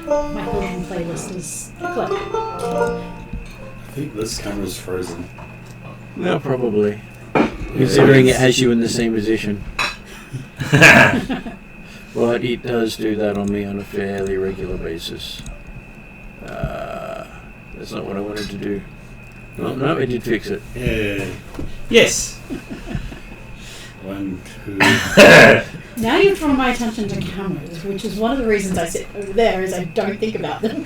My whole playlist is eclectic. I think this camera's frozen. No, probably. Considering it has you in the same position. But it does do that on me on a fairly regular basis. That's not what I wanted to do. No, I did fix it. Yeah. Yes. 1, 2. Now you've drawn my attention to cameras, which is one of the reasons I sit over there, is I don't think about them.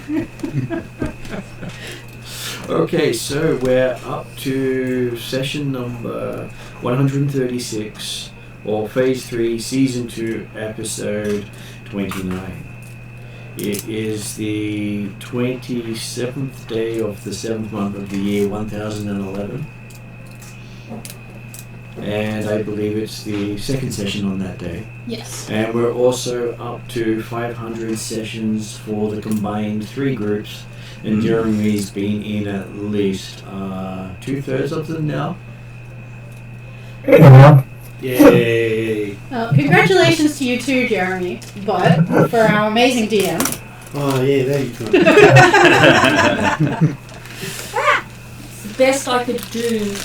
Okay, so we're up to session number 136, or Phase 3, Season 2, Episode 29. It is the 27th day of the 7th month of the year 1011. And I believe it's the second session on that day. Yes. And we're also up to 500 sessions for the combined 3 groups. And Jeremy's been in at least 2/3 of them now. Yay! Congratulations to you too, Jeremy, but for our amazing DM. Oh, yeah, there you go. It's the best I could do.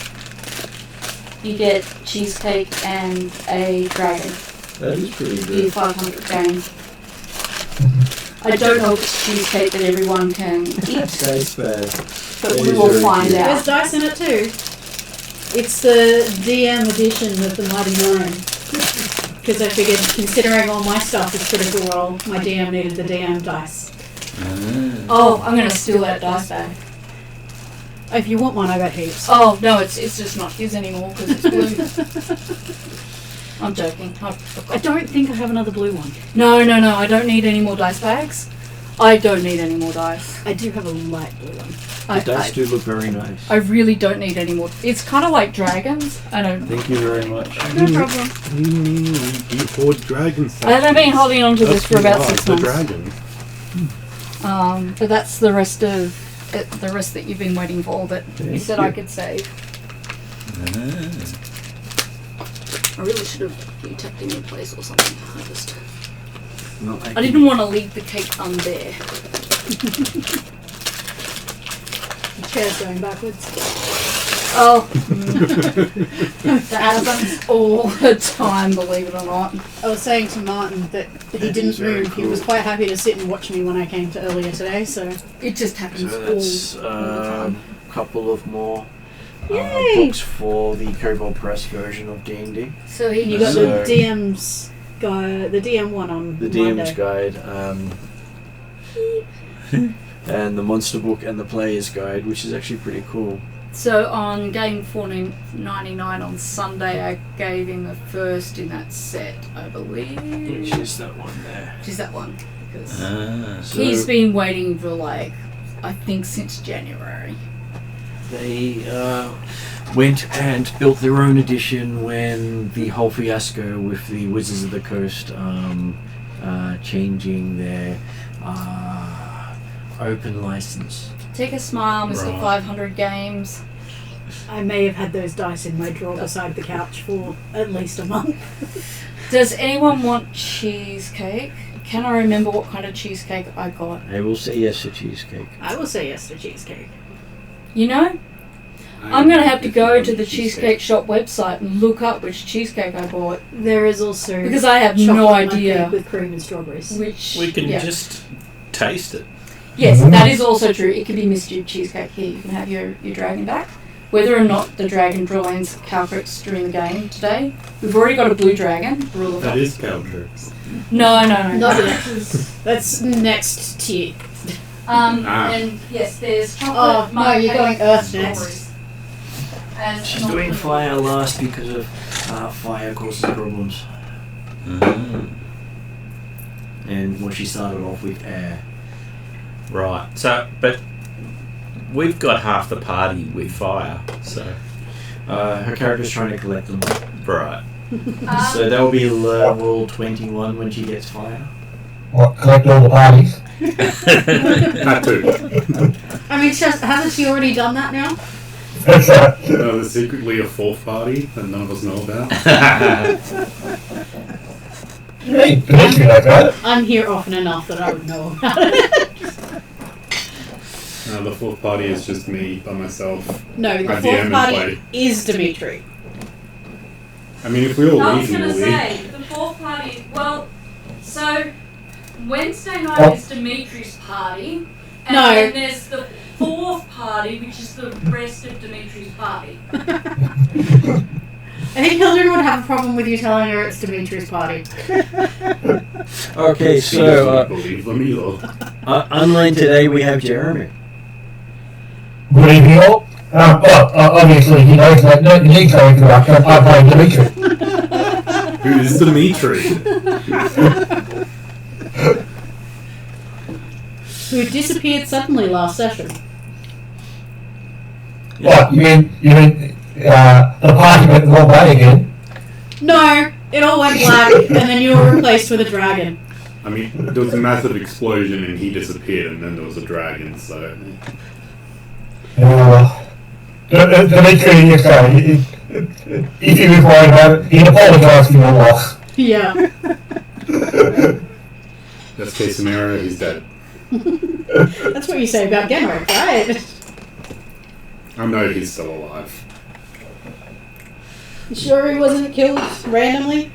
You get cheesecake and a dragon. That is pretty You good. 500 games. I don't know if it's cheesecake that everyone can eat, Tastes bad. but we will find There's out. dice in it too. It's the DM edition of the Mighty Nine. Because I figured, considering all my stuff is Critical Role, my DM needed the DM dice. Oh, I'm going to steal that dice bag. If you want one, I got heaps. Oh, no, it's just not his anymore because it's blue. I'm joking. I don't think I have another blue one. No, I don't need any more dice bags. I don't need any more dice. I do have a light blue one. The dice do look very nice. I really don't need any more. It's kind of like dragons. I don't. Thank you very much. No problem. You poured dragon stuff. I've been holding on to this for about 6 the months. dragon. But that's the rest of it, the rest that you've been waiting for that you said I could save. I really should have tucked in your place or something. I didn't want to leave the cake on there. The chair's going backwards. Oh, that happens all the time, believe it or not. I was saying to Martin that he didn't move. He was quite happy to sit and watch me when I came to earlier today, so... It just happens So that's all the time. a couple of more Yay! books for the Kobold Press version of D&D. So here You you got go. the DM's guide, the DM one on The Monday. DM's Guide, and the Monster Book and the Player's Guide, which is actually pretty cool. So on game 1499 on Sunday, I gave him the first in that set, I believe. Which is that one there. Which is that one. Because So he's been waiting for I think since January. they went and built their own edition when the whole fiasco with the Wizards of the Coast changing their open license. Take a smile, Mr. Right. 500 Games. I may have had those dice in my drawer beside the couch for at least a month. Does anyone want cheesecake? Can I remember what kind of cheesecake I got? I will say yes to cheesecake. I will say yes to cheesecake. You know, I'm going to have to go to the Cheesecake Shop website and look up which cheesecake I bought. There is also Because I have chocolate no mud idea cake with cream and strawberries. which... We can yeah. just taste it. Yes, that is also true. It could be Mr. Cheesecake here. You can have your dragon back. Whether or not the dragon draws Calcrits during the game today. We've already got a blue dragon. Rule of That thumb. is Caltrix. No. Not yet. That's next tier. And yes, there's chocolate. Oh, no, mud you're cake, going Earth strawberries. next. And She's not doing blue. fire last because of fire causes problems. And well, she started off with air. Right. So, but we've got half the party with fire. So, Her character's trying to collect them. right. So that will be level 21 when she gets fire. What, collect all the parties? That too. I mean, hasn't she already done that now? There's secretly a fourth party that none of us know about. Hey, Dimitri knows about it. I'm here often enough that I would know about it. The fourth party is just me by myself. No, the I DM fourth and party play. is Dimitri. I mean, if we all I was leave, going to we'll leave. say, the fourth party, well, so Wednesday night is Dimitri's party, and No. then there's the fourth party, which is the rest of Dimitri's party. I think Hildred would have a problem with you telling her it's Dimitri's party. Okay, She doesn't so believe them either. online today we have Jeremy. Good evening all. Obviously, he knows that no need no introduction. I'm playing Dimitri. Who is Dimitri? Who disappeared suddenly last session. What, you mean, the party went the wrong way again? No, it all went black, and then you were replaced with a dragon. I mean, there was a massive explosion and he disappeared, and then there was a dragon, so... Dimitri, if he was worried about it, he'd apologise for your loss. Yeah. Best case scenario, he's dead. That's what you say about Genrick, right? I know he's still alive. You sure he wasn't killed randomly?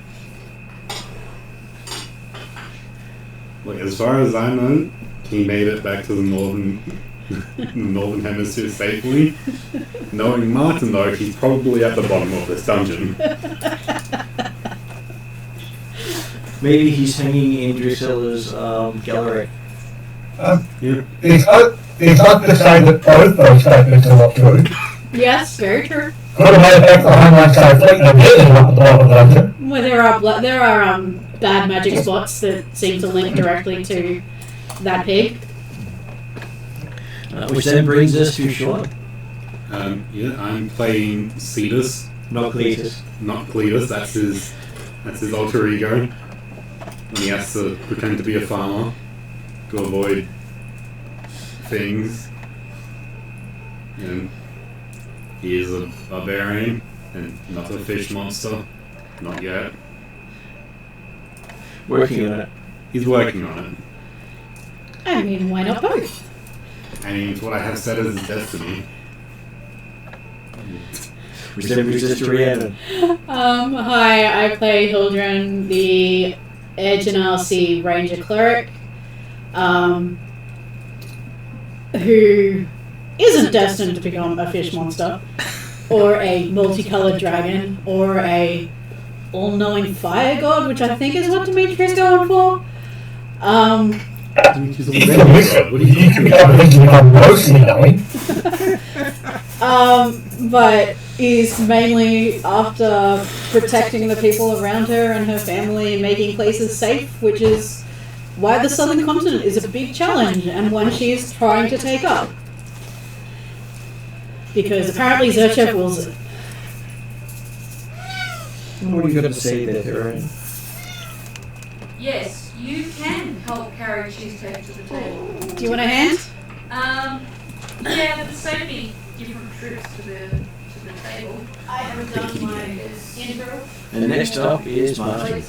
Like, as far as I know, he made it back to the northern hemisphere safely. Knowing Martin, though, he's probably at the bottom of this dungeon. Maybe he's hanging in Drusilla's gallery. Yeah. It's not to say that both those statements are not true. Yes, very true. Could have made it back to Homeland safely and then ended up at the bottom of the dungeon. Well, there are bad magic spots that seem to link directly to that pig. Which then brings us to Sean. Yeah, I'm playing Cetus. Not Cletus. Not Cletus, that's his alter ego. And he has to pretend to be a farmer to avoid things. And he is a barbarian and not a fish monster. Not yet. Working on it. He's working on it. I mean, why not both? I mean, it's what I have set as his destiny. Resistance to Rhiannon. Hi, I play Hildren, the Edge and RC Ranger Cleric, who isn't destined to become a fish monster, or a multicolored dragon, or a all-knowing fire god, which I think is what Dimitri's going for. He's a god. What are you talking become grossly knowing. But is mainly after protecting the people around her and her family and making places safe, which is why the southern continent is a big challenge and one she is trying to take up. Because apparently Zerchev wills it. What are you going to say there, Theron? Yes, you can help carry cheesecake to the table. Do you want a hand? Yeah, but there's so many different trips to the table. I haven't done my intro. And next up is Martin.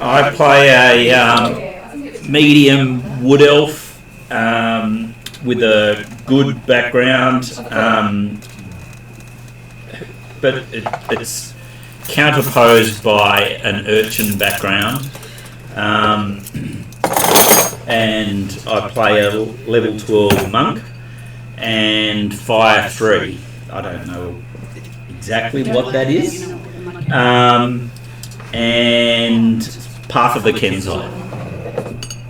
I play a medium wood elf with a good background, but it's counterposed by an urchin background. And I play a level 12 monk and fire 3. I don't know exactly what that is. And Path of the Kenzai.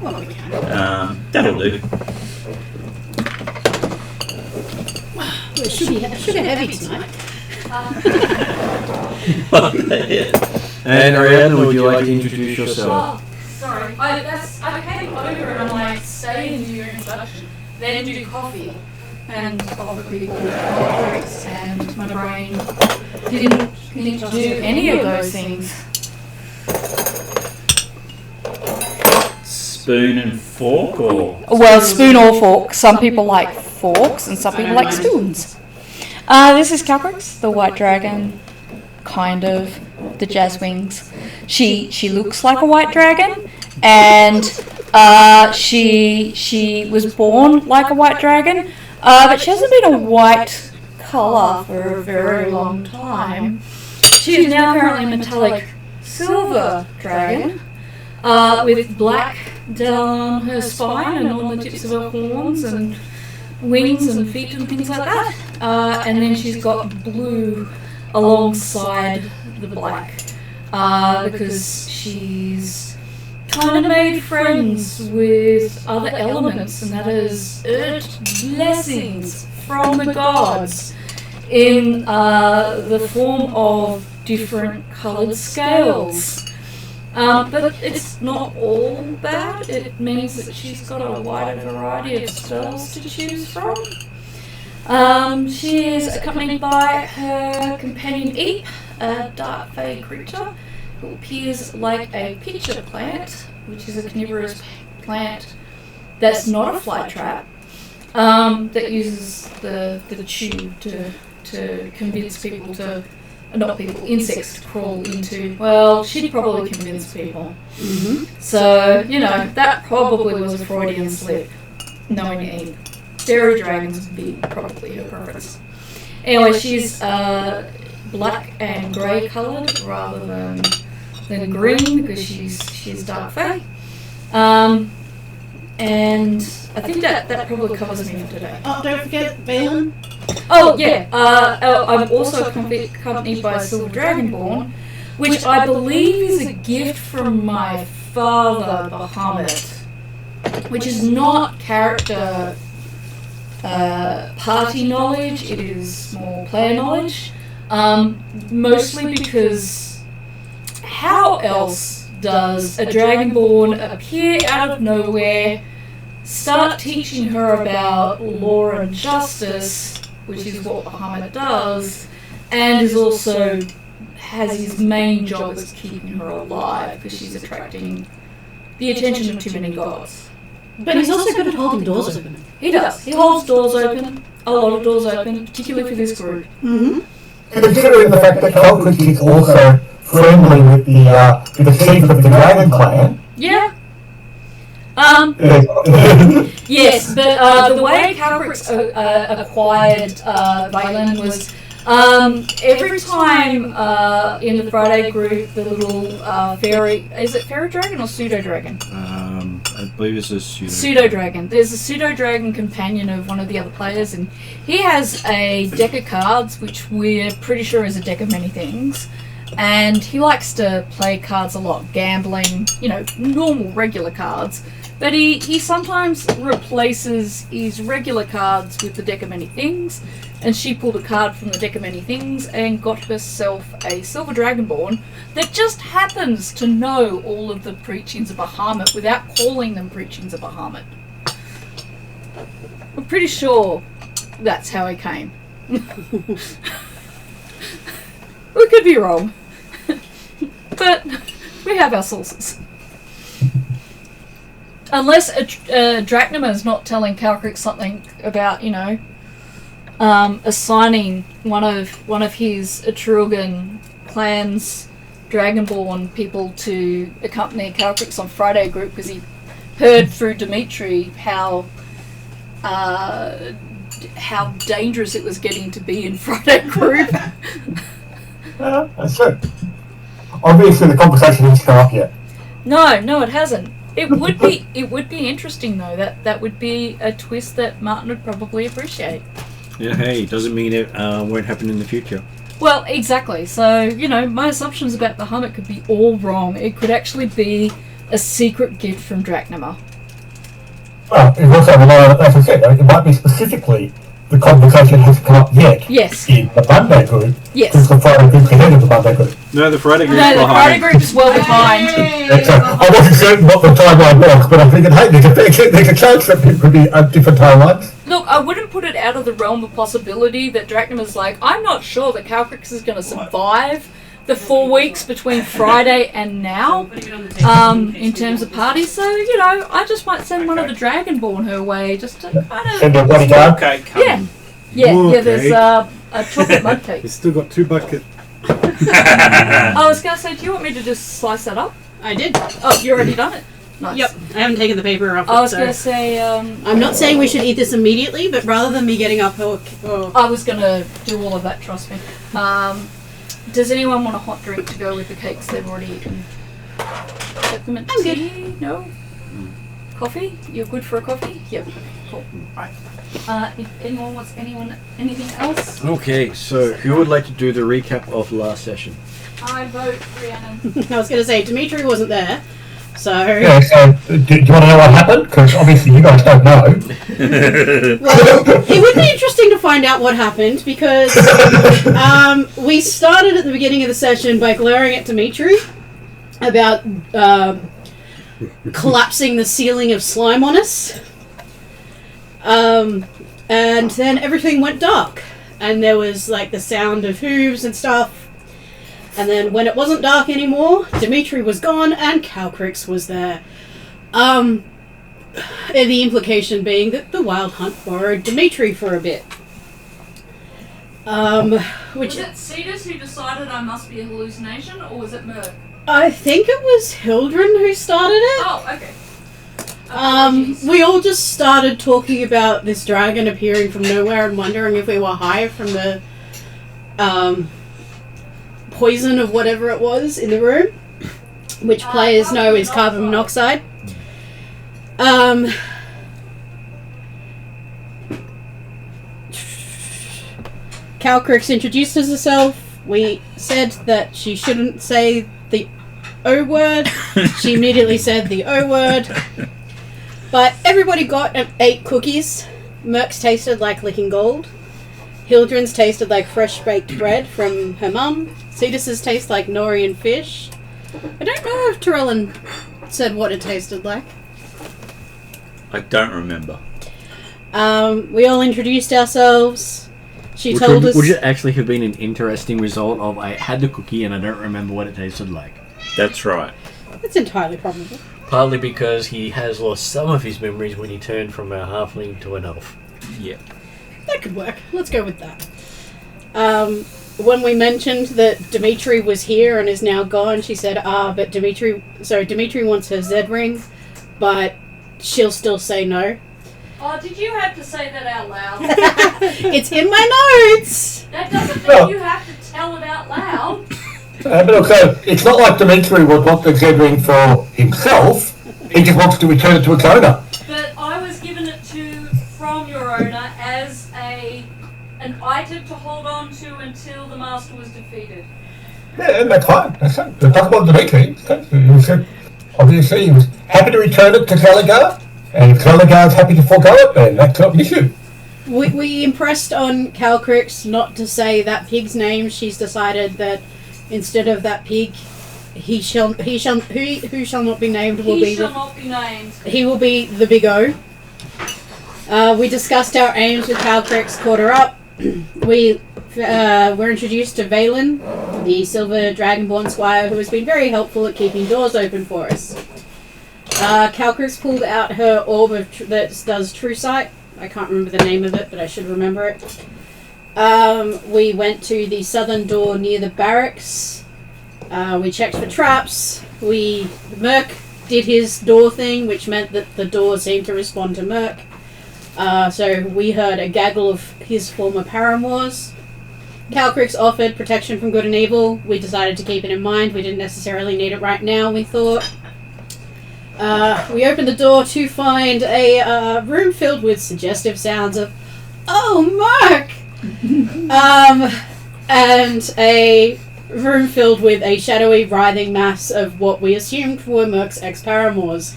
Well, we can. That'll do. Well, it should be heavy tonight. And Ariadne, would you like to introduce yourself? Oh, sorry. I came over and I stayed and do your introduction, then do coffee, and offer people drinks, and my brain didn't do any of those things. Spoon and fork, or Well, spoon or fork. Some people like forks and some people like spoons. This is Caprix, the white dragon. kind of the Jazzwings. She looks like a white dragon, and she was born like a white dragon, but she hasn't been a white colour for a very long time. She is now currently a metallic silver dragon, with black down her spine and on the tips of her horns and wings and feet and things like that. And then she's got blue alongside the black, because she's kind of made friends with other elements, and that is earth blessings from the gods in the form of different coloured scales. But it's not all bad. It means that she's got a wider variety of spells to choose from. She is accompanied by her companion Eep, a dark fey creature who appears like a pitcher plant, which is a carnivorous plant that's not a fly trap, that uses the tube to convince people to... not people, insects to crawl into. Well, she'd probably convince people. Mm-hmm. So, that probably was a Freudian slip, knowing Eve. Fairy dragons would be probably her preference. Anyway, she's black and grey coloured rather than green, because she's dark fae. And I think that probably covers me for today. Oh, don't forget Valen. Oh, yeah. I'm also accompanied by a silver dragonborn, which I believe is a gift from my father, Bahamut, which is not character party knowledge, it is more player knowledge, mostly because how else does a dragonborn appear out of nowhere, start teaching her about law and justice, which is what Bahamut does, and is also has his main job as keeping her alive, because she's attracting the attention of too many gods. But he's also good at holding doors open. He does. He holds doors open, a lot of doors open, particularly for this group. Mm-hmm. Considering the fact that Calcris is also friendly with the chief of the Dragon Clan. Yeah. Yes, but the way Calcrix acquired Valen was every time in the Friday group, the little fairy... Is it fairy dragon or pseudo dragon? I believe it's a pseudo dragon. There's a pseudo dragon companion of one of the other players, and he has a deck of cards, which we're pretty sure is a deck of many things. And he likes to play cards a lot, gambling, normal, regular cards. But he sometimes replaces his regular cards with the deck of many things, and she pulled a card from the deck of many things and got herself a silver dragonborn that just happens to know all of the preachings of Bahamut without calling them preachings of Bahamut. We're pretty sure that's how he came. We could be wrong, but we have our sources. Unless Drachnima is not telling Calcrix something about, assigning one of his Atruaghin Clans Dragonborn people to accompany Calcrix on Friday group, because he heard through Dimitri how dangerous it was getting to be in Friday group. That's true. Obviously, the conversation hasn't come up yet. No, it hasn't. It would be interesting though. That would be a twist that Martin would probably appreciate. Yeah, hey, doesn't mean it won't happen in the future. Well, exactly. So, my assumptions about the Bahamut could be all wrong. It could actually be a secret gift from Drachnima. Well, it also, as I said, it might be specifically the conversation hasn't come up yet. Yes. In the Monday group. Yes. Because the Friday group's ahead of the Monday group. No, the Friday group's behind. behind. The Friday group's well behind. I wasn't certain what the timeline was, but I'm thinking, hey, there's a chance that it could be a different timeline. Look, I wouldn't put it out of the realm of possibility that Drachnima's like, I'm not sure that Calcrix is going to survive the 4 weeks between Friday and now, in terms of parties. So, I just might send one of the Dragonborn her way, just to kind of... Send her bodyguard? Yeah, there's a chocolate mud cake. He's still got 2 buckets. I was going to say, do you want me to just slice that up? I did. Oh, you already done it? Nice. Yep. I haven't taken the paper off. I was so. going to say... I'm not saying we should eat this immediately, but rather than me getting up... I was going to do all of that, trust me. Does anyone want a hot drink to go with the cakes they've already eaten? Peppermint I'm tea? good. No? Coffee? You're good for a coffee? Yep. Cool. Right. If anyone wants anything else? Okay, so who would like to do the recap of last session? I vote Rhiannon. I was going to say, Dimitri wasn't there, so... Yeah, so do you want to know what happened? Because obviously you guys don't know. Well, it would be interesting to find out what happened, because we started at the beginning of the session by glaring at Dimitri about collapsing the ceiling of slime on us. And then everything went dark, and there was like the sound of hooves and stuff. And then when it wasn't dark anymore, Dimitri was gone and Calcrix was there. And the implication being that the Wild Hunt borrowed Dimitri for a bit. Was it Cetus who decided I must be a hallucination, or was it Merc? I think it was Hildren who started it. Oh, okay. Apologies. We all just started talking about this dragon appearing from nowhere and wondering if we were high from the poison of whatever it was in the room, which players know is carbon monoxide. Calcrix introduced herself. We said that she shouldn't say the O word. She immediately said the O word. But everybody got 8 cookies. Merc's tasted like licking gold. Hildren's tasted like fresh baked bread from her mum. Cetus's taste like nori and fish. I don't know if Torellin said what it tasted like. I don't remember. We all introduced ourselves. She told us... Would it actually have been an interesting result of I had the cookie and I don't remember what it tasted like? That's right. It's entirely probable. Partly because he has lost some of his memories when he turned from a halfling to an elf. Yeah. That could work. Let's go with that. When we mentioned that Dimitri was here and is now gone, she said, but Dimitri wants her Z ring, but she'll still say no. Oh, did you have to say that out loud? It's in my notes! That doesn't mean you have to tell it out loud. But also, it's not like Dimitri would want the Z-ring for himself. He just wants to return it to its owner. But I was given it from your owner as an item to hold on to until the master was defeated. Yeah, that's fine. That's fine. But talk about Dimitri. Obviously, he was happy to return it to Caligar, and if Caligar's happy to forego it, then that's not an issue. We impressed on Calcrix not to say that pig's name. She's decided that instead of that pig, who shall not be named will be not be named. He will be the Big O. We discussed our aims with Calcrix, caught her up. We were introduced to Valen, the Silver Dragonborn Squire, who has been very helpful at keeping doors open for us. Calcrix pulled out her orb that does True Sight. I can't remember the name of it, but I should remember it. We went to the southern door near the barracks. We checked for traps. Merc did his door thing, which meant that the door seemed to respond to Merc. So we heard a gaggle of his former paramours. Calcrix offered protection from good and evil. We decided to keep it in mind. We didn't necessarily need it right now, we thought. We opened the door to find a room filled with suggestive sounds of, "Oh, Merc!" And a room filled with a shadowy, writhing mass of what we assumed were Merc's ex-paramours.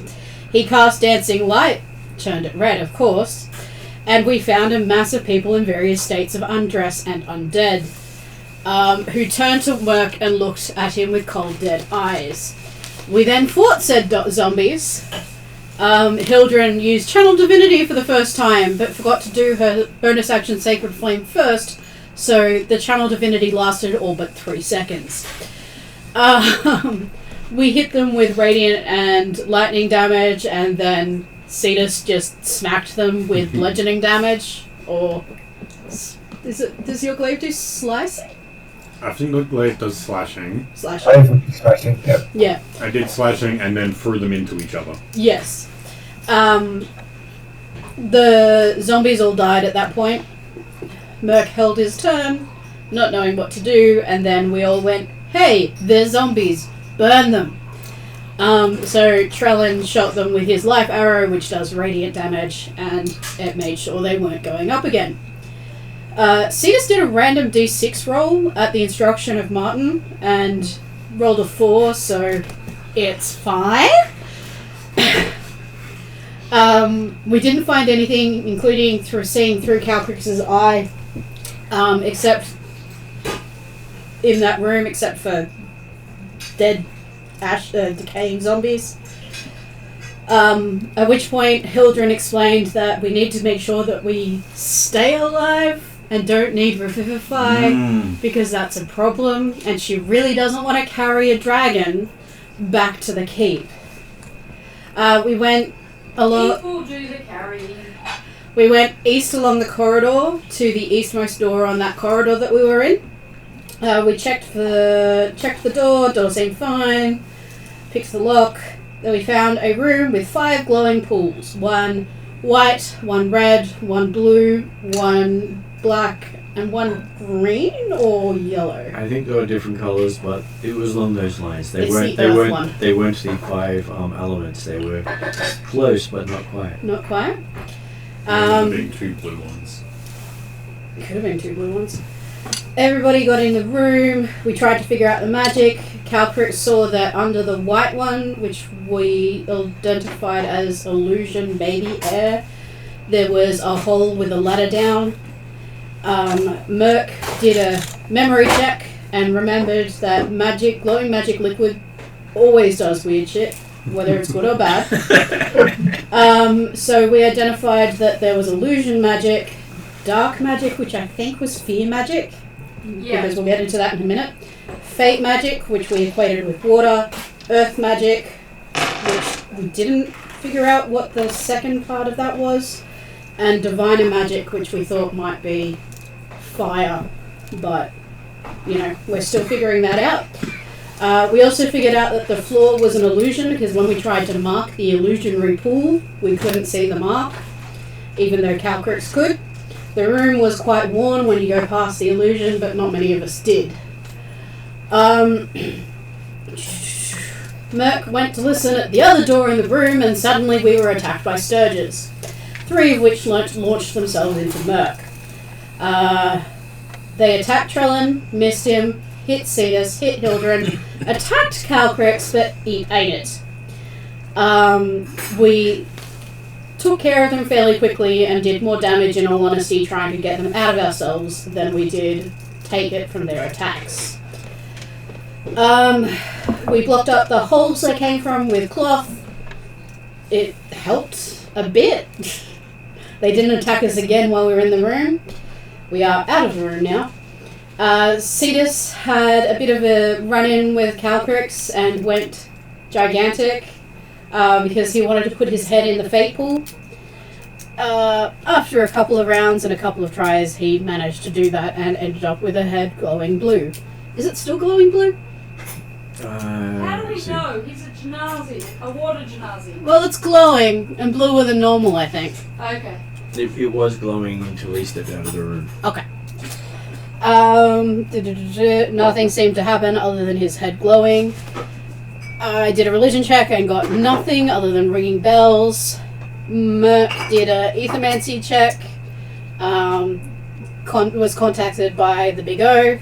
He cast dancing light, turned it red, of course, and we found a mass of people in various states of undress and undead, who turned to Merc and looked at him with cold, dead eyes. We then fought said zombies. Hildren used Channel Divinity for the first time, but forgot to do her bonus action Sacred Flame first, so the Channel Divinity lasted all but 3 seconds. We hit them with Radiant and Lightning damage, and then Cetus just smacked them with bludgeoning damage, or... does your glaive do slicing? I think Glaive does slashing. Slashing. I would be slashing, yep. Yeah. I did slashing and then threw them into each other. Yes. The zombies all died at that point. Merc held his turn, not knowing what to do, and then we all went, hey, they're zombies, burn them. So Trellin shot them with his life arrow, which does radiant damage, and it made sure they weren't going up again. Cetus did a random d6 roll at the instruction of Martin, and rolled a 4, so it's fine. We didn't find anything, including seeing through Calcrix's eye, except in that room, except for dead, decaying zombies. At which point, Hildren explained that we need to make sure that we stay alive and don't need revivify, because that's a problem, and she really doesn't want to carry a dragon back to the keep. We went People do the carrying. We went east along the corridor to the eastmost door on that corridor that we were in. We checked the door seemed fine, picked the lock. Then we found a room with 5 glowing pools. 1 white, 1 red, 1 blue, 1 black, and 1 green or yellow. I think there were different colours, but it was along those lines. They It's weren't. the They earth weren't. one. They weren't the 5 elements. They were close, but not quite. Not quite. There being 2 blue ones. Could have been 2 blue ones. Everybody got in the room. We tried to figure out the magic. Calcrix saw that under the white one, which we identified as illusion baby air, there was a hole with a ladder down. Merc did a memory check and remembered that glowing magic liquid always does weird shit, whether it's good or bad. So we identified that there was illusion magic, dark magic, which I think was fear magic, because we'll get into that in a minute, fate magic, which we equated with water, earth magic, which we didn't figure out what the second part of that was, and diviner magic, which we thought might be fire, but we're still figuring that out. We also figured out that the floor was an illusion, because when we tried to mark the illusionary pool, we couldn't see the mark, even though Calcrix could. The room was quite worn when you go past the illusion, but not many of us did. Merc went to listen at the other door in the room, and suddenly we were attacked by Sturges, 3 of which launched themselves into Merc. They attacked Trellin, missed him, hit Cetus, hit Hildren, attacked Calcrix, but he ate it. We took care of them fairly quickly and did more damage, in all honesty, trying to get them out of ourselves than we did take it from their attacks. We blocked up the holes they came from with cloth. It helped a bit. They didn't attack us again while we were in the room. We are out of the room now. Cetus had a bit of a run-in with Calcrix and went gigantic because he wanted to put his head in the fate pool. After a couple of rounds and a couple of tries, he managed to do that and ended up with a head glowing blue. Is it still glowing blue? How do we know? He's a Genasi, a water Genasi. Well, it's glowing and bluer than normal, I think. Okay. It was glowing until he stepped out of the room. Okay. Nothing seemed to happen other than his head glowing. I did a religion check and got nothing other than ringing bells. Merc did a ethermancy check. Was contacted by the Big O.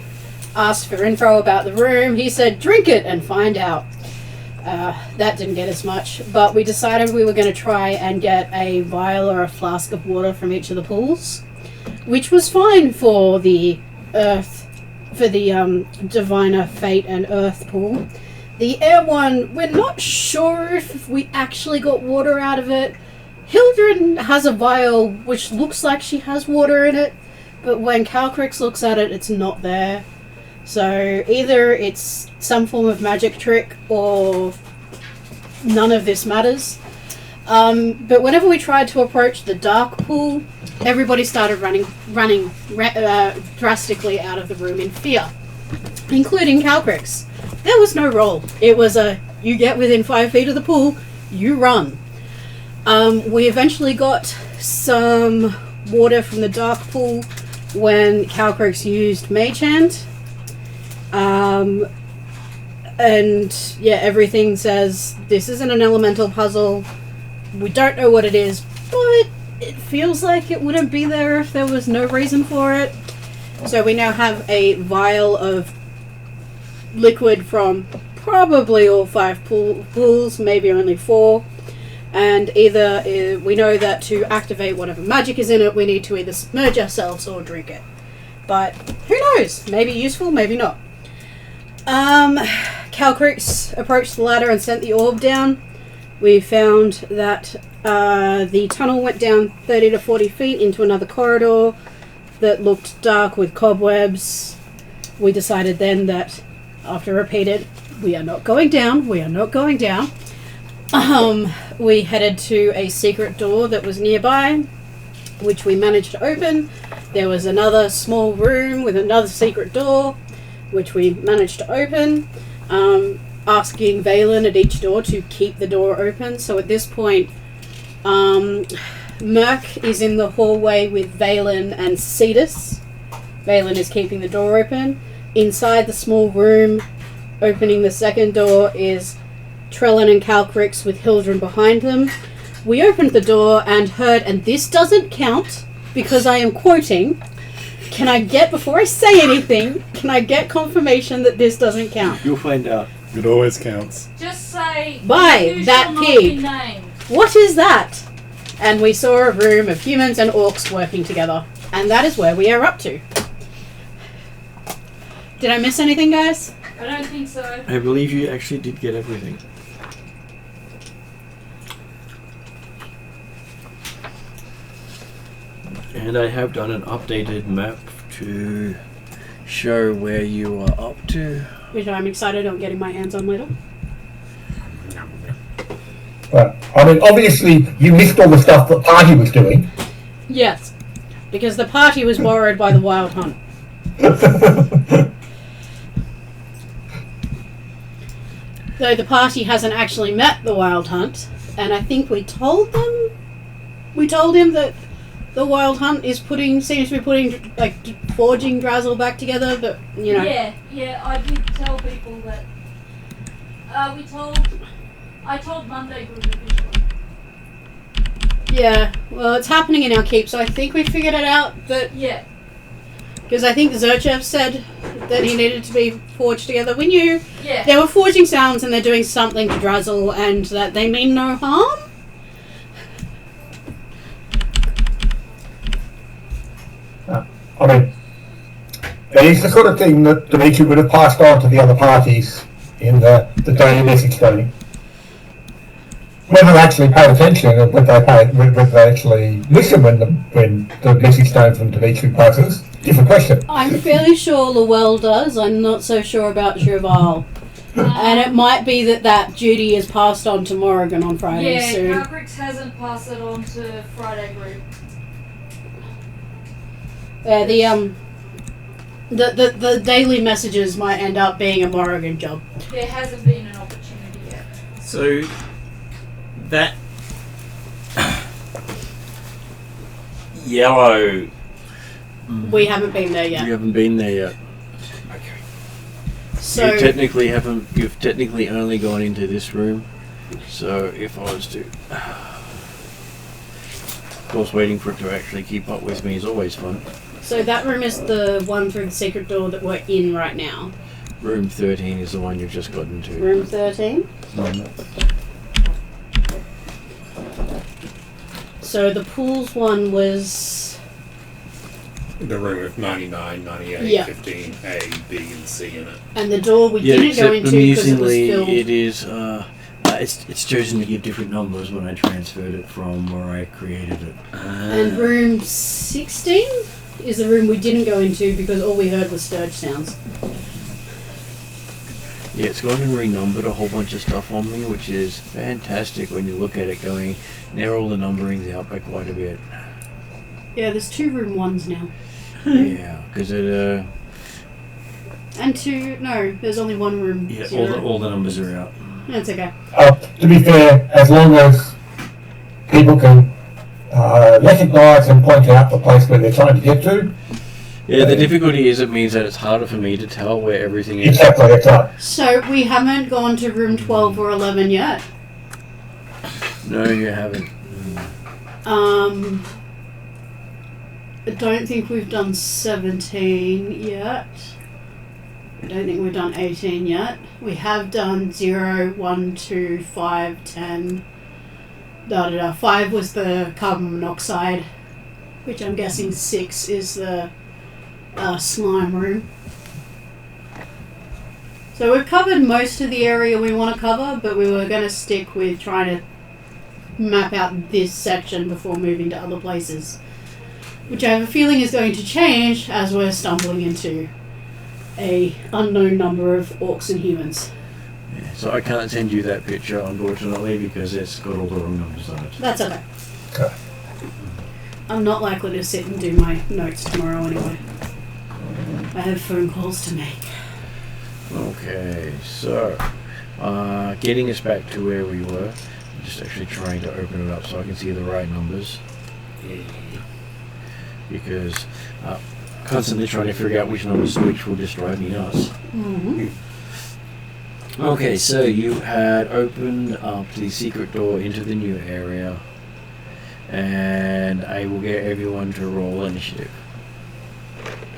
Asked for info about the room. He said, drink it and find out. That didn't get us much, but we decided we were going to try and get a vial or a flask of water from each of the pools, which was fine for the diviner fate and earth pool. The air one, we're not sure if we actually got water out of it. Hildren has a vial which looks like she has water in it, but when Calcrix looks at it, it's not there. So either it's some form of magic trick or none of this matters. But whenever we tried to approach the dark pool, everybody started running drastically out of the room in fear. including Calcrix. There was no roll. It was a, you get within 5 feet of the pool, you run. We eventually got some water from the dark pool when Calcrix used Mage Hand. And yeah, everything says this isn't an elemental puzzle. We don't know what it is, but it feels like it wouldn't be there if there was no reason for it. So we now have a vial of liquid from probably all 5 pools, maybe only 4. And either we know that to activate whatever magic is in it, we need to either submerge ourselves or drink it. But who knows? Maybe useful, maybe not. Calcrix approached the ladder and sent the orb down. We found that the tunnel went down 30 to 40 feet into another corridor that looked dark with cobwebs. We decided then that, after repeated, we are not going down, we are not going down. We headed to a secret door that was nearby, which we managed to open. There was another small room with another secret door, which we managed to open, asking Valen at each door to keep the door open. So at this point, Merc is in the hallway with Valen and Cetus. Valen is keeping the door open. Inside the small room, opening the second door, is Trellin and Calcrix with Hildren behind them. We opened the door and heard, and this doesn't count because I am quoting, can I get, before I say anything, can I get confirmation that this doesn't count? You'll find out. It always counts. Just say, By "You that shall not pig." be named. What is that? And we saw a room of humans and orcs working together. And that is where we are up to. Did I miss anything, guys? I don't think so. I believe you actually did get everything. And I have done an updated map to show where you are up to. Which I'm excited on getting my hands on later. Well, I mean, obviously, you missed all the stuff that Party was doing. Yes. Because the party was borrowed by the Wild Hunt. Though the party hasn't actually met the Wild Hunt, and I think we told him that the Wild Hunt is seems to be putting, like, forging Drazzle back together, but, you know. Yeah, I did tell people that. I told Monday Group officially. Yeah, well, it's happening in our keep, so I think we figured it out that. Yeah. Because I think Zerchev said that he needed to be forged together. We knew Yeah. they were forging sounds and they're doing something to Drazzle and that they mean no harm. I mean, it is the sort of thing that Dimitri would have passed on to the other parties in the daily message story. Whether they actually pay attention and whether they actually listen when the message stone from Dimitri passes, different question. I'm fairly sure Lowell does. I'm not so sure about Cheval. And it might be that duty is passed on to Morrigan on Friday Yeah, soon. Calcrix hasn't passed it on to Friday Group. The daily messages might end up being a Morrigan job. There hasn't been an opportunity yet. So that yellow. We haven't been there You yet. haven't been there yet. So You technically haven't. You've technically only gone into this room. So if I was to, of course, waiting for it to actually keep up with me is always fun. So that room is the one through the secret door that we're in right now. Room 13 is the one you've just gotten to. Room 13. So the pools one was... The room with 99, 98, Yeah. 15, A, B, and C in it. And the door we Yeah, didn't go except into because it was amusingly, filled... it is. It's chosen to give different numbers when I transferred it from where I created it. And room 16 is the room we didn't go into because all we heard was sturge sounds. Yeah, it's gone and renumbered a whole bunch of stuff on me, which is fantastic when you look at it going, narrow all the numberings out by quite a bit. Yeah, there's 2 room 1s now. Yeah, because And 2... No, there's only one room. Yeah, 0. all the numbers are out. That's okay. To be fair, as long as people can recognise and point out the place where they're trying to get to. Yeah, the difficulty is it means that it's harder for me to tell where everything is. Exactly, that's right. So we haven't gone to room 12 or 11 yet. No, you haven't. I don't think we've done 17 yet. I don't think we've done 18 yet. We have done 0, 1, 2, 5, 10. 5 was the carbon monoxide, which I'm guessing 6 is the slime room. So we've covered most of the area we want to cover, but we were going to stick with trying to map out this section before moving to other places, which I have a feeling is going to change as we're stumbling into a unknown number of orcs and humans. Yeah, so I can't send you that picture, unfortunately, because it's got all the wrong numbers on it. That's okay. Okay. I'm not likely to sit and do my notes tomorrow anyway. I have phone calls to make. Okay, so getting us back to where we were. I'm just actually trying to open it up so I can see the right numbers. Because constantly trying to figure out which numbers which will just drive me nuts. Mm-hmm. Okay, so you had opened up the secret door into the new area, and I will get everyone to roll initiative.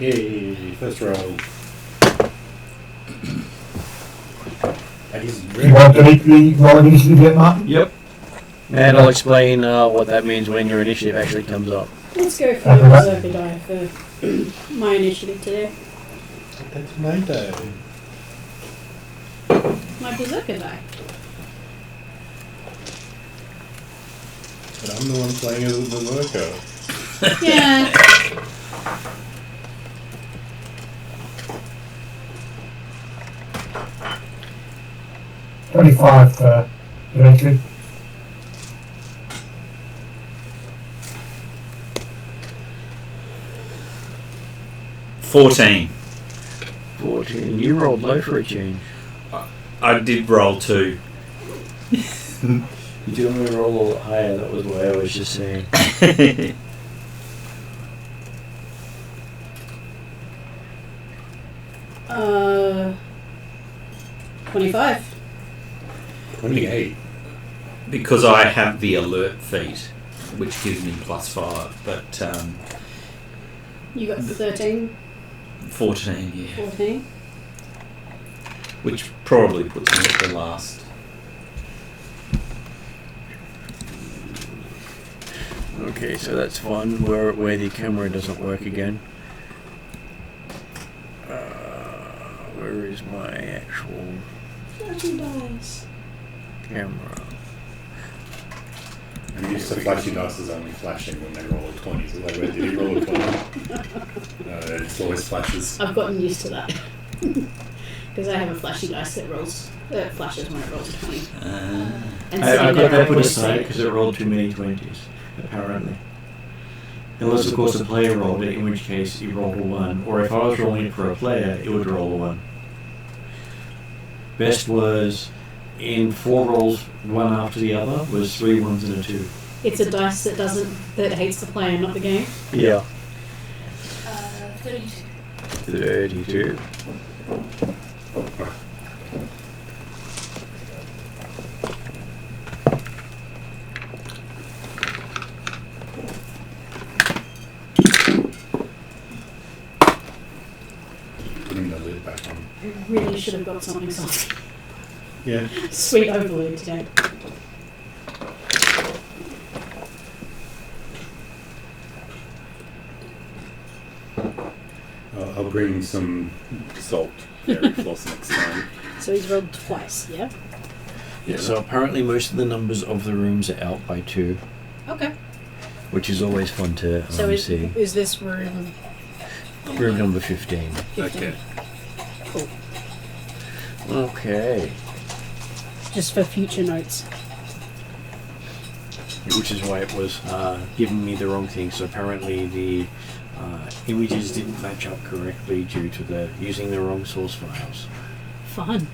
Yay, first roll. You want to make the roll initiative yet, Martin? Yep. And I'll explain what that means when your initiative actually comes up. Let's go for the Berserker die for my initiative today. That's my day. My Berserker die. But I'm the one playing as a berserker. Yeah. $25 eventually. $14. 14. You rolled low for a change. I did roll 2. You do want to roll a lot higher, that was what I was just saying. 25. 28. Because I have the alert feat, which gives me +5, but You got 13, 14, yeah. 14. Which probably puts me at the last. Okay, so that's fun. Where the camera doesn't work again. Where is my actual Flashing dice. camera? I'm used to flashy dice is only flashing when they roll a 20. So like, where did he roll a 20? It's always flashes. I've gotten used to that. Because I have a flashy dice that rolls, flashes when it rolls a 20. And I got that put rolls aside a because it rolled too many 20s, apparently. Unless, of course, the player rolled it, in which case you roll a 1. Or if I was rolling it for a player, it would roll a 1. Best was, in 4 rolls, one after the other, was 3 1s and a 2. It's a dice that hates the player, not the game. Yeah. 32. 32. Putting the lid back on. I really should have got something soft. Yeah. Sweet overload today. I'll bring some salt fairy floss next time. So he's rolled twice, yeah? Yeah, so apparently most of the numbers of the rooms are out by 2, Okay. which is always fun to So see. is this room Room number 15. 15? Okay. Cool. Okay. Just for future notes. which is why it was giving me the wrong thing. So apparently the images didn't match up correctly due to the using the wrong source files. Fun.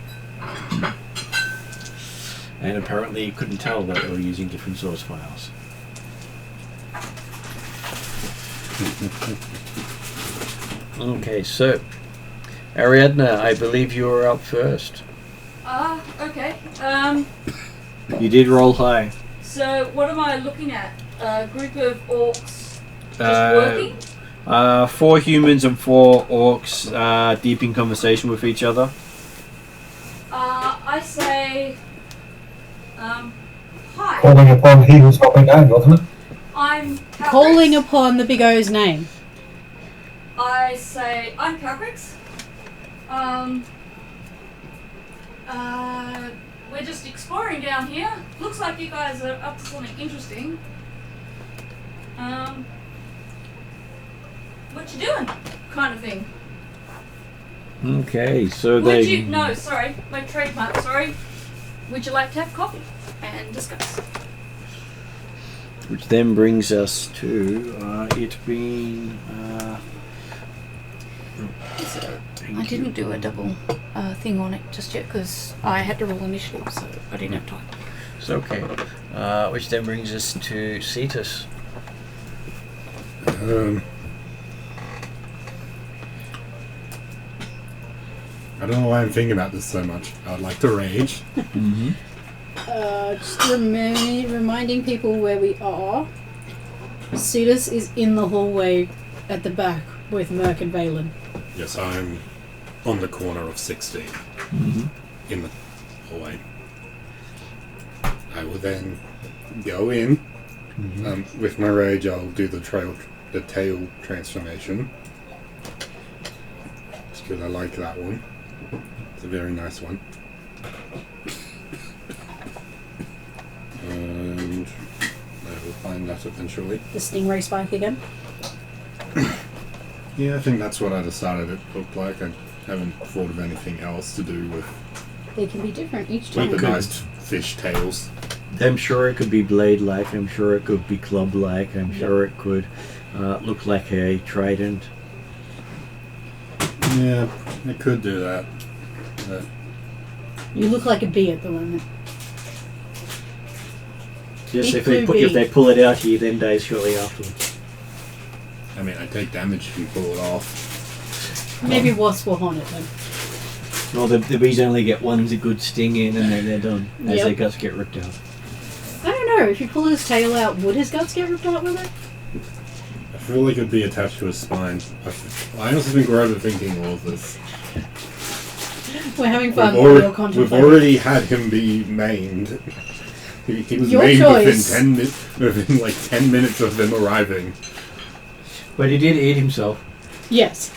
And apparently it couldn't tell that they were using different source files. Okay, so Ariadna, I believe you were up first. Okay. You did roll high. So what am I looking at? A group of orcs just working? 4 humans and 4 orcs deep in conversation with each other. I say, hi. Calling upon he who's not been named, wasn't it? I'm Calcrix. Calling upon the Big O's name. I say, I'm Calcrix. We're just exploring down here. Looks like you guys are up to something interesting. What you doing? Kind of thing. Okay, so Would you, no, sorry, my trademark, sorry. Would you like to have coffee and discuss? which then brings us to it being. I didn't do a double thing on it just yet because I had to roll initiative, so I didn't have time. It's okay. Which then brings us to Cetus. I don't know why I'm thinking about this so much. I would like to rage. Mm-hmm. Just reminding people where we are. Cetus is in the hallway at the back with Merc and Valen. Yes, I'm on the corner of 16 in the hallway. I will then go in. With my rage, I'll do the tail transformation. Just because I like that one. It's a very nice one. And I will find that eventually. The Stingray spike again. Yeah, I think that's what I decided it looked like. I haven't thought of anything else to do with They can be different each the time. nice fish tails. I'm sure it could be blade-like. I'm sure it could be club-like. I'm sure it could look like a trident. Yeah, I could do that. But You look like a bee at the moment. Just Big if blue they bee. pull it out, he then dies shortly afterwards. I mean, I take damage if you pull it off. Maybe wasp will haunt it then. Well, the bees only get one good sting in and then they're done as Yep. their guts get ripped out. I don't know, if you pull his tail out, would his guts get ripped out with it? I feel like it'd be attached to his spine. I honestly think we're overthinking all of this. We're having fun. We've We'll contemplate. already had him be maimed. He was Your maimed choice. within like 10 minutes of them arriving. But he did eat himself. Yes.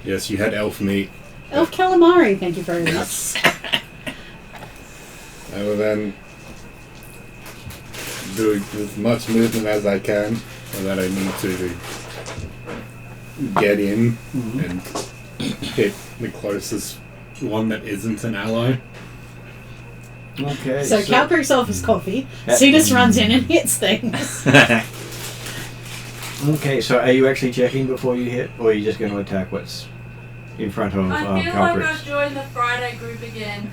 Yes, you had elf meat. Elf calamari, thank you very much. I will then do as much movement as I can so that I need to get in and hit the closest one that isn't an ally. Okay. So Calcrix offers coffee, Cetus runs in and hits things. Okay, so are you actually checking before you hit, or are you just going to attack what's in front of I feel like I've Calcrix? joined the Friday group again.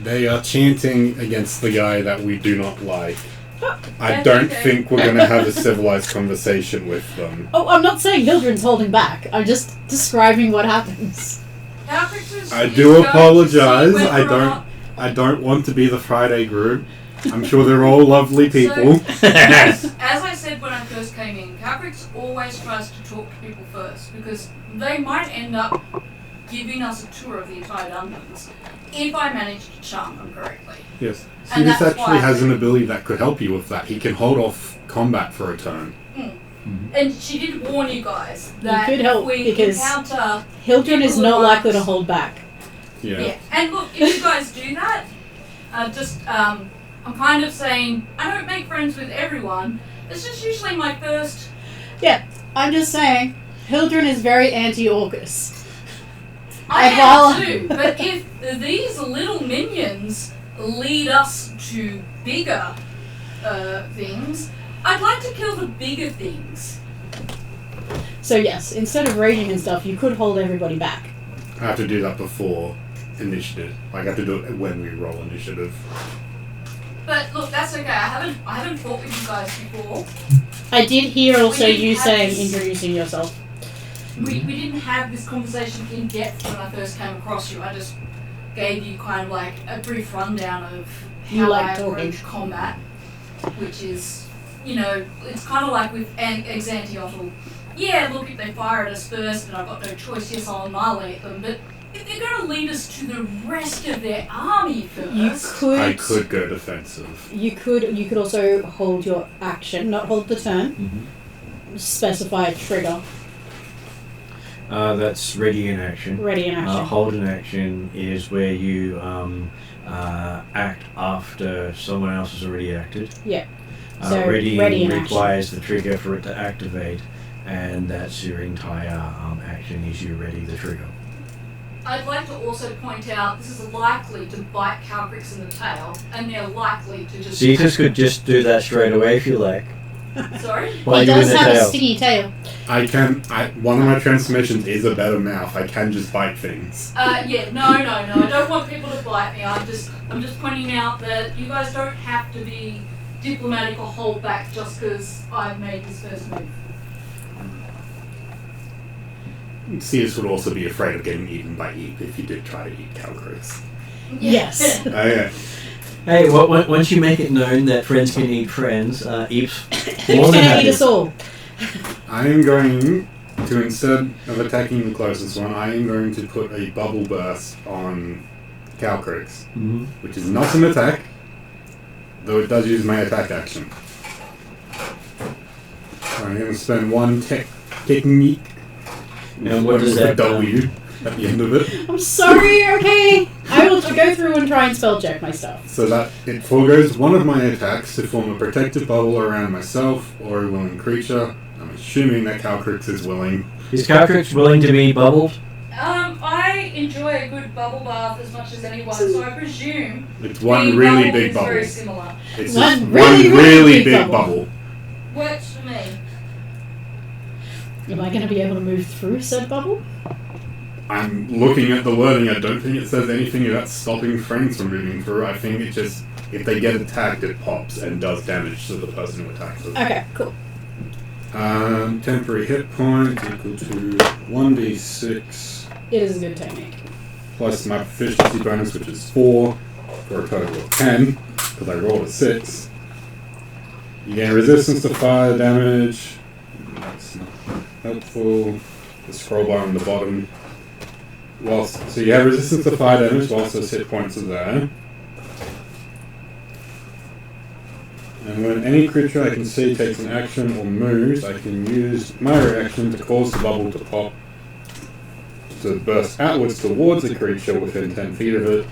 They are chanting against the guy that we do not like. I That's don't okay. think we're going to have a civilized conversation with them. Oh, I'm not saying Hildren's holding back. I'm just describing what happens. Calcrix is I is do going to apologize. see whether I don't want to be the Friday group. I'm sure they're all lovely people. As I said when I first came in, Calcrix always tries to talk to people first because they might end up giving us a tour of the entire dungeons if I manage to charm them correctly. Yes. And Cetus that's actually why- has an ability that could help you with that. He can hold off combat for a turn. And she did warn you guys that could help if we because- encounter Hildren is people not who likely to aren't- hold back. Yeah. And look, if you guys do that, I'm kind of saying I don't make friends with everyone. It's just usually my first. Yeah, I'm just saying, Hildren is very anti-Orcus. I And while- am too, but if these little minions lead us to bigger things, I'd like to kill the bigger things. So yes, instead of raging and stuff, you could hold everybody back. I have to do that before initiative. Like, I have to do it when we roll initiative. But look, that's okay. I haven't fought with you guys before. I did hear also We didn't you have saying this- introducing yourself. We didn't have this conversation in depth when I first came across you. I just gave you kind of like a brief rundown of You how like I talking. approach combat, which is, you know, it's kind of like with Exantiotl. Yeah, look, if they fire at us first and I've got no choice, yes, I'll annihilate them, but if they're going to lead us to the rest of their army You first... could. I could go defensive. You could also hold your action, not hold the turn. Specify a trigger. That's ready in action. Ready in action. Hold in action is where you act after someone else has already acted. Yeah. So ready in requires the trigger for it to activate, and that's your entire action is you ready the trigger. I'd like to also point out this is likely to bite Calcrix in the tail, and they're likely to just... Cetus could just do that straight away if you like. Sorry? While He you're in does the have a tail. stingy tail. One of my transformations is a better mouth. I can just bite things. No. I don't want people to bite me. I'm just pointing out that you guys don't have to be diplomatic or hold back just because I've made this first move. Sears would also be afraid of getting eaten by Eep if you did try to eat Calcris. Yes. Oh yeah. Hey, once you make it known that friends can eat friends, Eep's He's more than gonna happy. eat us all. I am going to, instead of attacking the closest one, I am going to put a bubble burst on Calcrix, which is not an attack, though it does use my attack action. I'm going to spend one technique. And what does that W at the end of it? I'm sorry, okay? I will go through and try and spell check my stuff. So that it foregoes one of my attacks to form a protective bubble around myself or a willing creature. I'm assuming that Calcrix is willing. Is Calcrix willing to be bubbled? I enjoy a good bubble bath as much as anyone, so I presume It's one being really bubbled big is bubble. very similar. It's One just really, one really really big big bubble. bubble. Works for me. Am I going to be able to move through said bubble? I'm looking at the wording. I don't think it says anything about stopping friends from moving through. I think it just, if they get attacked, it pops and does damage to the person who attacks them. Okay, cool. Temporary hit point equal to 1d6 It is a good technique. plus my proficiency bonus, which is 4, for a total of 10, because I rolled a 6. You gain resistance to fire damage. That's not helpful. The scroll bar on the bottom. So you have resistance to fire damage whilst those hit points are there. And when any creature I can see takes an action or moves, I can use my reaction to cause the bubble to pop, to burst outwards towards the creature within 10 feet of it.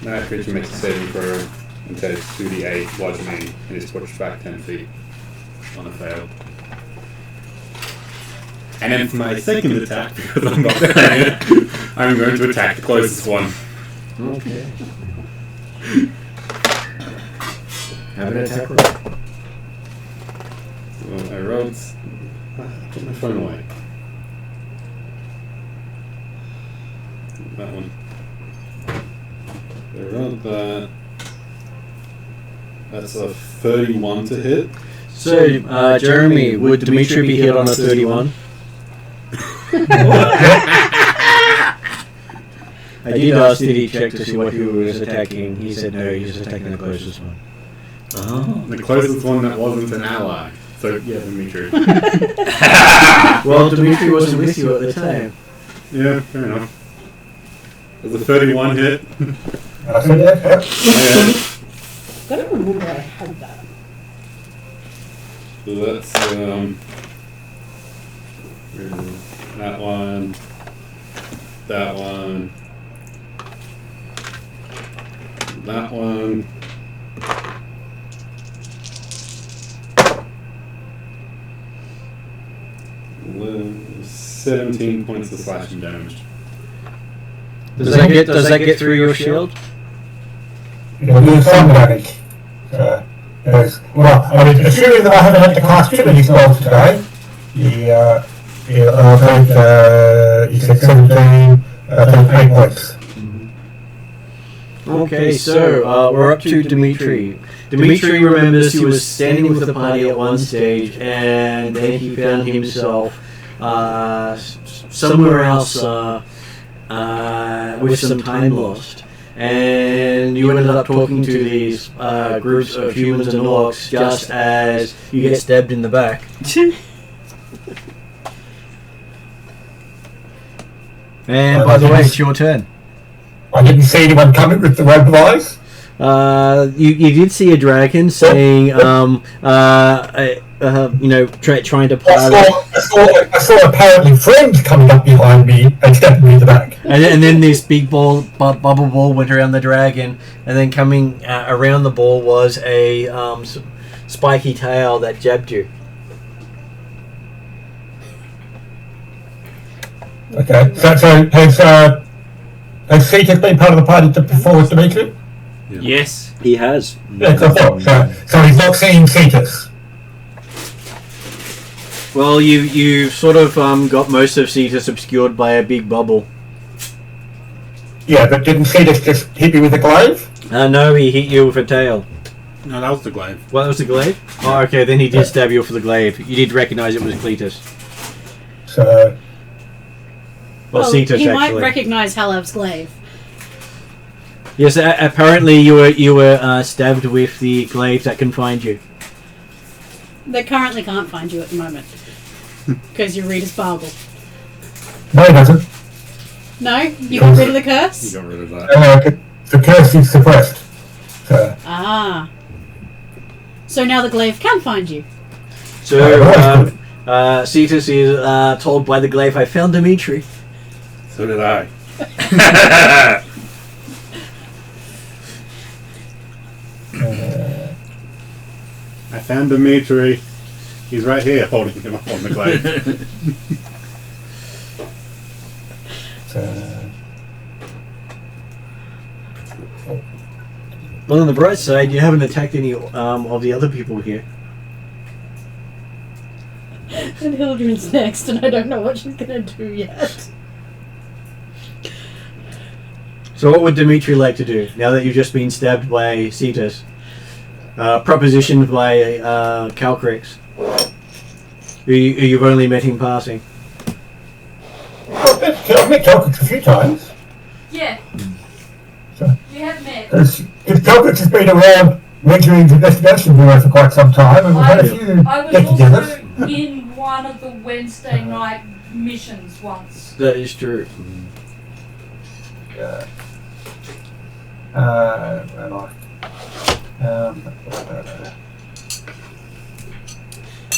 That creature makes a saving throw and takes 2d8 bludgeoning and is pushed back 10 feet on a fail. And then for my second attack, because I'm not there, I'm going to attack the closest one. Okay. Have an attack roll. Well, I rolled. Put my phone away. That one. I rolled that. That's a 31 to hit. So, Jeremy, would Dimitri be hit on a 31? I did ask did he check to see what he was attacking. He said no, he was attacking the closest one. Oh. The closest one that wasn't an ally. So, yeah, Dimitri. Well, Dimitri wasn't with you at the time. Yeah, fair enough. It was a 31 hit. That's it, yeah. Yeah. I don't remember I had that. So that's, that one, that one, that one. 17 points of slashing damage. Does that get through your shield? it'll do some damage. Well, I mean, assuming that I haven't had to cast too many spells today, I'll take, you said 17, I'll take 8 points. Okay, so we're up to Dimitri. Dimitri remembers he was standing with the party at one stage, and then he found himself somewhere else with some time lost. And you ended up talking to these groups of humans and orcs just as you get stabbed in the back. And by the way, it's your turn. I didn't see anyone coming with the rope of eyes. You did see a dragon saying, trying to I saw apparently friends coming up behind me and stabbing me in the back. And then this big bubble ball went around the dragon, and then coming around the ball was a spiky tail that jabbed you. Okay, so has Cetus been part of the party before with Dimitri? Yeah. Yes, he has. Yeah, so he's not seeing Cetus. Well, you sort of got most of Cetus obscured by a big bubble. Yeah, but didn't Cetus just hit me with a glaive? No, he hit you with a tail. No, that was the glaive. What, that was the glaive? Oh, okay, then he did stab you for the glaive. You did recognise it was Cletus. So... Well, Cetus, he actually. might recognise Halev's glaive. Yes, apparently you were stabbed with the glaive that can find you. They currently can't find you at the moment. Because your reader's barbled. No, he doesn't. No? You got rid of the curse? You got rid of that. The curse is suppressed. So. Ah. So now the glaive can find you. So, Cetus is told by the glaive, I found Dimitri. So did I. I found Dimitri. He's right here, holding him up on the glaive. Well, on the bright side, you haven't attacked any of the other people here. And Hildren's next, and I don't know what she's going to do yet. So what would Dimitri like to do, now that you've just been stabbed by Cetus? Propositioned by Calcrix, who you've only met him passing. I've met Calcrix a few times. Yeah. So, We have met. because Calcrix has been around Regular's investigation bureau for quite some time, and we've had a few I was get-togethers. also in one of the Wednesday night missions once. That is true. Where am I?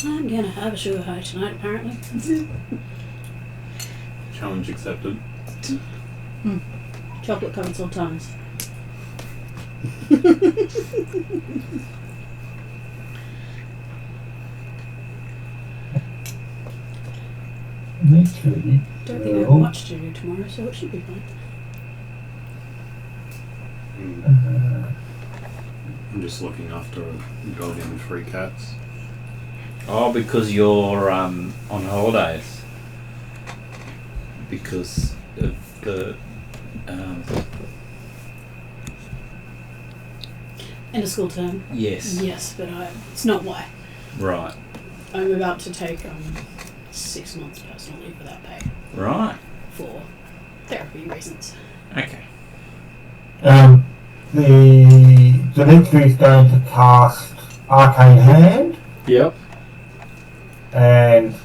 I'm going to have a sugar high tonight, apparently. Challenge accepted. Chocolate covered sultanas. Me too. Don't think I have much to do tomorrow, so it should be fine. I'm just looking after a dog and 3 cats. Oh, because you're on holidays. Because of the End of school term. yes, Yes, but it's not why. right, I'm about to take 6 months personal leave without pay right, for therapy reasons. okay. The Dimitri is going to cast Arcane Hand Yep. and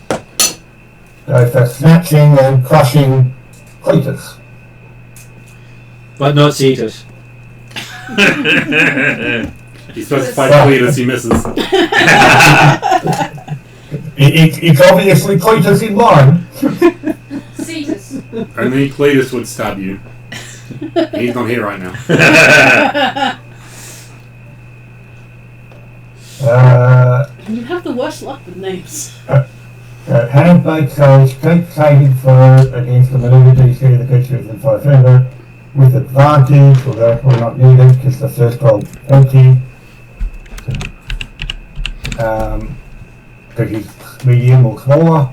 go for snatching and crushing Cletus. But not Cetus. He's supposed to fight Cletus, he misses. It's obviously Cletus in line. Cetus. Only Cletus would stab you. He's not here right now. You have the worst luck with names. Hand makes a strength saving throw against the maneuver DC of the creature within 5 feet. with advantage, although we're not needed because the first roll 20. Because he's medium or smaller.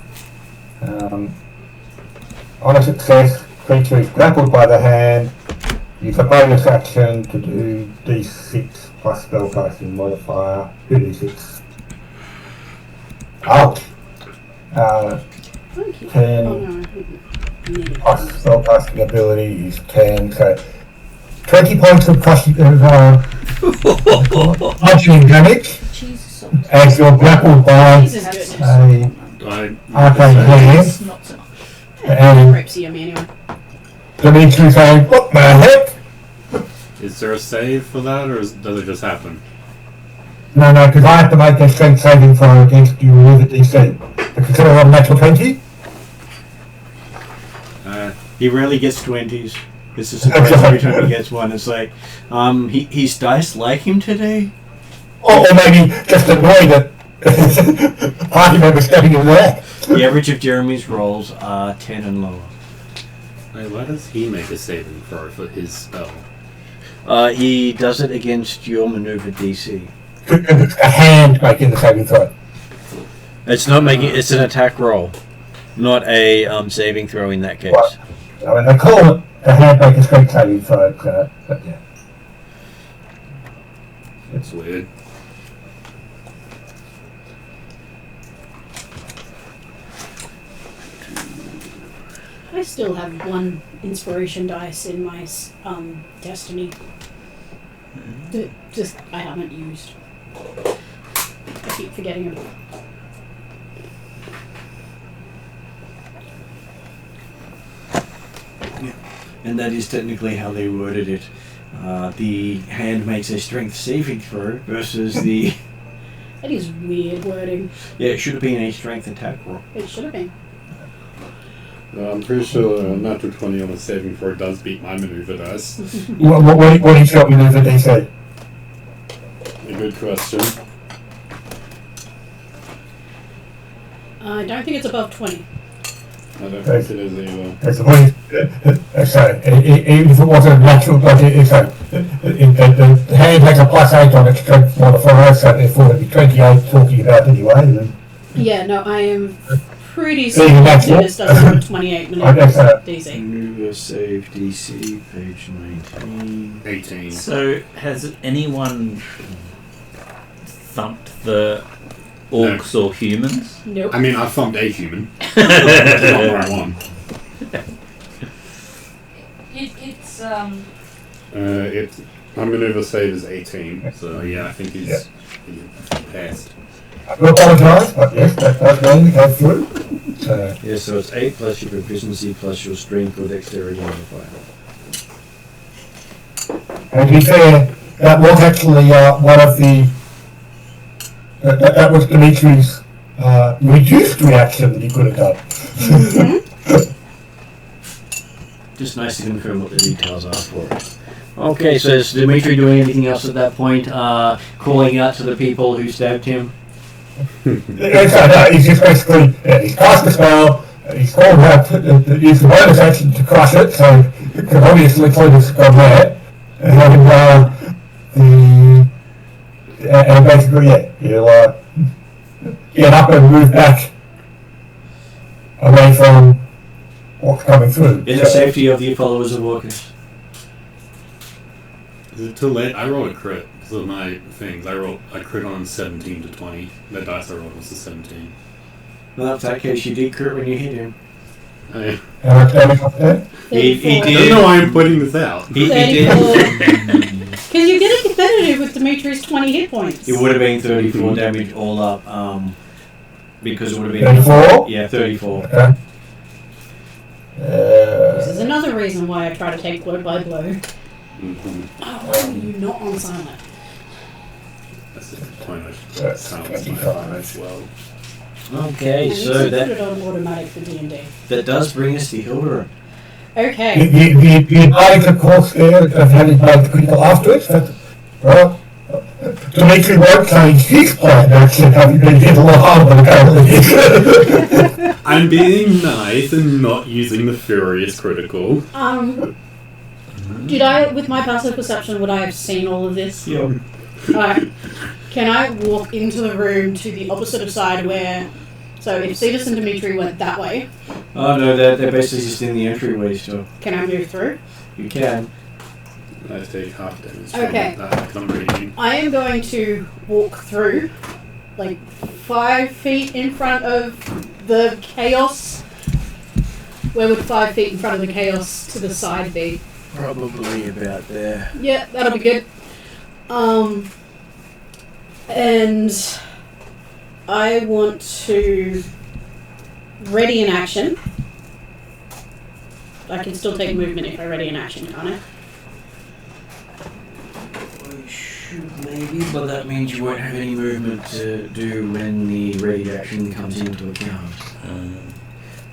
On a success, creature is grappled by the hand. Use a bonus action to do D6 plus spellcasting modifier. 2d6. Ouch! 10 plus spellcasting ability is 10, so 20 points of bludgeoning damage Jesus. as you're grappled by Jesus goodness. a arcane hand. Not so much. And Rapes you, anyway. Dimitri's saying, what the heck? Is there a save for that, or does it just happen? No, because I have to make a strength saving throw against you with a DC. Because I have a natural 20. He rarely gets 20s. This is surprise every time he gets one. It's like, his dice like him today? Or maybe just annoyed that party members getting in there. The average of Jeremy's rolls are 10 and lower. Wait, why does he make a saving throw for his spell? He does it against your maneuver DC. A hand making the saving throw. It's not making. It's an attack roll, not a saving throw in that case. Right. I mean, they call it a hand making strength saving throw, but yeah. That's weird. I still have one inspiration dice in my destiny. That just I haven't used. I keep forgetting it. And that is technically how they worded it. The hand makes a strength saving throw versus the. That is weird wording. Yeah, it should have been a strength attack roll. It should have been. I'm pretty sure a natural 20 on a saving throw does beat my maneuver dice. What do you got with the DC? A good question. I don't think it's above 20. I don't think it is either. It's the point. Sorry, even if it wasn't natural, but the hand has a +8 on its strength modifier, so therefore it'd be 28 talking about anyway. Then. Yeah, no, I am pretty So you certain have that what? this doesn't have 28 I guess minutes DC. Maneuver save DC, page 19. 18. So, has anyone thumped the orcs or humans? Nope. I mean, I thumped a human. That's not where I won. It's My maneuver save is 18, so yeah, I think he passed. I do apologise, but yes, that does mean we go through. Yeah, so it's 8 plus your proficiency plus your strength or dexterity modifier. And to be fair, that was actually one of the. That was Dimitri's reduced reaction that he could have done. Just nice to confirm what the details are for it. Okay, so is Dimitri doing anything else at that point? Calling out to the people who stabbed him? No, he's just basically he's cast the spell. He's called out to use the bonus action to crush it, so you can obviously Cletus gone there. And basically, he'll get up and move back away from what's coming through. In the safety of the followers of Orcus. Is it too late? I rolled a crit because of my things. I crit on 17 to 20. That dice I rolled was a 17. Well, in that case, you did crit when you hit him. I How much damage up there? He don't did. know why I'm putting this out. He 34. did. Because you get it competitive with Dimitri's 20 hit points. It would have been 34 damage all up, because it would have been 34? Yeah, 34. Okay. This is another reason why I try to take blow by blow. Mm-hmm. Oh, why are you not on silent? That's the point. That's Sounds 25. as well. Okay, I need so to put that it on automatic for D&D. that does bring us to Hilda. Okay. The advantage, of course, there of having made the critical afterwards. Well, Dimitri won't change his plan action having been hit a lot harder than apparently. I'm being nice and not using the furious critical. Did I, with my passive perception, would I have seen all of this? Yep. Alright. Can I walk into the room to the opposite side where... So if Cetus and Dimitri went that way... Oh no, they're basically just in the entryway still. Can I move through? You can. I take half damage. Okay. From that, I'm reading. I am going to walk through, like, 5 feet in front of the chaos. Where would 5 feet in front of the chaos to the side be? Probably about there. Yeah, that'll be good. And I want to ready an action. I can still take movement if I ready an action, can't I? We should maybe, but that means you won't have any movement to do when the ready action comes into account.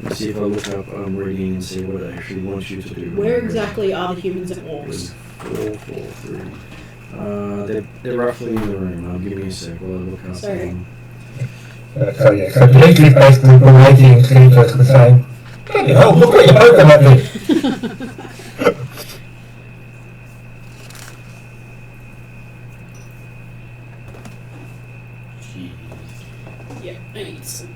Let's see if I look up reading and see what it actually wants you to do. Where exactly are the humans and orcs? 4, 4, 3. They're roughly in the room. Give me a sec while I look up. Sorry. So Dimitri's basically been making Cetus the same. Bloody hell, look what you're open at me! Yeah, I need some.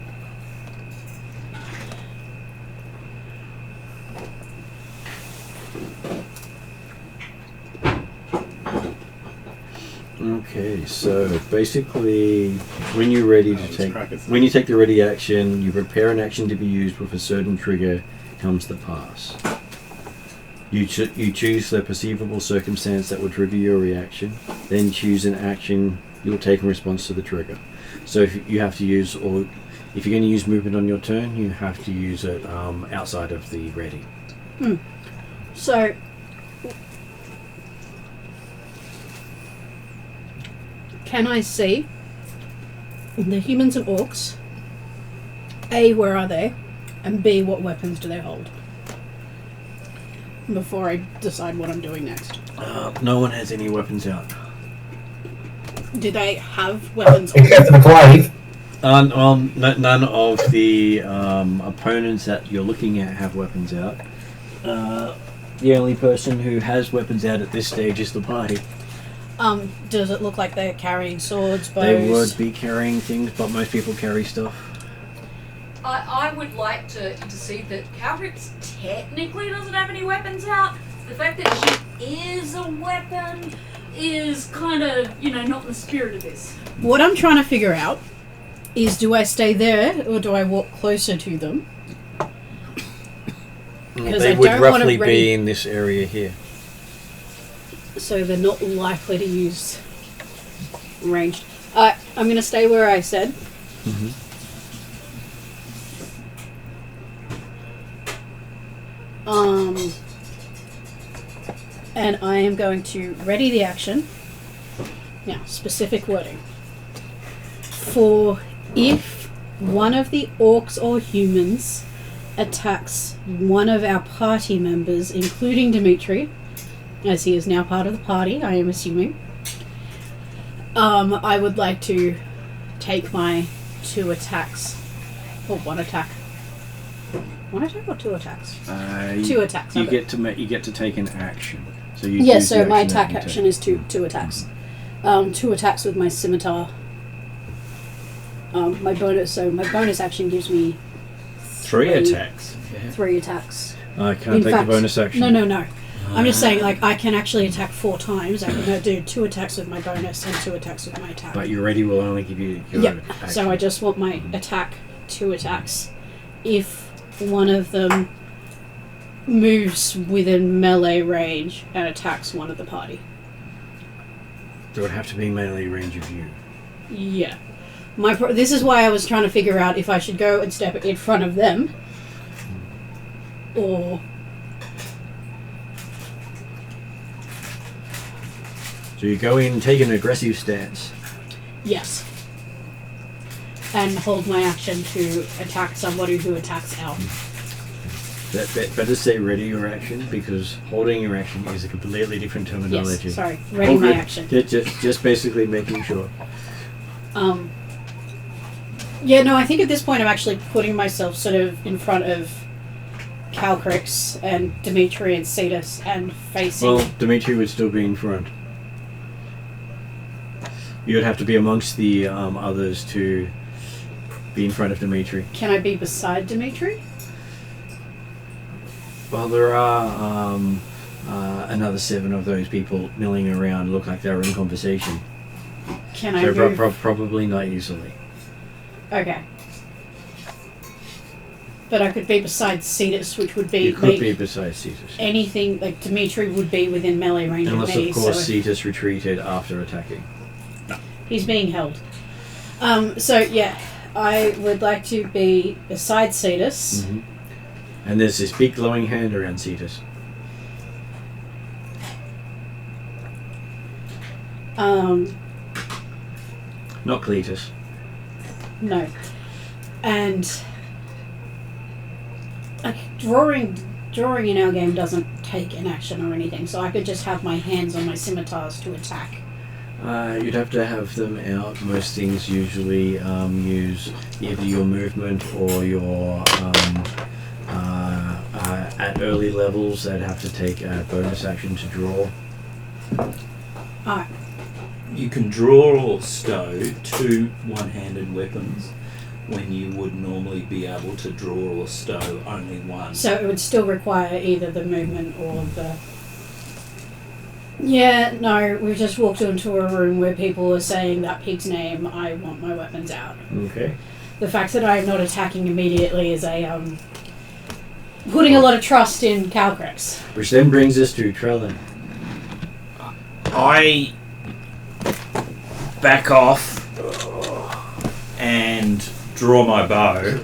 Okay, so basically, when you're ready to take the ready action, you prepare an action to be used with a certain trigger comes to pass. You choose the perceivable circumstance that will trigger your reaction, then choose an action you'll take in response to the trigger. So if you have to use, or if you're going to use movement on your turn, you have to use it outside of the ready. So, can I see the humans and orcs? A, where are they? And B, what weapons do they hold? Before I decide what I'm doing next. No one has any weapons out. Do they have weapons on? Except for the glaive. None of the opponents that you're looking at have weapons out. The only person who has weapons out at this stage is the party. Does it look like they're carrying swords, bows? They would be carrying things, but most people carry stuff. I would like to intercede that Calrix technically doesn't have any weapons out. The fact that she is a weapon is kind of, not in the spirit of this. What I'm trying to figure out is, do I stay there or do I walk closer to them? They would roughly be in this area here. So they're not likely to use ranged. I'm going to stay where I said. Mm-hmm. And I am going to ready the action. Now, specific wording. For if one of the orcs or humans attacks one of our party members, including Dimitri, as he is now part of the party, I am assuming, I would like to take my 2 attacks. Or 1 attack. 1 attack or 2 attacks? 2 attacks. You get to take an action. So you yeah, so my attack action is 2 attacks. 2 attacks with my scimitar. My bonus action gives me 3 attacks. 3 attacks. I can't take the bonus action. No. I'm just saying, I can actually attack 4 times. I can do 2 attacks with my bonus and 2 attacks with my attack. But your ready will only give you your action. So I just want my attack 2 attacks. If one of them moves within melee range and attacks one of the party. It would have to be melee range of you. Yeah. This is why I was trying to figure out if I should go and step in front of them or... So you go in and take an aggressive stance. Yes. And hold my action to attack somebody who attacks Al. Better say ready your action, because holding your action is a completely different terminology. Yes, sorry. Ready my action. Just basically making sure. Yeah, no, I think at this point I'm actually putting myself sort of in front of Calcrix and Dimitri and Cetus and facing... Well, Dimitri would still be in front. You would have to be amongst the others to be in front of Dimitri. Can I be beside Dimitri? Well, there are another 7 of those people milling around, look like they're in conversation. Can I So move? probably not easily. Okay. But I could be beside Cetus, which would be... You could be beside Cetus. anything, like Dimitri would be within melee range Unless, of me. of course, so Cetus retreated after attacking. he's being held. So yeah, I would like to be beside Cetus. Mm-hmm. And there's this big glowing hand around Cetus. Not Cletus. No. And like drawing in our game doesn't take an action or anything, so I could just have my hands on my scimitars to attack. You'd have to have them out. Most things usually use either your movement or your at early levels they'd have to take a bonus action to draw. Alright. You can draw or stow 2 one-handed weapons when you would normally be able to draw or stow only one. So it would still require either the movement or the... Yeah, no, we've just walked into a room where people are saying that pig's name, I want my weapons out. Okay. The fact that I'm not attacking immediately is putting a lot of trust in Calcrix. Which then brings us to Trellin. I back off and draw my bow.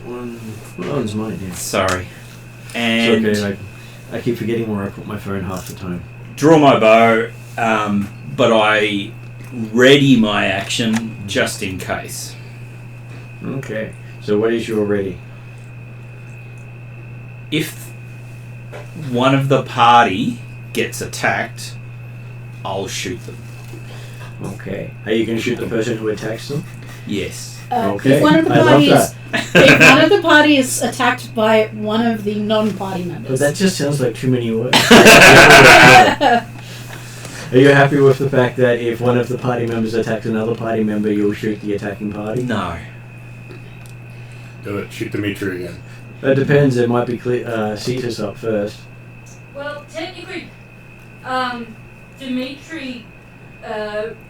One's mine, yeah. Sorry. And It's okay, I keep forgetting where I put my phone half the time. draw my bow, but I ready my action just in case. Okay. So what is your ready? If one of the party gets attacked, I'll shoot them. Okay. Are you going to shoot the person who attacks them? Yes. Okay. If one of the I love parties, if one of the party is attacked by one of the non-party But members, that just sounds like too many words. Are you happy with the fact that if one of the party members attacks another party member, you'll shoot the attacking party? No. Do it. Shoot Dimitri again. That depends. It might be Cetus up first. Well, technically, Dimitri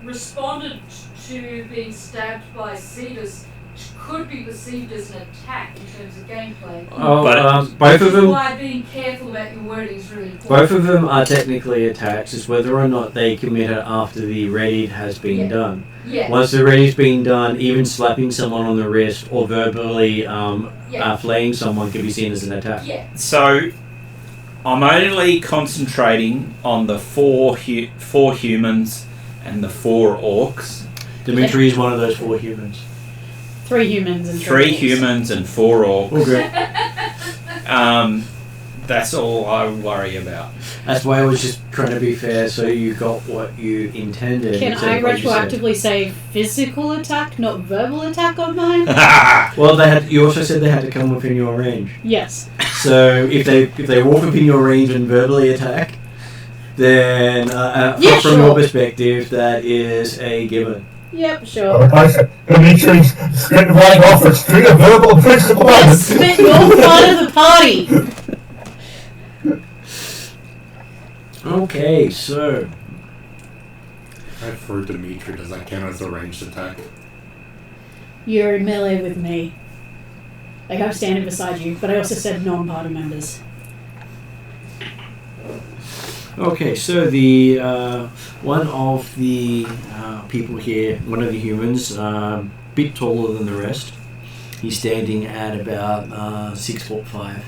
responded to being stabbed by Cetus, which could be perceived as an attack in terms of gameplay. Oh, But- both of Which is them. why being careful about your wording is really important. Both of them are technically attacks. It's whether or not they commit it after the ready has been Yeah. done. Yeah. Once the ready's been done, even slapping someone on the wrist or verbally flaying someone can be seen as an attack. Yeah. So, I'm only concentrating on the four humans and the 4 orcs. Dimitri is one of those 4 humans. 3 humans and 3 orcs. humans and 4 orcs. Okay. That's all I worry about. That's why I was just trying to be fair, so you got what you intended. Can instead I of what you said. retroactively say physical attack, not verbal attack on mine? Well, you also said they had to come within your range. Yes. So if they walk within your range and verbally attack, then from your perspective, that is a given. Yep, sure. Dimitri's running off a string of verbal and physical Yes, moments. but you're part of the party. Okay, so I threw Dimitri. Does that count as a ranged attack? You're in melee with me. Like, I'm standing beside you, but I also said non-party members. Okay, so the one of the people here, one of the humans, bit taller than the rest. He's standing at about 6'5".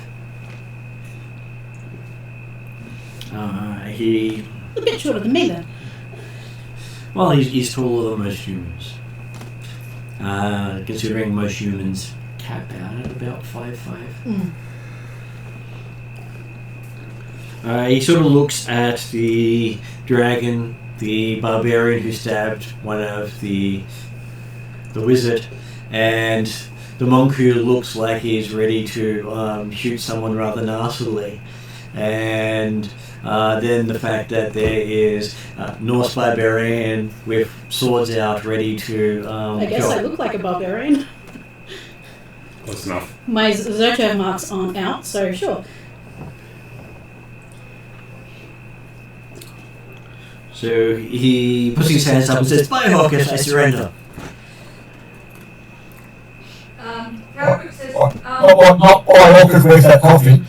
He A bit shorter than me, then. well, he's taller than most humans. Considering most humans cap out at about 5'5". He sort of looks at the dragon, the barbarian who stabbed one of the wizard, and the monk who looks like he's ready to shoot someone rather nastily, and then the fact that there is Norse barbarian with swords out, ready to. I guess I look like a barbarian. Close enough. My Zoto marks aren't out, so sure. So he puts his hands up and says, "By Hawkins, I surrender." Calvert says, Not by Hawkins, where's that coffee?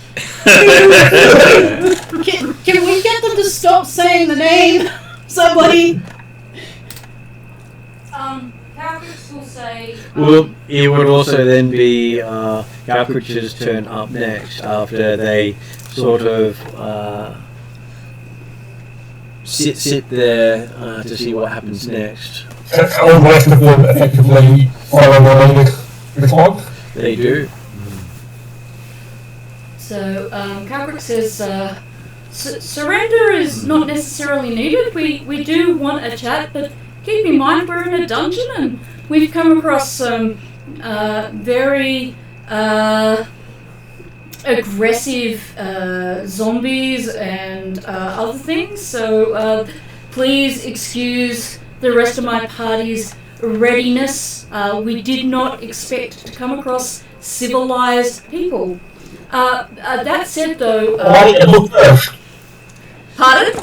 Can we get them to stop saying the name? Somebody. Calvert will say, Well, it would also then be Galcritch's turn up next after they sort of sit there to see what happens next. All the rest of them effectively follow the latest response. They do. So, Calvert says, surrender is not necessarily needed. We do want a chat, but keep in mind we're in a dungeon and we've come across some very aggressive zombies and other things. So please excuse the rest of my party's readiness. We did not expect to come across civilized people. That said, though, Why don't you look first? pardon?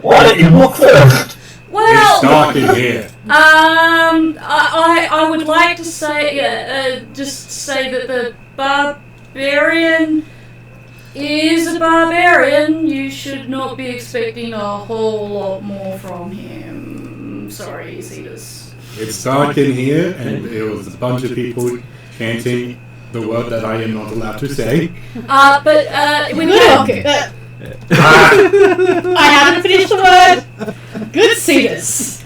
Why don't you look first? Well, It's dark in here. I would like to say, just say that the barbarian is a barbarian. You should not be expecting a whole lot more from him. Sorry, Cetus. It's dark in here, and it was a bunch of people chanting the word that I am not allowed to say. But with that, I haven't finished the word. Good Cetus.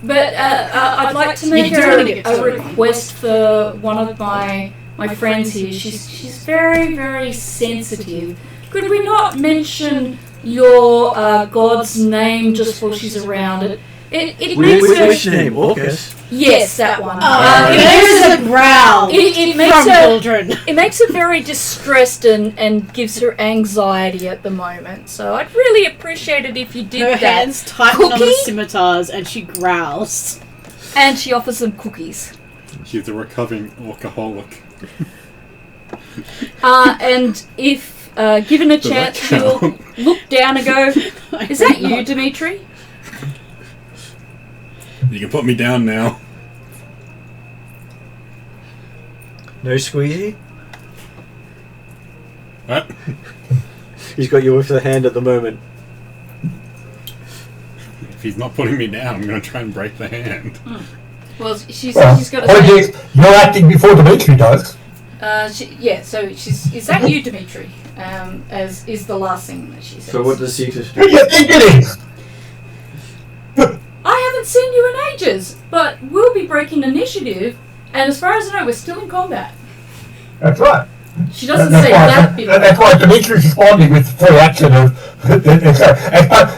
but I'd like to make a request for one of my friends here. She's very, very sensitive. Could we not mention your god's name just while she's around? It makes her... Which name? Orcus? Yes, that one. There's a growl It makes from her... children. It makes her very distressed and gives her anxiety at the moment. So I'd really appreciate it if you did Her that. hands tighten on the Cookie? scimitars and she growls. And she offers them cookies. She's a recovering alcoholic. And if given a chance, she'll look down and go, "Is that you, Dimitri?" You can put me down now. No squeezy? What? He's got you with the hand at the moment. If he's not putting me down, I'm going to try and break the hand. Well, she's Well, got to apologies, say, you're acting before Dimitri does. So she's, "Is that you, Dimitri?" As is the last thing that she says. So what does Cetus Who do do? you think it is? I haven't seen you in ages, but we'll be breaking initiative, and as far as I know, we're still in combat. That's right. She doesn't say that bit. That's why Dimitri's responding with the full action of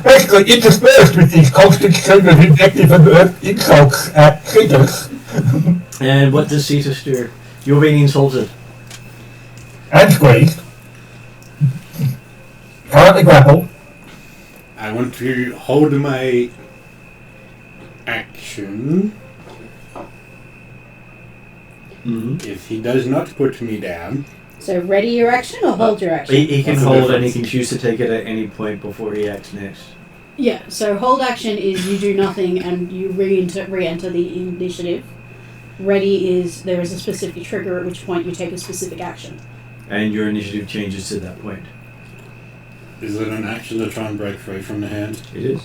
basically interspersed with these constant stream of invective and insults at Cetus And what does Cetus do? You're being insulted. and squeezed. Currently grappled. I want to hold my action. Mm-hmm. If he does not put me down, So ready your action or hold your action? He can What's the hold and he difference? can choose to take it at any point before he acts next. Yeah, so hold action is you do nothing and you re-enter the initiative. Ready is there is a specific trigger at which point you take a specific action. And your initiative changes to that point. is it an action to try and break free from the hand? It is.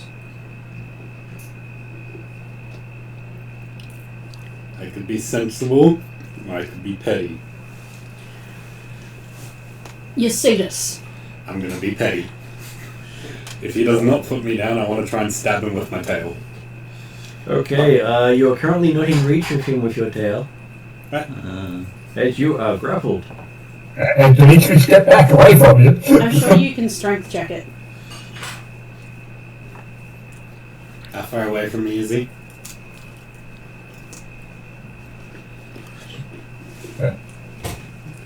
I could be sensible, or I could be petty. You Cetus. I'm going to be petty. If he does not put me down, I want to try and stab him with my tail. Okay, you are currently not in reach of him with your tail, as you are grappled. And Dimitri stepped back away from you. I'm sure you can strength check it. How far away from me is he?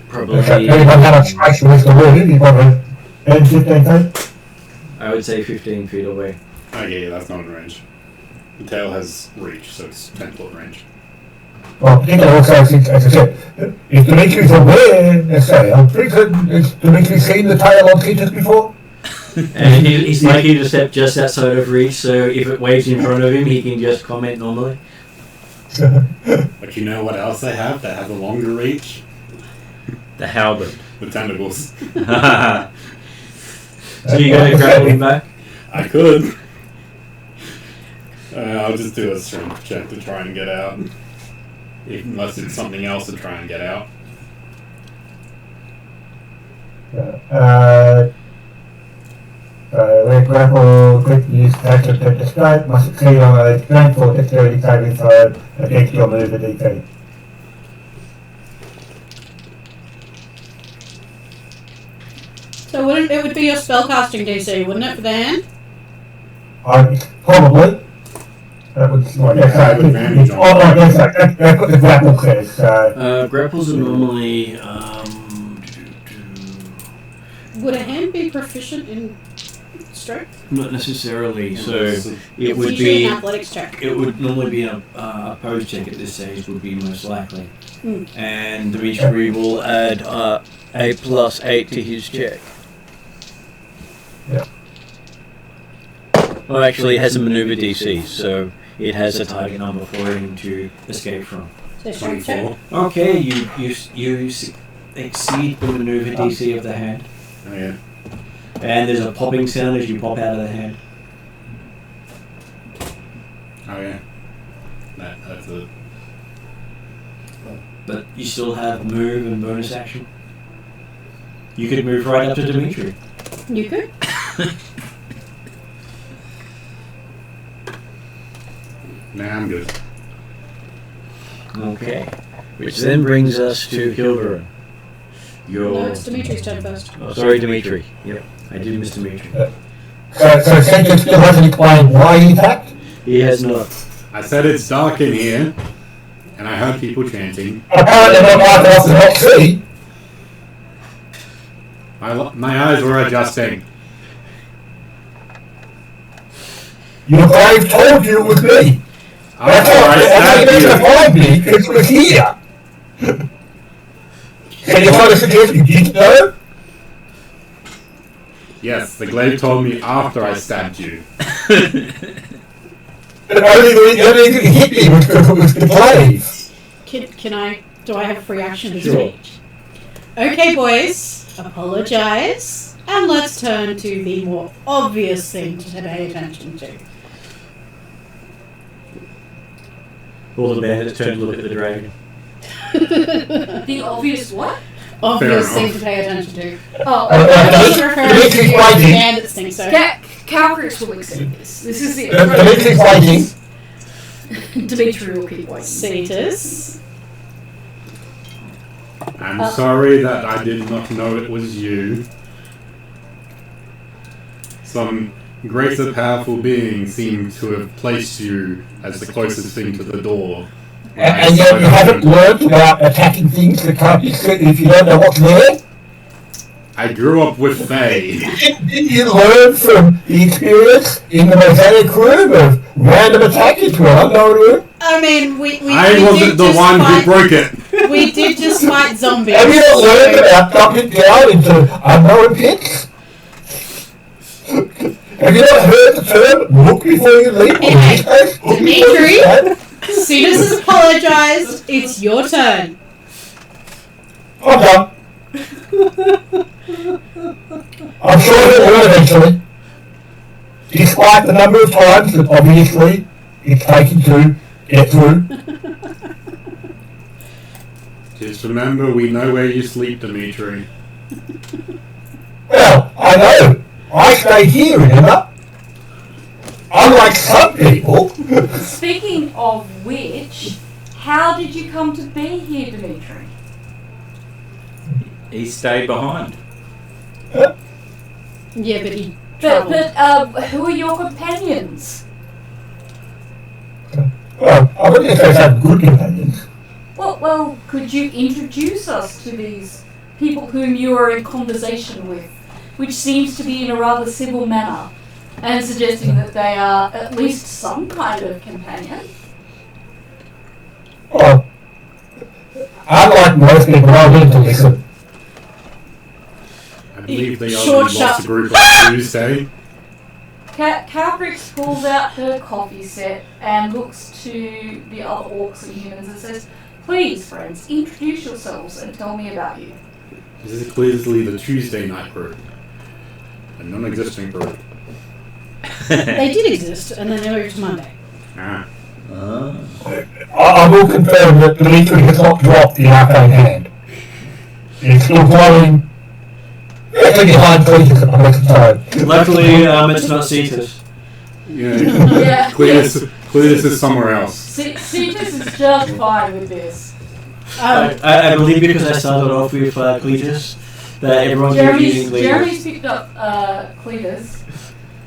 Probably, Depending on how much space there is to move, you've got 10, 15 feet. I would say 15 feet away. Oh yeah, that's not in range. The tail has reach, so it's 10-foot range. Well, particularly also, since, as I said, if Dimitri's aware, let's say, I'm pretty certain, has Dimitri seen the tail on Titus before? And he's likely to step just outside of reach, so if it waves in front of him, he can just comment normally. But you know what else they have that has a longer reach? The halberd. The tentacles. So you going to grapple him back? I could. I'll just do a strength check to try and get out. Unless it's something else to try and get out. Where grapple quick use action to escape must succeed on a strength or dexterity saving throw against your move DT. So wouldn't it would be your spellcasting DC, wouldn't it, for the hand? Probably. That would, well, yes, that's what the grapple says. Grapples are normally. Would a hand be proficient in strength? Not necessarily. So It's it would usually be. an athletics check. It would normally be a pose check at this stage. Would be most likely. Mm. And Dimitri will add a +8 to his check. Yeah. Well, actually, it has a maneuver DC, so it has a target number for him to escape from. So strength check. Okay, you exceed the maneuver DC of the hand, Oh yeah. and there's a popping sound as you pop out of the hand. Oh yeah. That's it. But you still have move and bonus action. You could move right up to Dimitri. You could. Nah, I'm good. Okay. Which then brings us to Hilderin. No, it's Dimitri's turn first. Oh, sorry, Dimitri. Yep, I did miss Dimitri. So Satan still hasn't explained why he attacked? He has not. I said it's dark in here, and I heard people chanting. Apparently not dark enough to not see. My eyes were adjusting. Your grave told you it was me. After I stabbed you. Find me, it was here. Can you try to suggest you didn't know? Yes, the glaive told me after I stabbed you. The only reason it hit me was because it was the glaive. Do I have a free action to Sure. speak? Okay, boys, apologise, and let's turn to the more obvious thing to pay attention to. All the bandits turn to look at the dragon. The obvious what? Obvious Fair thing enough. to pay attention to. Oh, I was referring to the bandits thing, so. Calcrix will accept this. This is it. Dimitri's fighting. Dimitri will keep waiting. Cetus. I'm sorry that I did not know it was you. Some greater powerful being seemed to have placed you as the closest thing to the door. And yet you haven't learned about attacking things that can't be seen if you don't know what's there? I grew up with Fae. Did you learn from the experience in the Mosaic room of random attack into an unknown room? I mean, we I wasn't the one who broke it. We did just fight zombies. Have you not learned about dumping down into unknown pits? Have you not heard the term look before you leap? Anyway, Look before you Dimitri? stand? Cetus has apologised. It's your turn. I'm done. I'm sure he'll learn eventually. Despite the number of times that obviously it's taken to get through. Just remember, we know where you sleep, Dimitri. Well, I know. I stay here, remember? Unlike some people. Speaking of which, how did you come to be here, Dimitri? He stayed behind. Yeah, but he But travelled. who are your companions? Well, I wouldn't say some good companions. Well, could you introduce us to these people whom you are in conversation with, which seems to be in a rather civil manner, and suggesting that they are at least some kind of companion? Well, unlike most people, I need to listen. I believe they Short, already lost sharp. a group on Tuesday. Calbrix pulls out her coffee set and looks to the other orcs and humans and says, "Please, friends, introduce yourselves and tell me about you." This is clearly the Tuesday night group. A non-existent group. They did exist, and then they moved to Monday. Ah. I will confirm that Dimitri has not dropped the arcane hand. He's still playing behind Cletus at the present time. Luckily, it's not Cetus. Yeah. Yeah. Cletus is somewhere else. Cetus is just fine with this. I believe because I started off with Cletus, that everyone's using Cletus. Jeremy's picked up Cletus,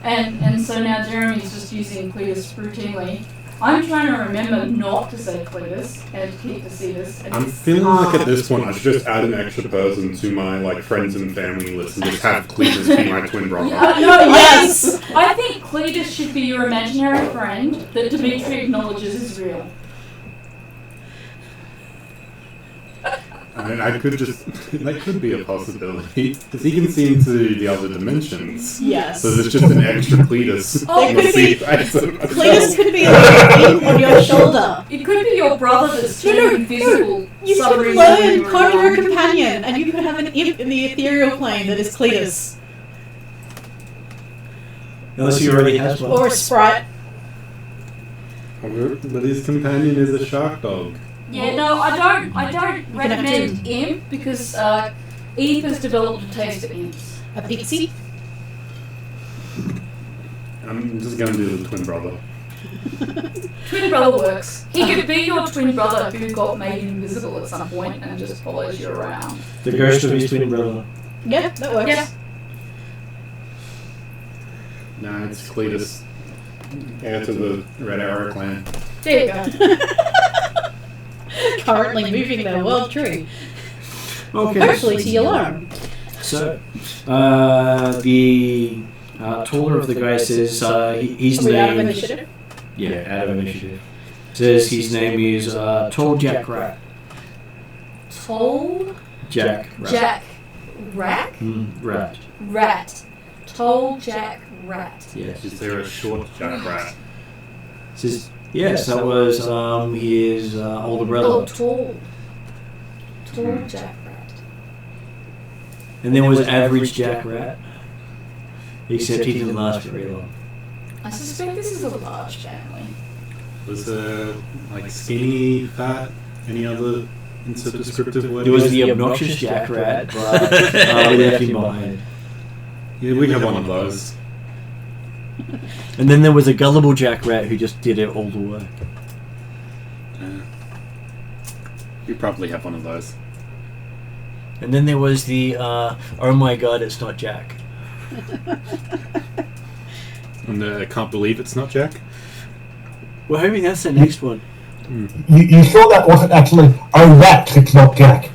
and so now Jeremy's just using Cletus routinely. I'm trying to remember not to say Cletus and to keep the Cetus. I'm feeling like at this point I should just add an extra person to my friends and family list and just have Cletus be my twin brother. No, Yes! I think Cletus should be your imaginary friend that Dimitri acknowledges is real. I mean, I could just... that could be a possibility. Because he can see into the other dimensions. Yes. So there's just an extra Cletus. Oh, in the could be- seat. Cletus could be on your shoulder. It could be your brother that's turned invisible. You some could reason learn when you were conjure a young. companion, and you could have an imp in the ethereal plane that is Cletus. Unless he already has one. Or a sprite. But his companion is a shark dog. Yeah, no, I don't can have recommend imp because Eve has developed a taste of imps. A pixie. I'm just going to do the twin brother. Twin brother works. He could be your twin brother who got made invisible at some point and just follows you around. The ghost of his twin brother. Yeah, that works. Yeah. Nah, it's Cletus. Heir to the Red Arrow clan. There you go. Currently moving their world tree. Okay. Hopefully to your alarm. So, the taller of the guys says his Are we out of name. initiative? Yeah, out of initiative. Says his name is Tall Jack Rat. Tall Jack Rat. Jack Rat? Rat. Rat. Tall Jack Rat. Yes. Is there a short Jack Rat? Says yes, that was his older Oh, brother. tall. Tall Jack Rat. And then was average Jack Rat. Except he didn't last very long. I suspect this is a large family. Was there skinny, fat, any other descriptive word? There was the obnoxious Jack Rat, but we left him behind. Yeah, we have one of those. And then there was a gullible Jack Rat who just did it all the work. You probably have one of those. And then there was the oh my god, it's not Jack. And I can't believe it's not Jack. We're hoping that's the next one. You sure that wasn't actually, oh rats, it's not Jack?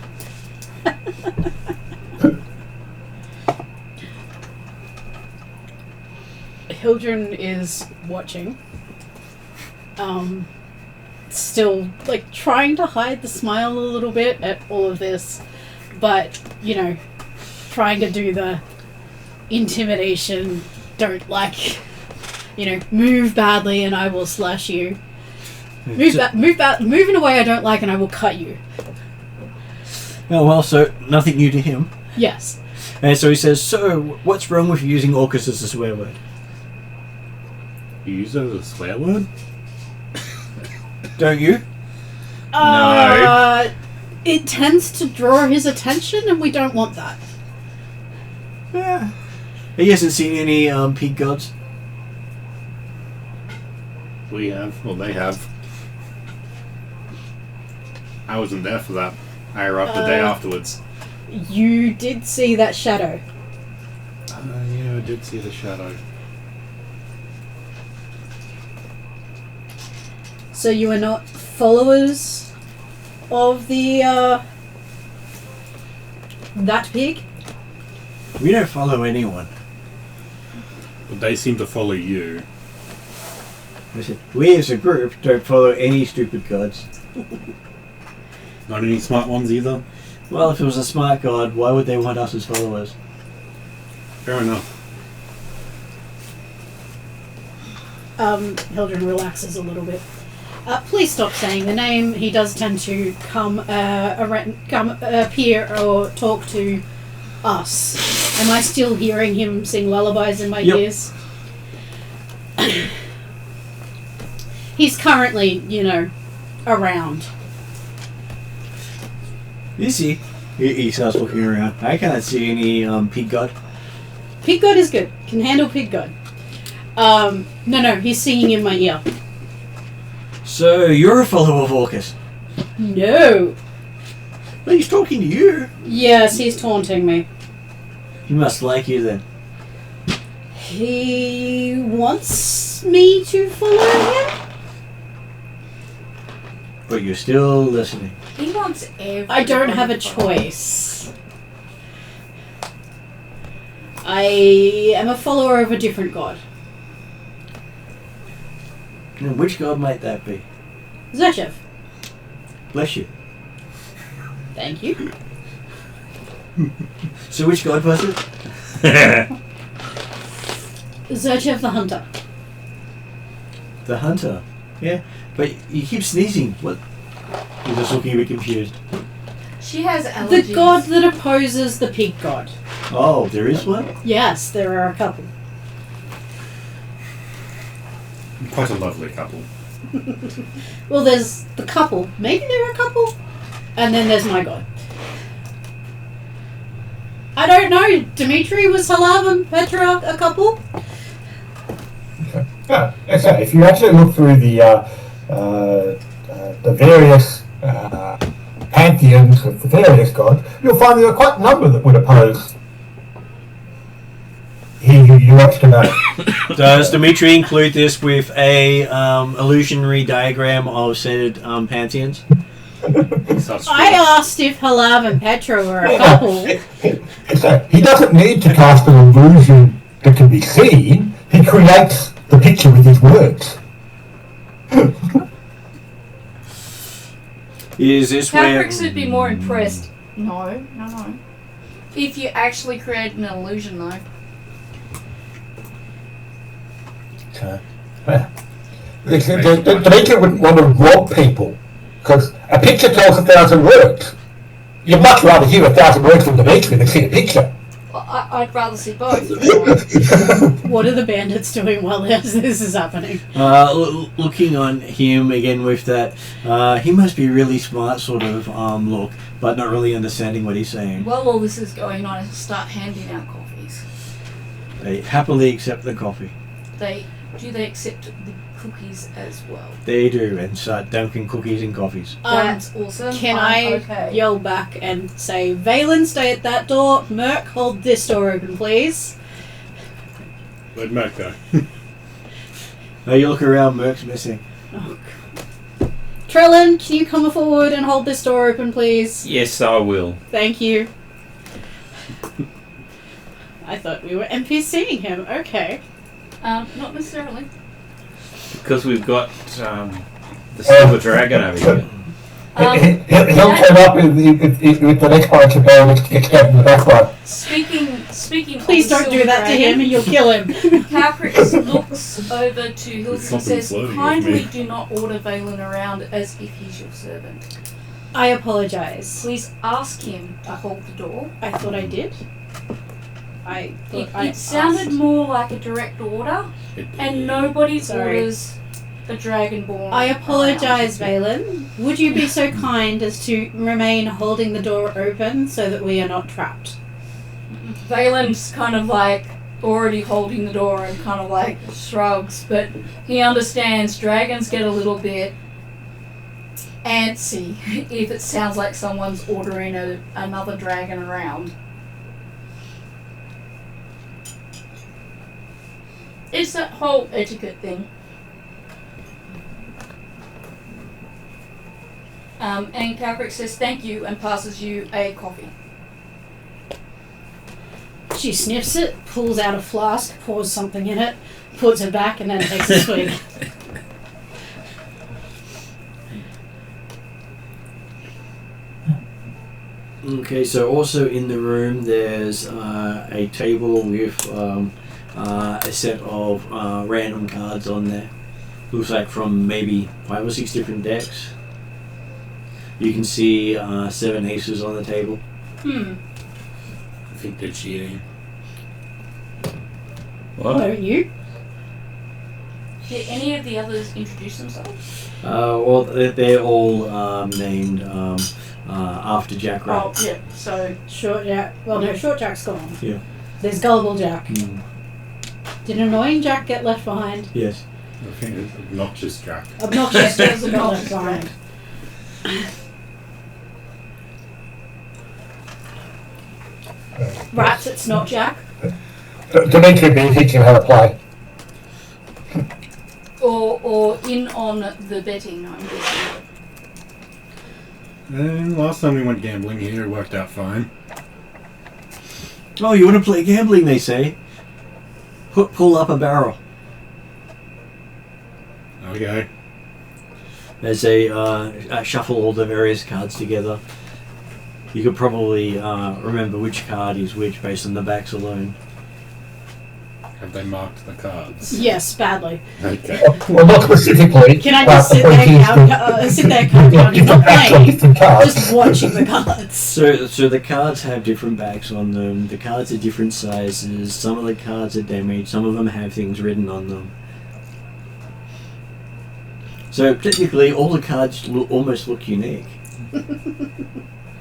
Hildren is watching. Still, trying to hide the smile a little bit at all of this, but, trying to do the intimidation, don't move badly and I will slash you. Move in a way I don't like and I will cut you. Oh well, so nothing new to him. Yes. And so he says, so what's wrong with using orcus as a swear word? You use it as a swear word? Don't you? It tends to draw his attention and we don't want that. Yeah. He hasn't seen any pig gods. We have. Well, they have. I wasn't there for that. I arrived the day afterwards. You did see that shadow. Yeah, I did see the shadow. So you are not followers of the that pig. We don't follow anyone. But they seem to follow you. Listen, we as a group don't follow any stupid gods. Not any smart ones either. Well, if it was a smart god, why would they want us as followers? Fair enough. Hildren relaxes a little bit. Please stop saying the name. He does tend to come appear or talk to us. Am I still hearing him sing lullabies in my ears? He's currently, around. Is he? He starts looking around. I can't see any pig god. Pig God is good. Can handle Pig God. No, he's singing in my ear. So you're a follower of Orcus? No. Well, he's talking to you. Yes, he's taunting me. He must like you then. He wants me to follow him? But you're still listening. He wants everyone. I don't have a choice. I am a follower of a different god. And which god might that be? Zerchev. Bless you. Thank you. So which god was it? Zerchev the Hunter. The hunter. Yeah, but you keep sneezing. What? You're just looking a bit confused. She has allergies. The god that opposes the pig god. Oh, there is one? Yes, there are a couple. Quite a lovely couple. Well, there's the couple. Maybe there are a couple. And then there's my god. I don't know. Dimitri, was Halav and Petra a couple? Yeah, so if you actually look through the various pantheons of the various gods, you'll find there are quite a number that would oppose he who you watch tonight. Does Dimitri include this with a illusionary diagram of said pantheons? I asked if Halav and Petra were a couple. So he doesn't need to cast an illusion that can be seen. He creates the picture with his words. Is this where... Caprics would be more impressed. No. If you actually create an illusion, though. So, Dimitri wouldn't want to rob people, because a picture tells 1,000 words. You'd much rather hear 1,000 words from Dimitri than see a picture. Well, I'd rather see both. What are the bandits doing while this is happening? Looking on him again with that, he must be really smart sort of look, but not really understanding what he's saying. While all this is going on, I start handing out coffees. They happily accept the coffee. Do they accept the cookies as well? They do, and start dunking cookies and coffees. That's awesome. Can I okay. yell back and say, Valen, stay at that door. Merc, hold this door open, please. Let Mac go. Now you look around, Merc's missing. Oh, God. Trellin, can you come forward and hold this door open, please? Yes, I will. Thank you. I thought we were NPCing him. Okay. Not necessarily. Because we've got the silver dragon over here. He'll turn up with the next bunch of barrels to get stabbed in the back one. Speaking. Please don't do that to him, and you'll kill him. Caprix looks over to Hilton and something says, floating with "Kindly me." do not order Valen around as if he's your servant. I apologize. Please ask him to hold the door." I thought I did. I thought I It sounded asked. more like a direct order, and nobody Sorry. orders a dragonborn. I apologize, around. Valen. Would you be so kind as to remain holding the door open so that we are not trapped? Valen's kind of like already holding the door and kind of like shrugs, but he understands dragons get a little bit antsy if it sounds like someone's ordering another dragon around. It's that whole etiquette thing. And Calcrick says thank you and passes you a coffee. She sniffs it, pulls out a flask, pours something in it, puts it back, and then takes a swig. Okay, so also in the room there's a table with a set of random cards on there. Looks like from maybe 5 or 6 different decks. You can see 7 aces on the table. I think they're cheating. What? Don't you? Did any of the others introduce themselves? Well, they're all named after Jack Rat. Oh, yeah. So, Short Jack. Well, no, Short Jack's gone. Yeah. There's Gullible Jack. Mm. Did Annoying Jack get left behind? Yes. I think it's obnoxious Jack. Obnoxious Jack got left behind. Right, it's not Jack. Dimitri been teaching how to play. or in on the betting, I'm guessing. And last time we went gambling here, it worked out fine. Oh, you want to play gambling, they say? Pull up a barrel. Okay. As they shuffle all the various cards together. You could probably remember which card is which based on the backs alone. Have they marked the cards? Yes, badly. Okay. Well, not specifically. Can I just sit there, counting, not playing, different cards. just watching the cards? So the cards have different backs on them. The cards are different sizes. Some of the cards are damaged. Some of them have things written on them. So technically, all the cards almost look unique.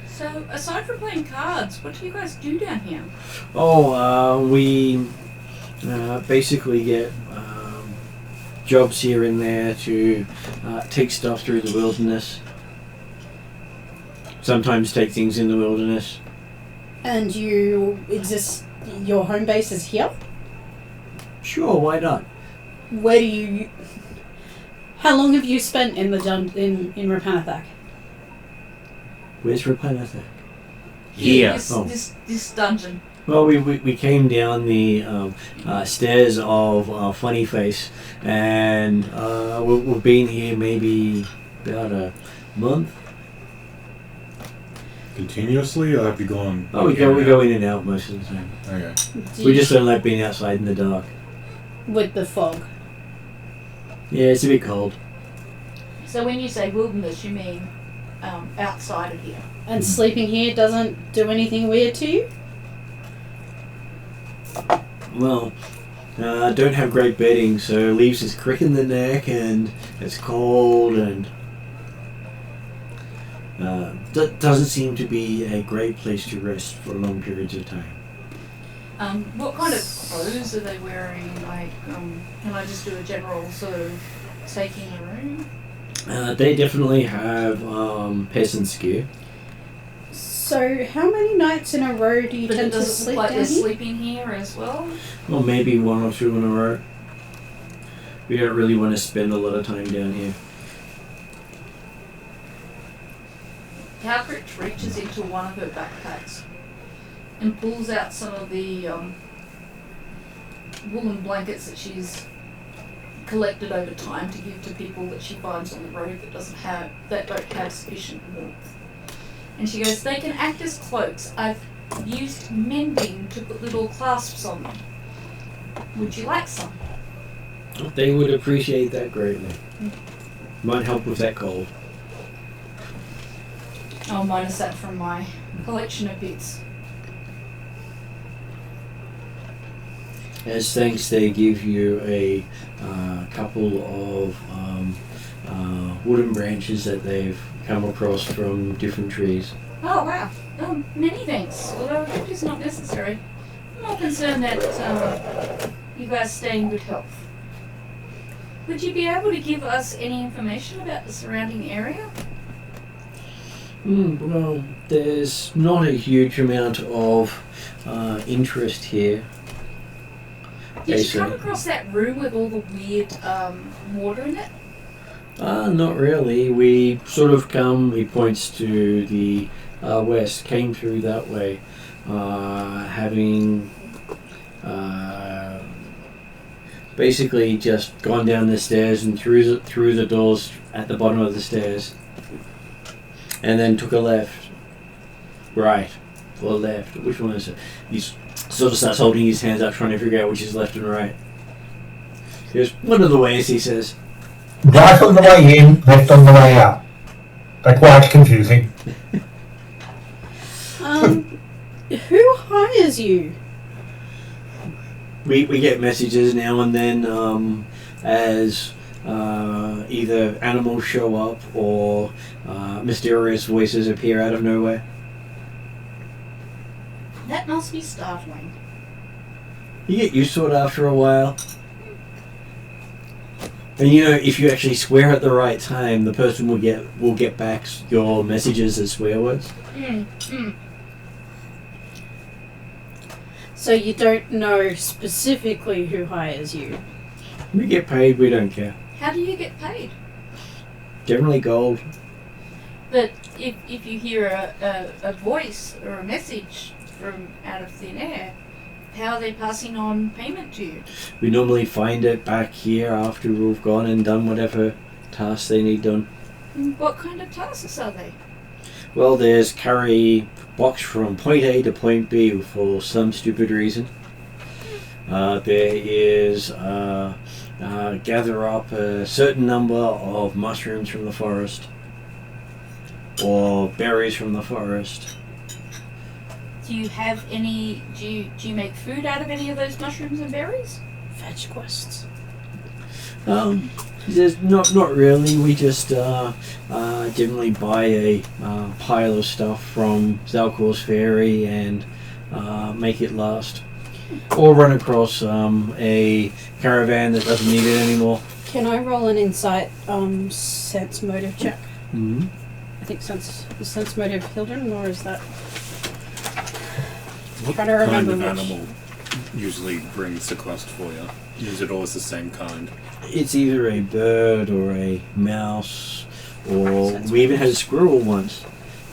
So, aside from playing cards, what do you guys do down here? Oh, we basically get jobs here and there to take stuff through the wilderness. Sometimes take things in the wilderness. And you exist, your home base is here? Sure, why not? Where do you... How long have you spent in the in Rapanathak? Where's Rapanathak? Here. This dungeon. Well, we came down the stairs of Funny Face, and we've been here maybe about a month. Continuously, or have you gone? Oh, we go in and out most of the time. Okay. We just don't like being outside in the dark. With the fog. Yeah, it's a bit cold. So when you say wilderness, you mean outside of here? And sleeping here doesn't do anything weird to you? Well, I don't have great bedding, so it leaves this crick in the neck, and it's cold, and doesn't seem to be a great place to rest for long periods of time. What kind of clothes are they wearing? Like, can I just do a general sort of taking the room? They definitely have peasant's gear. So how many nights in a row do you tend to does it sleep look like down they're here? sleeping here as well? Well, maybe 1 or 2 in a row. We don't really want to spend a lot of time down here. Calcrick reaches into one of her backpacks and pulls out some of the woolen blankets that she's collected over time to give to people that she finds on the road that don't have sufficient warmth. And she goes, they can act as cloaks. I've used mending to put little clasps on them. Would you like some? They would appreciate that greatly. Might help with that cold. I'll minus that from my collection of bits. As thanks, they give you a couple of wooden branches that they've come across from different trees. Oh, wow. Many thanks. Although it is not necessary. I'm more concerned that you guys stay in good health. Would you be able to give us any information about the surrounding area? Well, there's not a huge amount of interest here. Did you come across that room with all the weird water in it? Not really. We sort of come, he points to the west, came through that way, having basically just gone down the stairs and through the doors at the bottom of the stairs, and then took a left, right, or left. Which one is it? He sort of starts holding his hands up, trying to figure out which is left and right. Here's one of the ways, he says. Right on the way in, left on the way out. They're quite confusing. Who hires you? We get messages now and then as either animals show up or mysterious voices appear out of nowhere. That must be startling. You get used to it after a while. And you know, if you actually swear at the right time, the person will get back your messages as swear words. So you don't know specifically who hires you? We get paid, we don't care. How do you get paid? Generally gold. But if you hear a voice or a message from out of thin air, how are they passing on payment to you? We normally find it back here after we've gone and done whatever tasks they need done. What kind of tasks are they? Well, there's carry box from point A to point B for some stupid reason. There is gather up a certain number of mushrooms from the forest or berries from the forest. Do you have any? Do you make food out of any of those mushrooms and berries? Fetch quests. There's not really. We just generally buy a pile of stuff from Zalcor's Ferry and make it last, or run across a caravan that doesn't need it anymore. Can I roll an insight sense motive check? Mm-hmm. I think sense motive Hildren, or is that? What Trying to remember kind of which. animal usually brings the quest for you? Is it always the same kind? It's either a bird or a mouse, or we even had a squirrel once.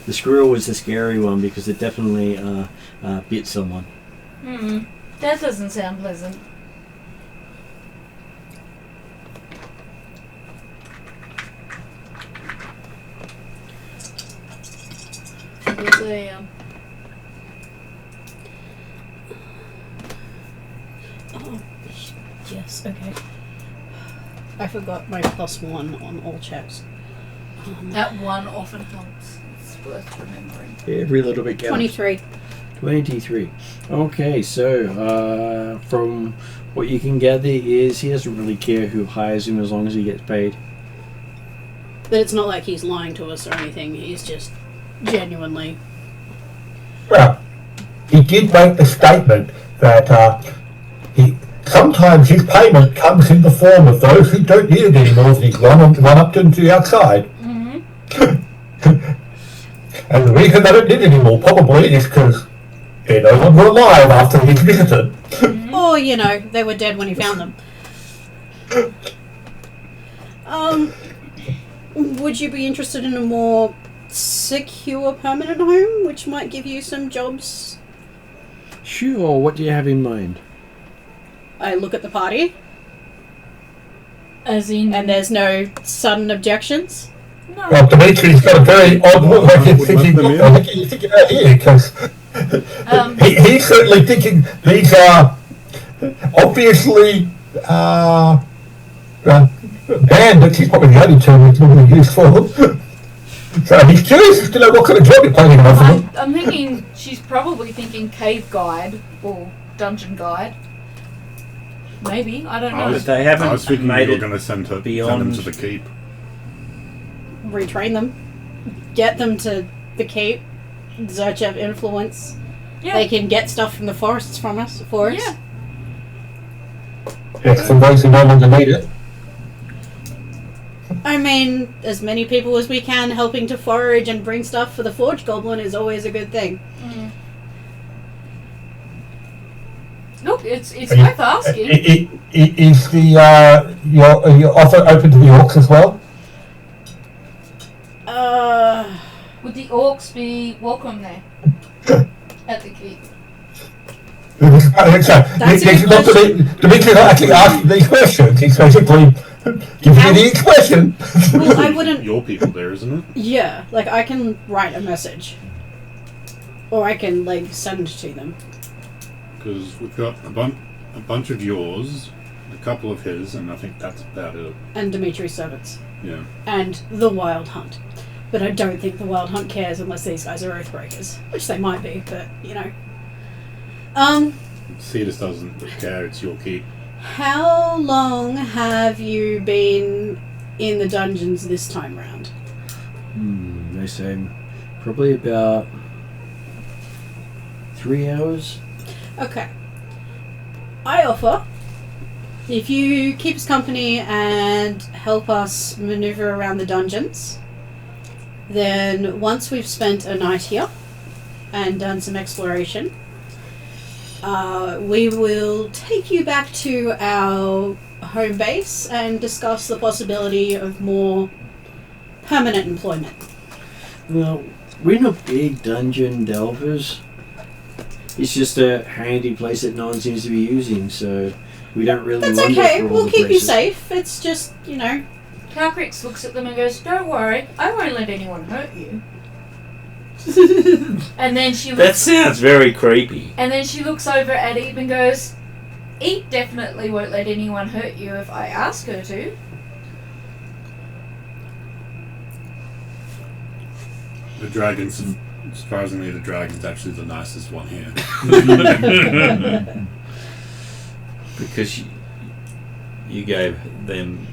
The squirrel was the scary one because it definitely bit someone. That doesn't sound pleasant. There's a Oh, yes. Okay. I forgot my +1 on all checks. that one often helps. It's worth remembering. Every little bit counts. 23. 23. Okay, so from what you can gather is he doesn't really care who hires him as long as he gets paid. But it's not like he's lying to us or anything. He's just genuinely. Well, he did make the statement that sometimes his payment comes in the form of those who don't need it anymore, and he's run up to the outside. And the reason they don't need it anymore probably is because they're no longer alive after he's visited. Or, you know, they were dead when he found them. Would you be interested in a more secure permanent home, which might give you some jobs? Sure, what do you have in mind? I look at the party, As in, and there's no sudden objections. no. Well, Dimitri's got a very odd look like he's thinking, what the heck are you thinking out here? Because he's certainly thinking these are obviously bandits. He's probably the only term he's normally used for them. So he's curious as to know what kind of job you're planning on for them. I'm thinking she's probably thinking cave guide or dungeon guide. Maybe, I don't know. But they I was haven't thinking made you were it going to send them beyond. to the keep. Retrain them, get them to the cape. Zerchev influence. Yeah. They can get stuff from the forests from us. For us. Yeah. Yes, for those who no longer need it. I mean, as many people as we can helping to forage and bring stuff for the Forge Goblin is always a good thing. Look, it's worth asking. Is the your offer open to the orcs as well? Would the orcs be welcome there? At the keep? That's a good question. Dmitry not actually asked the questions. He's basically giving you the expression. Well, I wouldn't. Your people there, isn't it? Yeah, like I can write a message, or I can like send to them. Because we've got a bunch of yours, a couple of his, and I think that's about it. And Dimitri's servants. Yeah. And the Wild Hunt. But I don't think the Wild Hunt cares unless these guys are Oathbreakers. Which they might be, but, you know. Cetus doesn't care, it's your keep. How long have you been in the dungeons this time round? They say probably about 3 hours. Okay. I offer, if you keep us company and help us maneuver around the dungeons, then once we've spent a night here and done some exploration, we will take you back to our home base and discuss the possibility of more permanent employment. Well, we're not big dungeon delvers. It's just a handy place that no one seems to be using, so we don't really That's wander okay, through all we'll the keep you places. safe. It's just, you know. Calcrix looks at them and goes, "Don't worry, I won't let anyone hurt you." And then she That looks, sounds very creepy. and then she looks over at Eve and goes, "Eve definitely won't let anyone hurt you if I ask her to." The dragons, surprisingly, the dragon's actually the nicest one here. Because you gave them